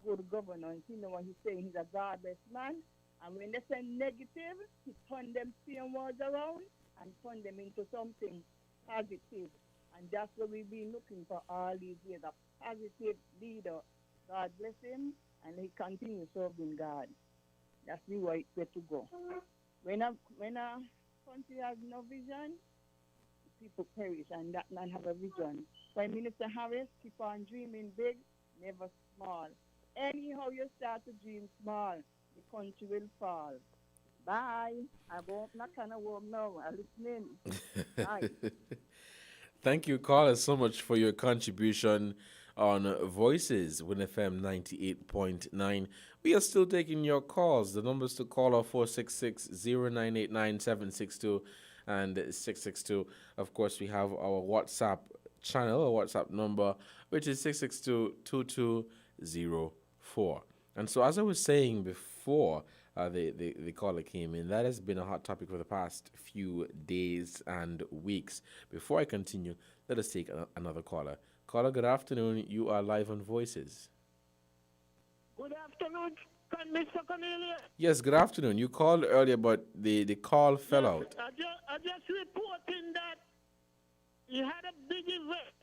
Speaker 4: good governance. You know what he's saying? He's a godless man. And when they say negative, he turn them same words around and turn them into something positive. And that's what we've been looking for all these years, a positive leader. God bless him, and he continues serving God. That's the right way to go. When a country has no vision, people perish, and that man have a vision. Prime Minister Harris, keep on dreaming big, never small. Anyhow you start to dream small, the country will fall. Bye. I won't not kind of warm now. I'm listening. Bye.
Speaker 10: Thank you, caller, so much for your contribution on Voices, Win FM 98.9. We are still taking your calls. The numbers to call are 466-0989-762 and 662. Of course, we have our WhatsApp channel or WhatsApp number, which is 662-2204. And so, as I was saying before the caller came in, that has been a hot topic for the past few days and weeks. Before I continue, let us take another caller. Caller, good afternoon. You are live on Voices.
Speaker 3: Good afternoon, Mr. Cornelius.
Speaker 10: Yes, good afternoon. You called earlier, but the call fell out.
Speaker 3: I just reporting that he had a big event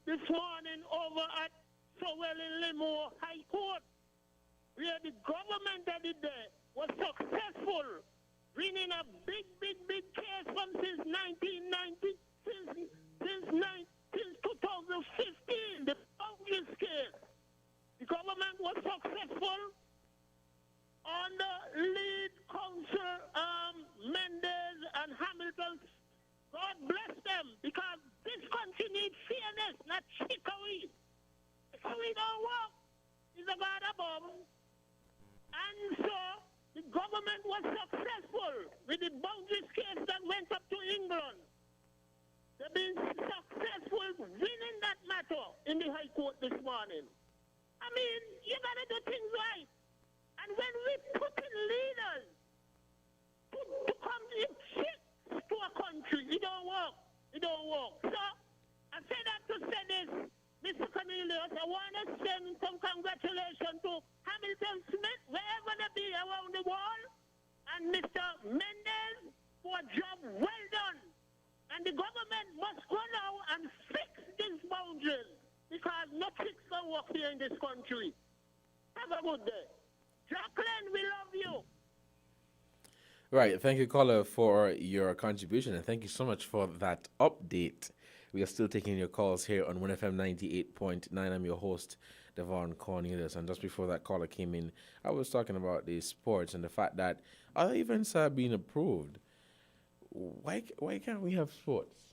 Speaker 3: this morning over at Sowell in Limo High Court, where the government that did there was successful, bringing a big case from since 1990, since 2015, the boundaries case. The government was successful under lead counsel Mendes and Hamilton. God bless them, because this country needs fairness, not chicory. Chicory don't work. It's a God above. And so the government was successful with the boundaries case that went up to England. They've been successful winning that matter in the High Court this morning. I mean, you got to do things right. And when we put in leaders to come in shit to a country, it don't work. It don't work. So, I say that to say this, Mr. Cornelius, I want to send some congratulations to Hamilton Smith, wherever they be around the world, and Mr. Mendes for a job well done. And the government must go now and fix these boundaries, because nothing's going to work here in this country. Have a good day. Jacqueline, we love you.
Speaker 10: Right. Thank you, caller, for your contribution, and thank you so much for that update. We are still taking your calls here on 1FM 98.9. I'm your host, Devon Cornelius. And just before that caller came in, I was talking about the sports and the fact that other events are being approved. Why can't we have sports?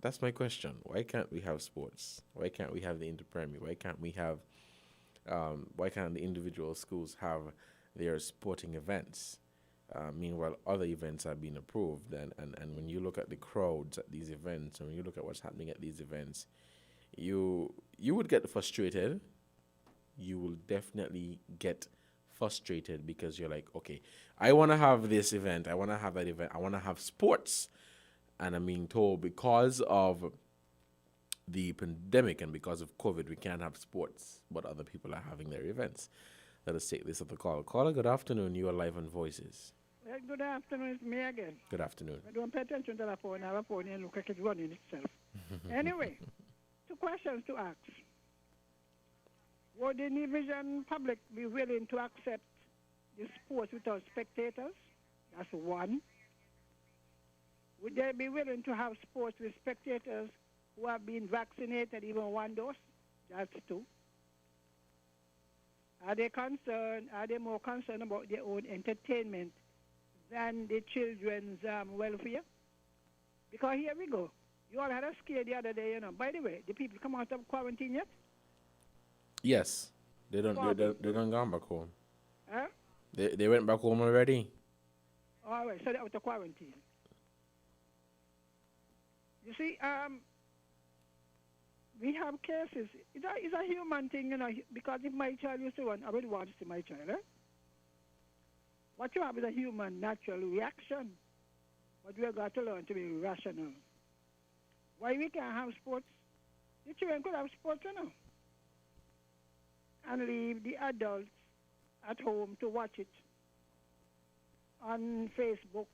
Speaker 10: That's my question. Why can't we have sports? Why can't we have the Inter-Premier? Why can't we have? Why can't the individual schools have their sporting events? Meanwhile, other events are being approved, and when you look at the crowds at these events, and when you look at what's happening at these events, you would get frustrated. You will definitely get frustrated, because you're like, okay, I want to have this event, I want to have that event, I want to have sports, and I'm being told because of the pandemic and because of COVID, we can't have sports, but other people are having their events. Let us take this other call. Caller, good afternoon. You are live on Voices.
Speaker 1: Well, good afternoon. It's me again.
Speaker 10: Good afternoon.
Speaker 1: I don't pay attention to the phone. I have a phone and look like it's running itself. Anyway, 2 questions to ask. Would the New Vision public be willing to accept the sports without spectators? That's 1. Would they be willing to have sports with spectators who have been vaccinated, even 1 dose? That's 2. Are they more concerned about their own entertainment than the children's welfare? Because here we go. You all had a scare the other day, By the way, the people come out of quarantine yet?
Speaker 10: Yes. They don't gone back home.
Speaker 1: Huh?
Speaker 10: They went back home already.
Speaker 1: All right, so they're out of quarantine. You see, we have cases. It's a human thing, because if my child used to run, I would want to see my child, What you have is a human natural reaction. But we have got to learn to be rational. Why we can't have sports? The children could have sports, and leave the adults at home to watch it on Facebook.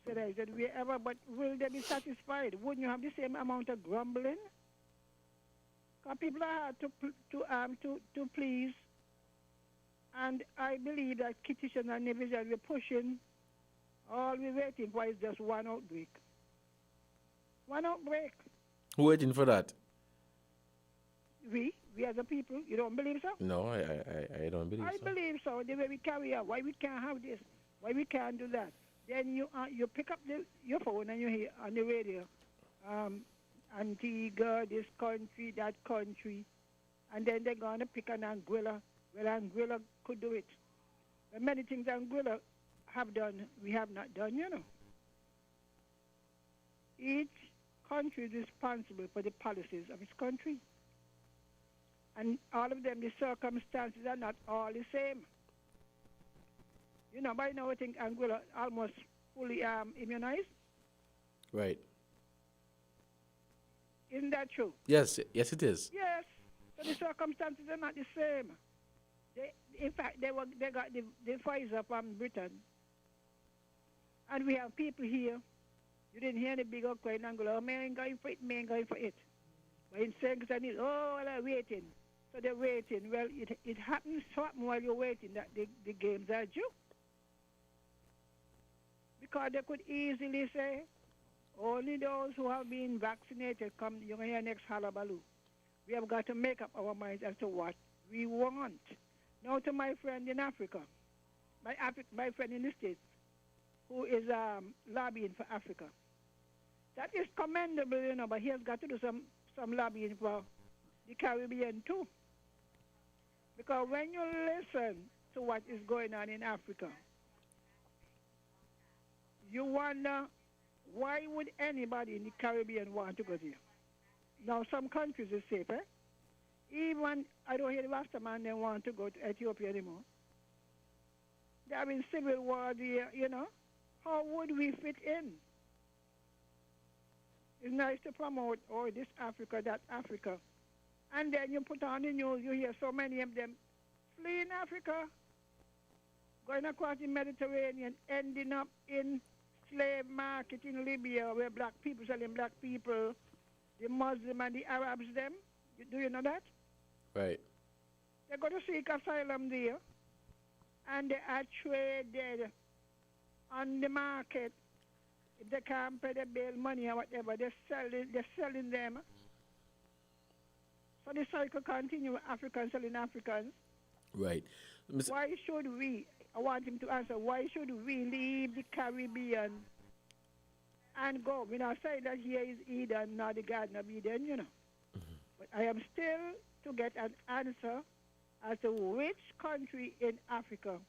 Speaker 1: So they said, wherever, but will they be satisfied? Wouldn't you have the same amount of grumbling? Because people are hard to please. And I believe that Kitchen and Nevision, we're pushing. All we're waiting for is just one outbreak. One outbreak.
Speaker 10: Who waiting for that?
Speaker 1: We as a people. You don't believe so?
Speaker 10: No, I don't believe so.
Speaker 1: I believe so. The way we carry on. Why we can't have this? Why we can't do that? Then you pick up your phone and you hear on the radio, Antigua, this country, that country, and then they're going to pick an Anguilla. Well, Anguilla could do it. But many things Anguilla have done, we have not done, Each country is responsible for the policies of its country. And all of them, the circumstances are not all the same. You know, by now I think Angola almost fully immunized.
Speaker 10: Right.
Speaker 1: Isn't that true?
Speaker 10: Yes, yes, it is.
Speaker 1: Yes. So the circumstances are not the same. In fact, they got the Pfizer from Britain. And we have people here. You didn't hear the big outcry in Angola. Oh, man, going for it, man, going for it. But in saying, oh, they're waiting. So they're waiting. Well, it happens while you're waiting that the games are due. Because they could easily say, only those who have been vaccinated come, you're going to hear next hullabaloo. We have got to make up our minds as to what we want. Now to my friend in Africa, my friend in the States, who is lobbying for Africa. That is commendable, you know, but he has got to do some lobbying for the Caribbean too. Because when you listen to what is going on in Africa, you wonder, why would anybody in the Caribbean want to go there? Now, some countries are safe, eh? Even, I don't hear the Rastaman, they want to go to Ethiopia anymore. There have been civil war there, you know. How would we fit in? It's nice to promote, oh, this Africa, that Africa. And then you put on the news, you hear so many of them fleeing Africa, going across the Mediterranean, ending up in slave market in Libya, where black people selling black people, the Muslim and the Arabs, them. Do you know that?
Speaker 10: Right.
Speaker 1: They're going to seek asylum there, and they are traded on the market. If they can't pay the bail money or whatever, they're selling them. So the cycle continues, Africans selling Africans.
Speaker 10: Right.
Speaker 1: Why should we, I want him to answer, why should we leave the Caribbean and go? We're not saying that here is Eden, not the Garden of Eden, you know. But I am still to get an answer as to which country in Africa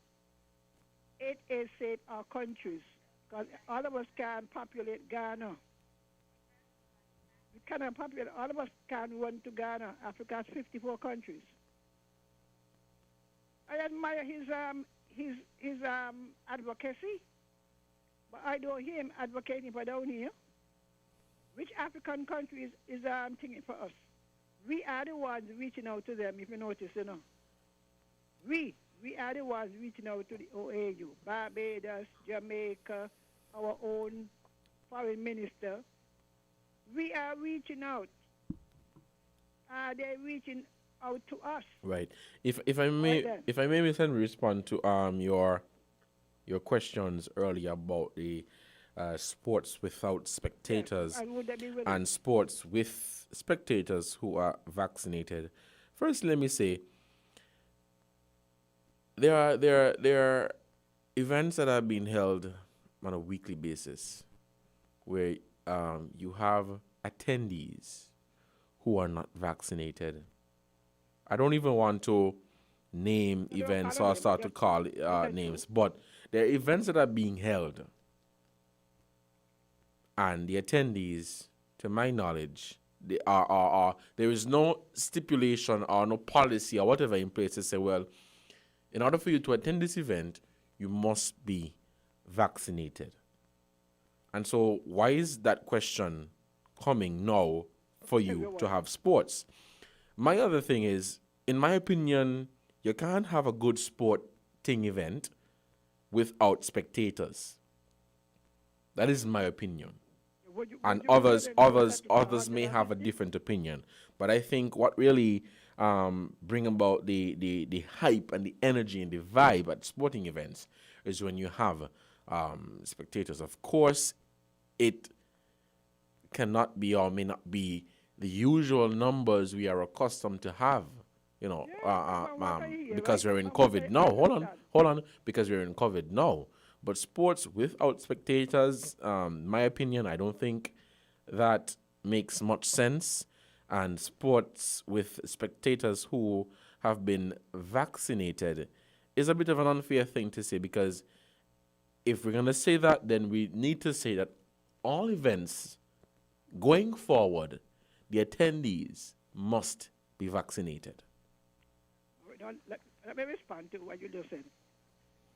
Speaker 1: it is safe, our countries. Because all of us can populate Ghana. We cannot populate, all of us can run to Ghana. Africa has 54 countries. I admire his advocacy, but I don't hear him advocating for down here. Which African country is thinking for us? We are the ones reaching out to them, if you notice, you know. We are the ones reaching out to the OAU, Barbados, Jamaica, our own foreign minister. We are reaching out. Are they reaching out to us?
Speaker 10: Right. If I may, Miss Henry, respond to your questions earlier about the sports without spectators,
Speaker 1: yes,
Speaker 10: and sports with spectators who are vaccinated. First, let me say there are events that are being held on a weekly basis where you have attendees who are not vaccinated. I don't even want to name events or start to call names, but there are events that are being held, and the attendees, to my knowledge, they are there is no stipulation or no policy or whatever in place to say, well, in order for you to attend this event, you must be vaccinated. And so why is that question coming now for you to have sports? My other thing is, in my opinion, you can't have a good sporting event without spectators. That is my opinion. And others may have a different opinion. But I think what really bring about the hype and the energy and the vibe at sporting events is when you have spectators. Of course, it cannot be or may not be the usual numbers we are accustomed to have, you know, because we're in COVID now. Hold on, because we're in COVID now. But sports without spectators, my opinion, I don't think that makes much sense. And sports with spectators who have been vaccinated is a bit of an unfair thing to say, because if we're going to say that, then we need to say that all events going forward, the attendees must be vaccinated.
Speaker 1: Let me respond to what you just said.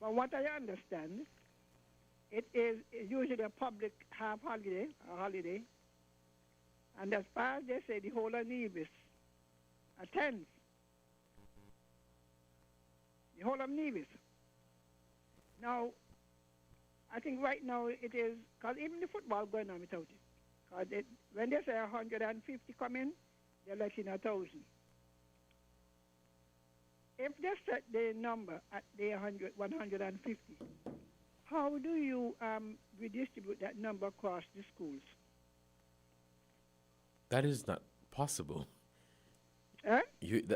Speaker 1: From what I understand, it is usually a public holiday, and as far as they say, the whole of Nevis attends. The whole of Nevis. Now, I think right now it is, because even the football going on without it. Because when they say 150 come in, they're letting 1,000. If they set the number at the 150, how do you redistribute that number across the schools?
Speaker 10: That is not possible.
Speaker 1: Eh?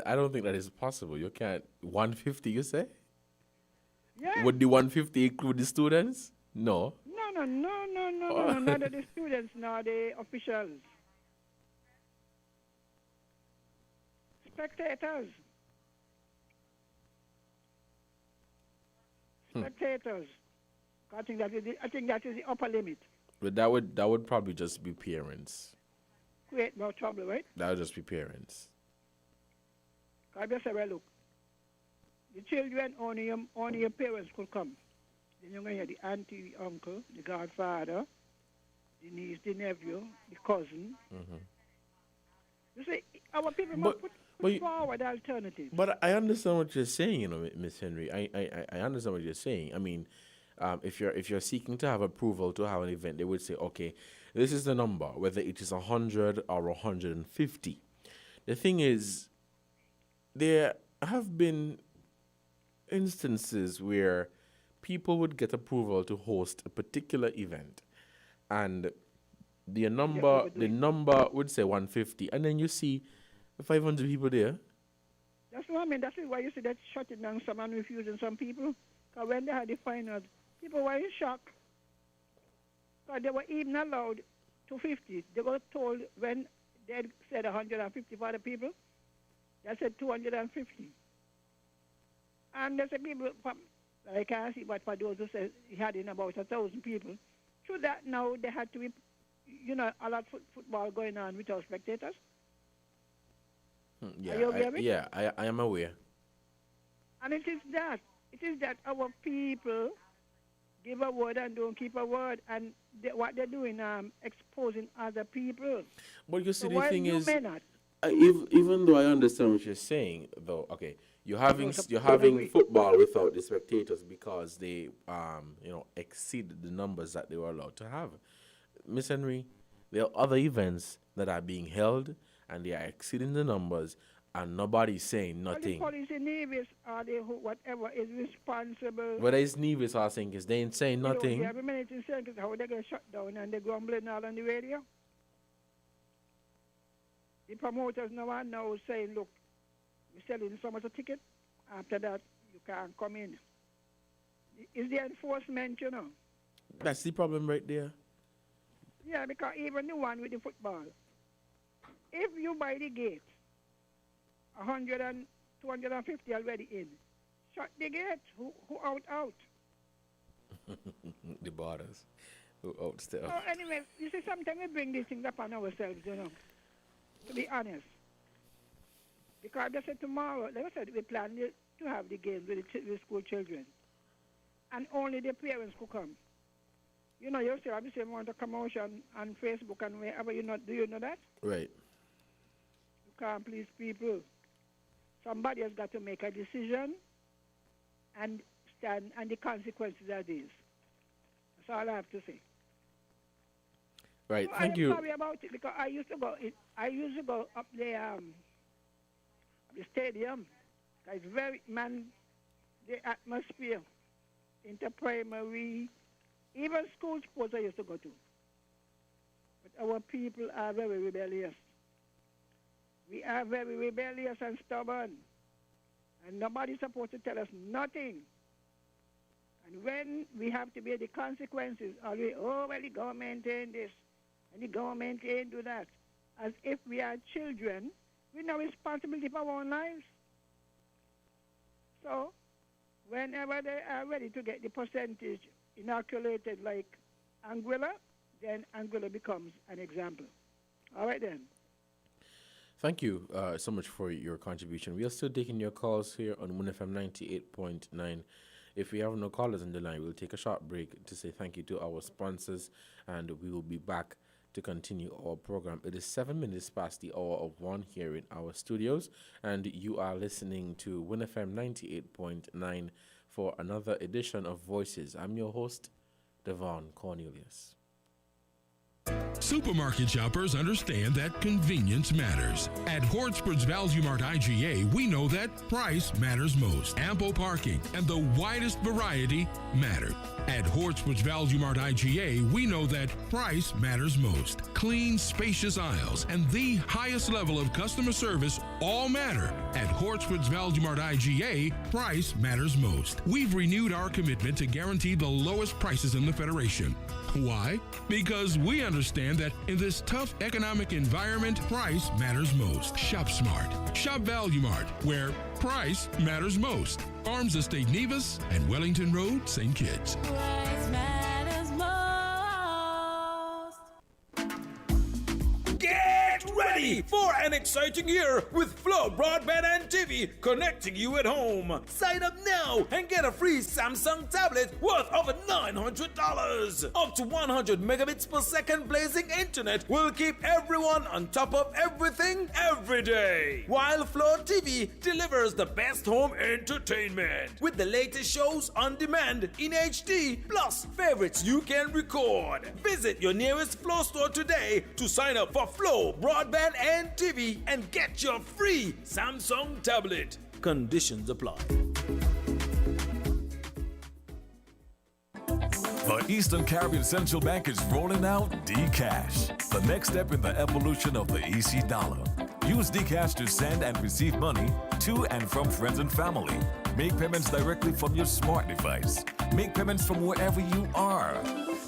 Speaker 10: I don't think that is possible. You can't. 150, you say?
Speaker 1: Yeah.
Speaker 10: Would the 150 include the students? No.
Speaker 1: No, neither the students nor the officials. Spectators. Spectators. I think that is the upper limit.
Speaker 10: But that would probably just be parents.
Speaker 1: Create more trouble, right?
Speaker 10: That would just be parents.
Speaker 1: I just say, well, look, the children, only your parents could come. Then you're going to hear the auntie, the uncle, the godfather, the niece, the nephew, the cousin.
Speaker 10: Mm-hmm.
Speaker 1: You see, our people must put forward alternatives.
Speaker 10: But I understand what you're saying, you know, Miss Henry. I understand what you're saying. I mean, if you're seeking to have approval to have an event, they would say, okay, this is the number, whether it is 100 or 150. The thing is, there have been instances where people would get approval to host a particular event, and the number would say 150, and then you see 500 people there.
Speaker 1: That's what I mean. That's why you see that shutting down some and refusing some people. Because when they had the finals, people were in shock. Because they were even allowed 250. They were told when they said 150 for the people, they said 250. And there's a people, I can't see, but for those who said he had in about 1,000 people, through that now they had to be, a lot of football going on without spectators.
Speaker 10: Yeah,
Speaker 1: Are you aware of it?
Speaker 10: Yeah, I am aware.
Speaker 1: And it is that our people give a word and don't keep a word, and what they're doing, exposing other people.
Speaker 10: But you see,
Speaker 1: So
Speaker 10: the
Speaker 1: why
Speaker 10: thing
Speaker 1: you
Speaker 10: is,
Speaker 1: may not?
Speaker 10: even though I understand what you're saying, though, okay, you're having football without the spectators because they, exceeded the numbers that they were allowed to have. Miss Henry, there are other events that are being held, and they are exceeding the numbers, and nobody's saying nothing.
Speaker 1: Well, the police in Nevis are whatever is responsible.
Speaker 10: Whether it's Nevis or St. Kitts, they ain't saying nothing.
Speaker 1: Every minute in St. Kitts, how they get shut down and they're grumbling all on the radio. The promoters now are now saying, look, we're selling so much a ticket. After that, you can't come in. Is the enforcement,
Speaker 10: That's the problem right there.
Speaker 1: Yeah, because even the one with the football, if you buy the gate, 100 and 250 already in, shut the gate. Who out?
Speaker 10: The borders. Who out still.
Speaker 1: So anyway, you see, sometimes we bring these things upon ourselves, to be honest. Because they said tomorrow, they said we plan to have the games with the school children. And only the parents could come. You still have the same amount of commotion on Facebook and wherever do you know that?
Speaker 10: Right.
Speaker 1: You can't please people. Somebody has got to make a decision and stand, and the consequences are these. That's all I have to say.
Speaker 10: Right,
Speaker 1: So
Speaker 10: thank you.
Speaker 1: I'm sorry about it because I used to go up there, the stadium. It's very, the atmosphere, inter-primary, even school sports I used to go to. But our people are very rebellious. We are very rebellious and stubborn. And nobody's supposed to tell us nothing. And when we have to bear the consequences, always, the government ain't this, and the government ain't do that. As if we are children, we know responsibility for our own lives. So, whenever they are ready to get the percentage inoculated like Anguilla, then Anguilla becomes an example. All right then.
Speaker 10: Thank you so much for your contribution. We are still taking your calls here on WinFM 98.9. If we have no callers on the line, we'll take a short break to say thank you to our sponsors, and we will be back to continue our program. It is 7 minutes past the hour of 1 here in our studios, and you are listening to WinFM 98.9 for another edition of Voices. I'm your host, Devon Cornelius.
Speaker 8: Supermarket shoppers understand that convenience matters. At Hortsports Value Mart IGA, we know that price matters most. Ample parking and the widest variety matter. At Hortsports Value Mart IGA, we know that price matters most. Clean, spacious aisles and the highest level of customer service all matter. At Hortsports Value Mart IGA, price matters most. We've renewed our commitment to guarantee the lowest prices in the Federation. Why? Because we understand that in this tough economic environment, price matters most. Shop smart. Shop Value Mart, where price matters most. Farms Estate Nevis and Wellington Road, St. Kitts.
Speaker 2: Price matters most.
Speaker 7: Get ready for an exciting year with Flow Broadband and TV connecting you at home. Sign up now and get a free Samsung tablet worth over $900. Up to 100 megabits per second blazing internet will keep everyone on top of everything every day. While Flow TV delivers the best home entertainment with the latest shows on demand in HD plus favorites you can record. Visit your nearest Flow store today to sign up for Flow Broadband and TV and get your free Samsung tablet. Conditions apply.
Speaker 6: The Eastern Caribbean Central Bank is rolling out DCash, the next step in the evolution of the EC dollar. Use DCash to send and receive money to and from friends and family. Make payments directly from your smart device. Make payments from wherever you are.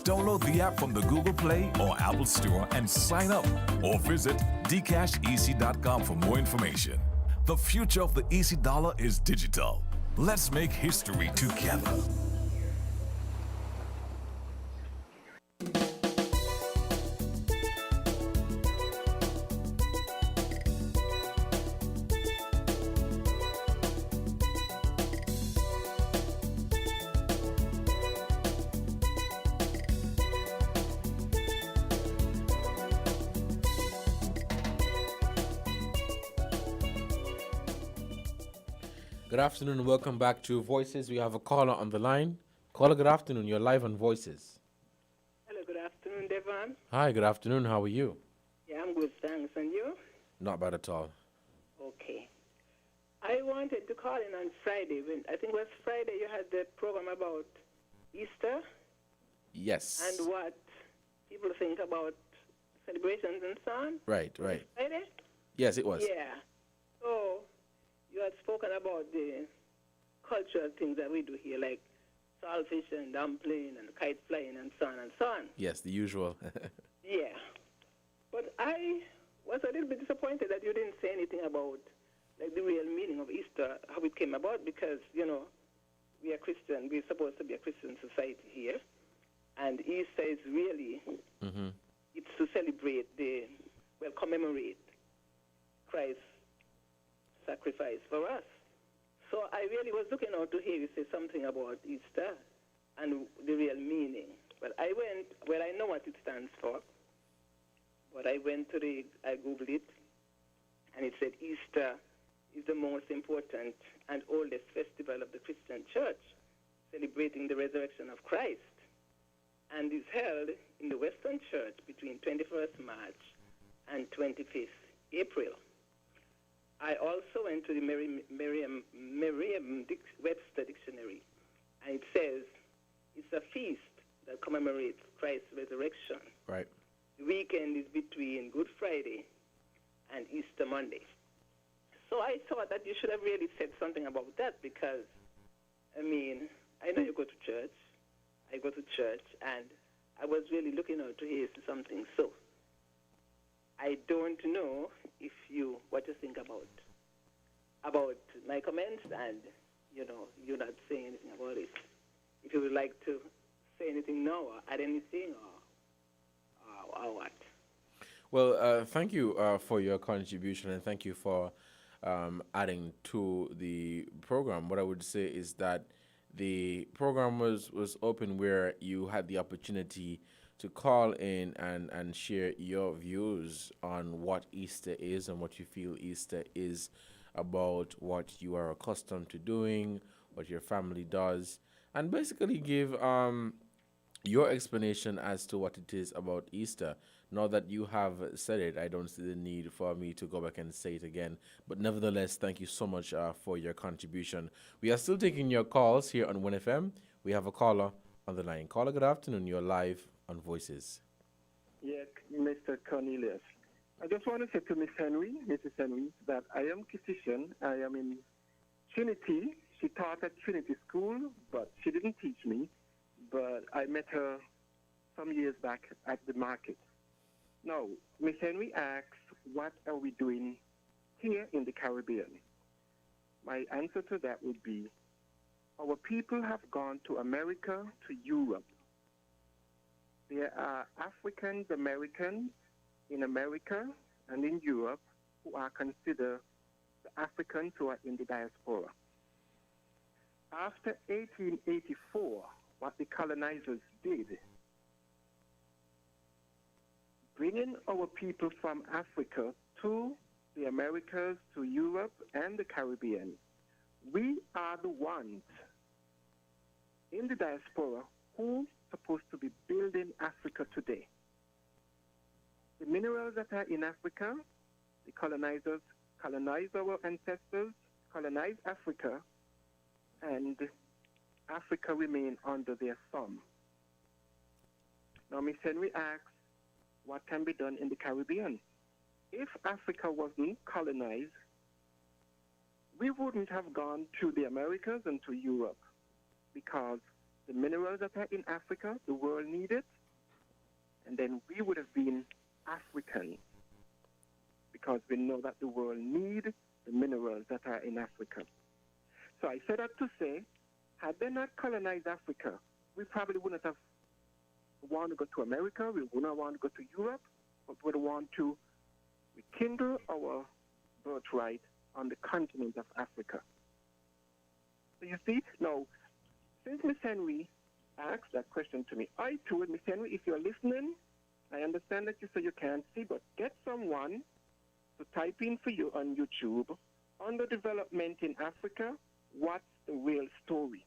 Speaker 6: Download the app from the Google Play or Apple Store and sign up. Or visit dcashec.com for more information. The future of the EC dollar is digital. Let's make history together.
Speaker 10: Good afternoon and welcome back to Voices. We have a caller on the line. Caller, good afternoon. You're live on Voices.
Speaker 9: Hello, good afternoon, Devon.
Speaker 10: Hi, good afternoon. How are you?
Speaker 9: Yeah, I'm good, thanks. And you?
Speaker 10: Not bad at all.
Speaker 9: Okay. I wanted to call in on Friday. I think it was Friday you had the program about Easter.
Speaker 10: Yes.
Speaker 9: And what people think about celebrations and so on.
Speaker 10: Right, right.
Speaker 9: Friday?
Speaker 10: Yes, it was.
Speaker 9: Yeah. So you had spoken about the cultural things that we do here, like saltfish and dumpling and kite flying and so on and so on.
Speaker 10: Yes, the usual.
Speaker 9: Yeah. But I was a little bit disappointed that you didn't say anything about like the real meaning of Easter, how it came about, because, you know, we are Christian. We're supposed to be a Christian society here. And Easter is really, it's to celebrate commemorate Christ's sacrifice for us. So I really was looking out to hear you say something about Easter and the real meaning. But I know what it stands for, but I Googled it, and it said Easter is the most important and oldest festival of the Christian church, celebrating the resurrection of Christ, and is held in the Western Church between 21st March and 25th April. I also went to the Merriam-Webster dictionary, and it says it's a feast that commemorates Christ's resurrection.
Speaker 10: Right.
Speaker 9: The weekend is between Good Friday and Easter Monday. So I thought that you should have really said something about that, because, I mean, I know you go to church. I go to church, and I was really looking out to hear something. So I don't know what you think about my comments, and, you know, you're not saying anything about it. If you would like to say anything now or add anything or what?
Speaker 10: Well, thank you for your contribution and thank you for adding to the program. What I would say is that the program was open where you had the opportunity to call in and share your views on what Easter is and what you feel Easter is about, what you are accustomed to doing, what your family does, and basically give your explanation as to what it is about Easter. Now that you have said it, I don't see the need for me to go back and say it again. But nevertheless, thank you so much for your contribution. We are still taking your calls here on 1FM. We have a caller on the line. Caller, good afternoon. You're live on Voices.
Speaker 12: Yeah, Mr. Cornelius. I just want to say to Mrs. Henry, that I am physician. I am in Trinity. She taught at Trinity School, but she didn't teach me. But I met her some years back at the market. Now, Miss Henry asks, what are we doing here in the Caribbean? My answer to that would be, our people have gone to America, to Europe. There are African Americans in America and in Europe who are considered the Africans who are in the diaspora. After 1884, what the colonizers did, bringing our people from Africa to the Americas, to Europe and the Caribbean, we are the ones in the diaspora who are supposed to be building Africa today. The minerals that are in Africa, the colonizers colonized our ancestors, colonized Africa, and Africa remained under their thumb. Now, Miss Henry asks, what can be done in the Caribbean? If Africa wasn't colonized, we wouldn't have gone to the Americas and to Europe, because the minerals that are in Africa, the world needed, and then we would have been African, because we know that the world needs the minerals that are in Africa. So I said that to say, had they not colonized Africa, we probably wouldn't have wanted to go to America, we wouldn't want to go to Europe, but we would want to rekindle our birthright on the continent of Africa. So you see, now, since Miss Henry asked that question to me, I told Miss Henry, if you're listening, I understand that you say you can't see, but get someone to type in for you on YouTube, underdevelopment in Africa, what's the real story?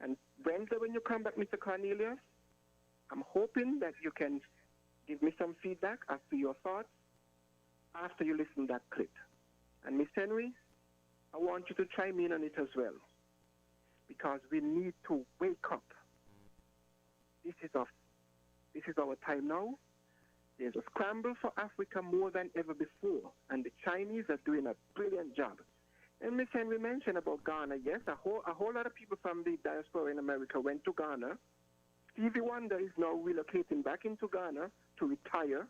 Speaker 12: And Wednesday when you come back, Mr. Cornelius, I'm hoping that you can give me some feedback as to your thoughts after you listen to that clip. And Miss Henry, I want you to chime in on it as well, because we need to wake up. This is our time now. There's a scramble for Africa more than ever before, and the Chinese are doing a brilliant job. And Miss Henry mentioned about Ghana. Yes, a whole lot of people from the diaspora in America went to Ghana. Stevie Wonder is now relocating back into Ghana to retire.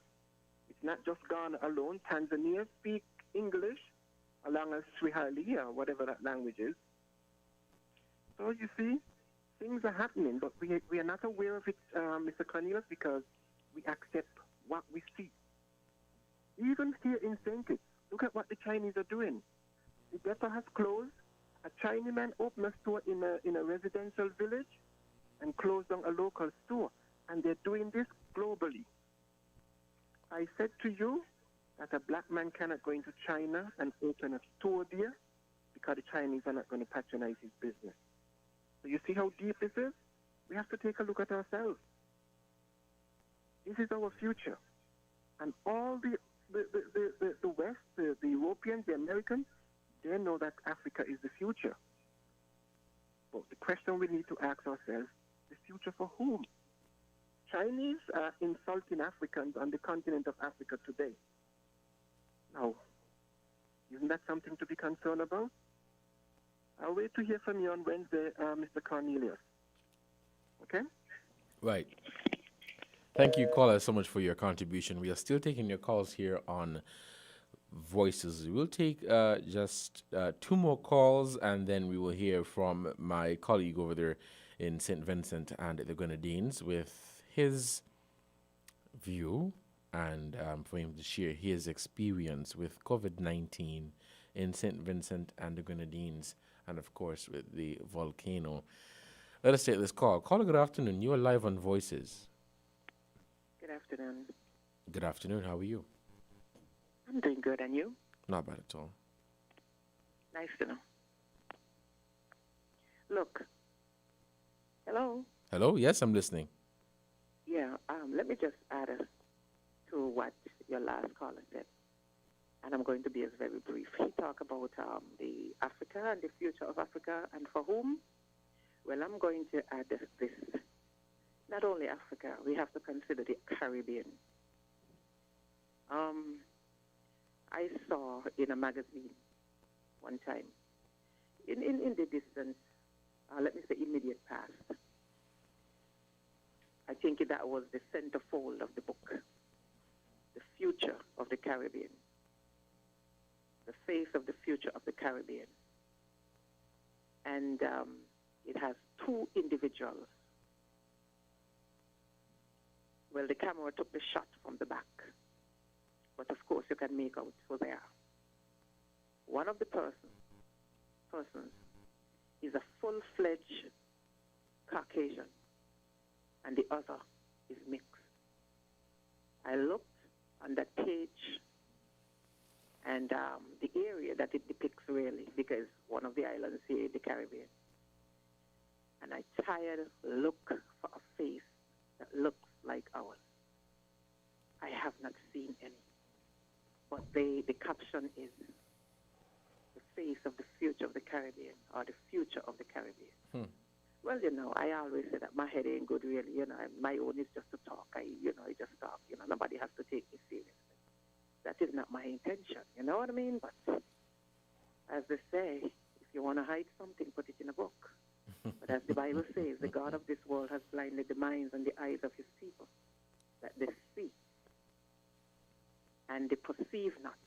Speaker 12: It's not just Ghana alone. Tanzania speak English, along as Swahili or whatever that language is. So you see, things are happening, but we are not aware of it, Mr. Cornelius, because we accept what we see. Even here in St. Kitts, look at what the Chinese are doing. The depot has closed. A Chinese man opened a store in a residential village and closed down a local store. And they're doing this globally. I said to you that a black man cannot go into China and open a store there because the Chinese are not going to patronize his business. So you see how deep this is? We have to take a look at ourselves. This is our future. And all the West, the Europeans, the Americans, they know that Africa is the future. But the question we need to ask ourselves, the future for whom? Chinese are insulting Africans on the continent of Africa today. Now, isn't that something to be concerned about? I'll wait to hear from you on Wednesday, Mr. Cornelius. Okay?
Speaker 10: Right. Thank you, caller, so much for your contribution. We are still taking your calls here on Voices. We'll take just 2 more calls, and then we will hear from my colleague over there in St. Vincent and the Grenadines with his view and for him to share his experience with COVID-19 in St. Vincent and the Grenadines, and of course with the volcano. Let us take this call. Caller, good afternoon. You are live on Voices.
Speaker 13: Good afternoon.
Speaker 10: Good afternoon. How are you?
Speaker 13: I'm doing good, and you?
Speaker 10: Not bad at all.
Speaker 13: Nice to know. Look. Hello?
Speaker 10: Hello? Yes, I'm listening.
Speaker 13: Yeah, let me just add to what your last caller said. And I'm going to be as very brief. He talked about the Africa and the future of Africa, and for whom? Well, I'm going to add this. Not only Africa, we have to consider the Caribbean. I saw in a magazine one time, in the distant, let me say immediate past, I think that was the centerfold of the book, The Future of the Caribbean, the face of the future of the Caribbean. And it has two individuals. Well, the camera took the shot from the back, but of course you can make out who they are. One of the persons is a full-fledged Caucasian, and the other is mixed. I looked on that page and the area that it depicts really, because one of the islands here in the Caribbean, and I tired look for a face that looks like ours. I have not seen any, but the caption is the face of the future of the Caribbean, or the future of the Caribbean. Well, I always say that my head ain't good, really. My own is just to talk. I just talk. Nobody has to take me seriously. That is not my intention. You know what I mean? But as they say, if you want to hide something, put it in a book. But as the Bible says, the God of this world has blinded the minds and the eyes of his people, that they see and they perceive not.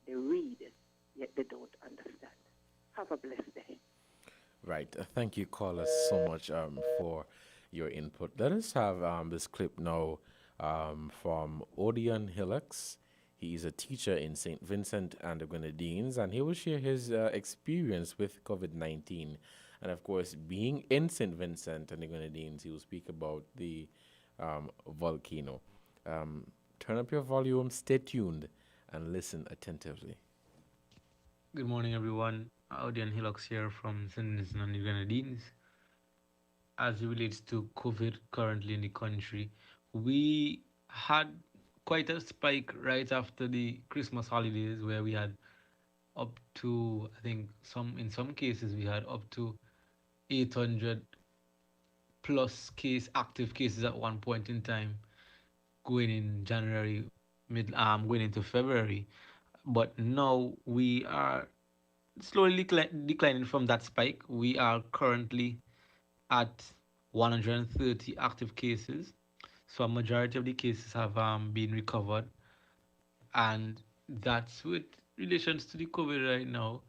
Speaker 13: They read, yet they don't understand. Have a blessed day.
Speaker 10: Right. Thank you, caller, so much for your input. Let us have this clip now from Odion Hillocks. He is a teacher in St. Vincent and the Grenadines, and he will share his experience with COVID-19. And, of course, being in St. Vincent and the Grenadines, he will speak about the volcano. Turn up your volume, stay tuned, and listen attentively.
Speaker 20: Good morning, everyone. Odion Hillocks here from St. Vincent and the Grenadines. As it relates to COVID currently in the country, we had quite a spike right after the Christmas holidays, where we had up to, I think, in some cases, we had up to 800 plus active cases at one point in time, going in January, going into February. But now we are slowly declining from that spike. We are currently at 130 active cases. So a majority of the cases have been recovered. And that's with relations to the COVID right now.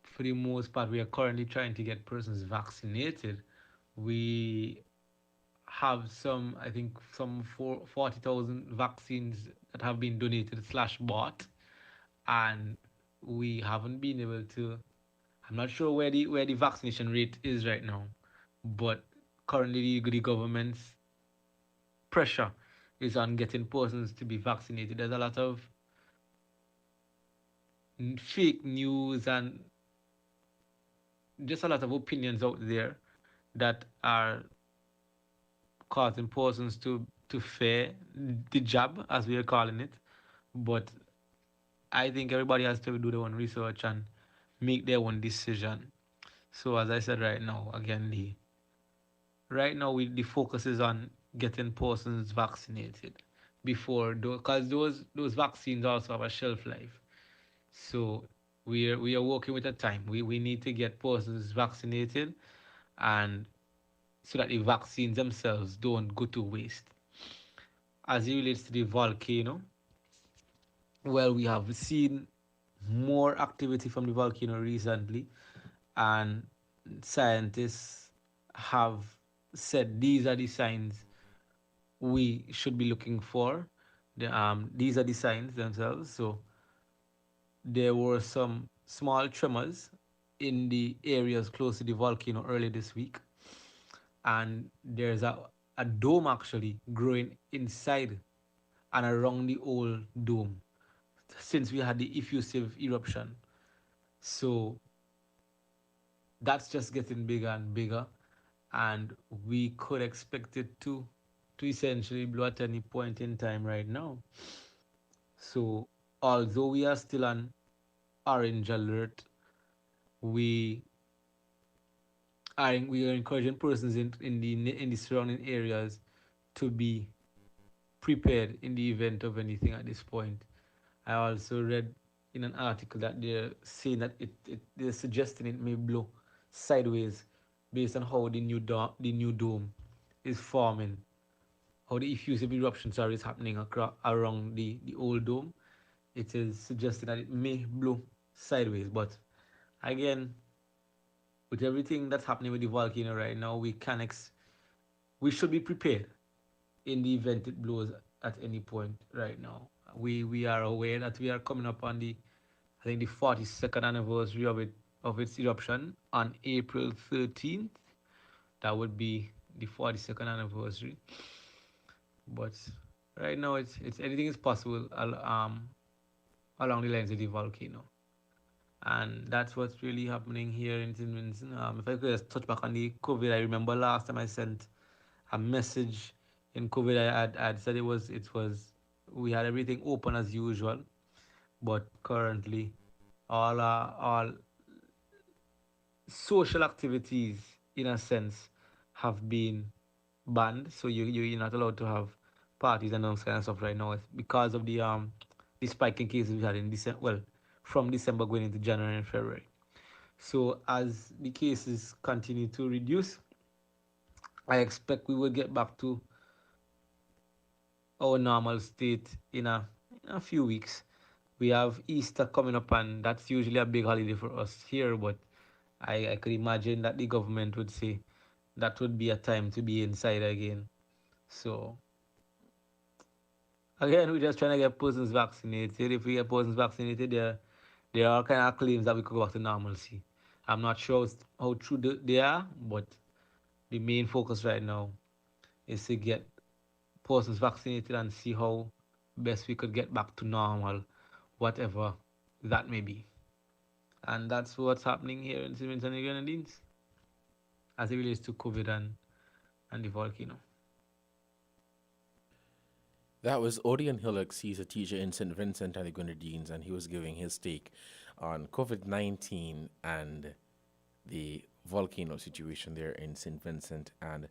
Speaker 20: For the most part, we are currently trying to get persons vaccinated. We have some 40,000 vaccines that have been donated / bought. And we haven't been able to, I'm not sure where the vaccination rate is right now, but currently the government's pressure is on getting persons to be vaccinated. There's a lot of fake news and just a lot of opinions out there that are causing persons to fear the jab, as we are calling it. But I think everybody has to do their own research and make their own decision. So as I said right now, again, the focus is on getting persons vaccinated before, because those vaccines also have a shelf life. So we are working with a time. We need to get persons vaccinated, and so that the vaccines themselves don't go to waste. As it relates to the volcano, well, we have seen more activity from the volcano recently, and scientists have said these are the signs we should be looking for These are the signs themselves. So there were some small tremors in the areas close to the volcano earlier this week, and there's a dome actually growing inside and around the old dome since we had the effusive eruption. So that's just getting bigger and bigger, and we could expect it to essentially blow at any point in time right now. So although we are still on orange alert, we are encouraging persons in the surrounding areas to be prepared in the event of anything at this point. I also read in an article that they're saying that they're suggesting it may blow sideways based on how the new dome is forming, how the effusive eruptions is happening around the old dome. It is suggesting that it may blow sideways, but again, with everything that's happening with the volcano right now, we should be prepared in the event it blows at any point right now. We are aware that we are coming up on the 42nd anniversary of its eruption on April 13th. That would be the 42nd anniversary. But right now, it's anything is possible along the lines of the volcano. And that's what's really happening here in St. Vincent. If I could just touch back on the COVID, I remember last time I sent a message in COVID. I had said it was we had everything open as usual, but currently all social activities, in a sense, have been banned. So you're not allowed to have parties and those kind of stuff right now. It's because of the spike in cases we had in December. Well, from December going into January and February. So as the cases continue to reduce, I expect we will get back to our normal state in a few weeks. We have Easter coming up, and that's usually a big holiday for us here, but I could imagine that the government would say that would be a time to be inside again. So again, we're just trying to get persons vaccinated. If we get persons vaccinated, there are kind of claims that we could go back to normalcy. I'm not sure how true they are, but the main focus right now is to get persons vaccinated and see how best we could get back to normal, whatever that may be. And that's what's happening here in St. Vincent and the Grenadines as it relates to COVID and the volcano.
Speaker 10: That was Odion Hillocks. He's a teacher in St. Vincent and the Grenadines, and he was giving his take on COVID-19 and the volcano situation there in St. Vincent and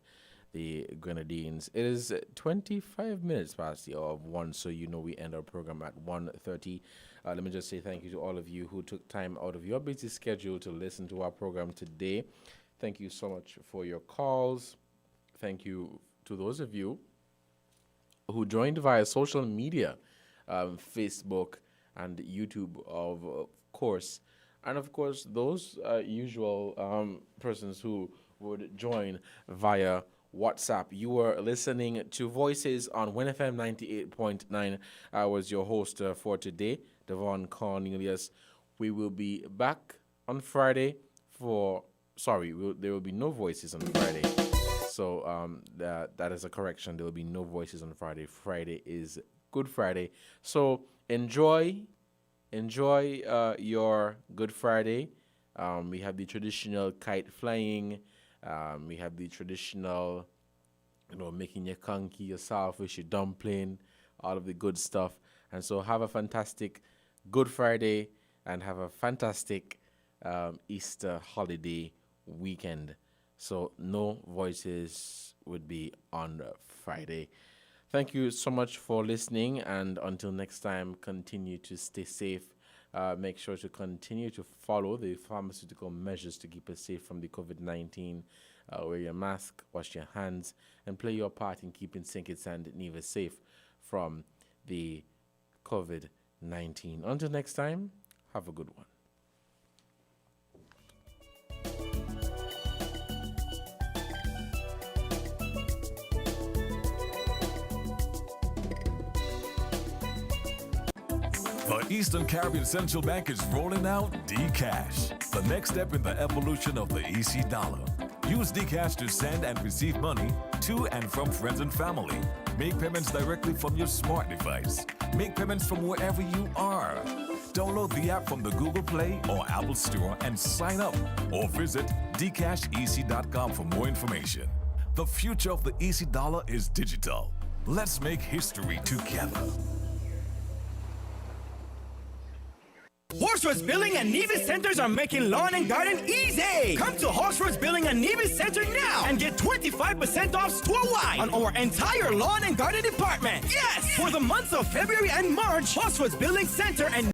Speaker 10: the Grenadines. It is 25 minutes past the hour of 1, so you know we end our program at 1:30. Let me just say thank you to all of you who took time out of your busy schedule to listen to our program today. Thank you so much for your calls. Thank you to those of you who joined via social media, Facebook and YouTube, of course. And of course, those usual persons who would join via WhatsApp. You were listening to Voices on WinFM 98.9. I was your host for today, Devon Cornelius. We will be back on Friday there will be no Voices on Friday. So that is a correction. There will be no Voices on Friday. Friday is Good Friday. So enjoy your Good Friday. We have the traditional kite flying. We have the traditional, making your conky, your saltfish, your dumpling, all of the good stuff. And so have a fantastic Good Friday and have a fantastic Easter holiday weekend. So no Voices would be on Friday. Thank you so much for listening, and until next time, continue to stay safe. Make sure to continue to follow the pharmaceutical measures to keep us safe from the COVID-19. Wear your mask, wash your hands, and play your part in keeping St. Kitts and Nevis safe from the COVID-19. Until next time, have a good one.
Speaker 6: But Eastern Caribbean Central Bank is rolling out DCash, the next step in the evolution of the EC dollar. Use DCash to send and receive money to and from friends and family. Make payments directly from your smart device. Make payments from wherever you are. Download the app from the Google Play or Apple Store and sign up, or visit dcashec.com for more information. The future of the EC dollar is digital. Let's make history together.
Speaker 5: Horse Roads Building and Nevis Centers are making lawn and garden easy. Come to Horse Roads Building and Nevis Center now and get 25% off store-wide on our entire lawn and garden department. Yes! For the months of February and March, Horse Roads Building Center and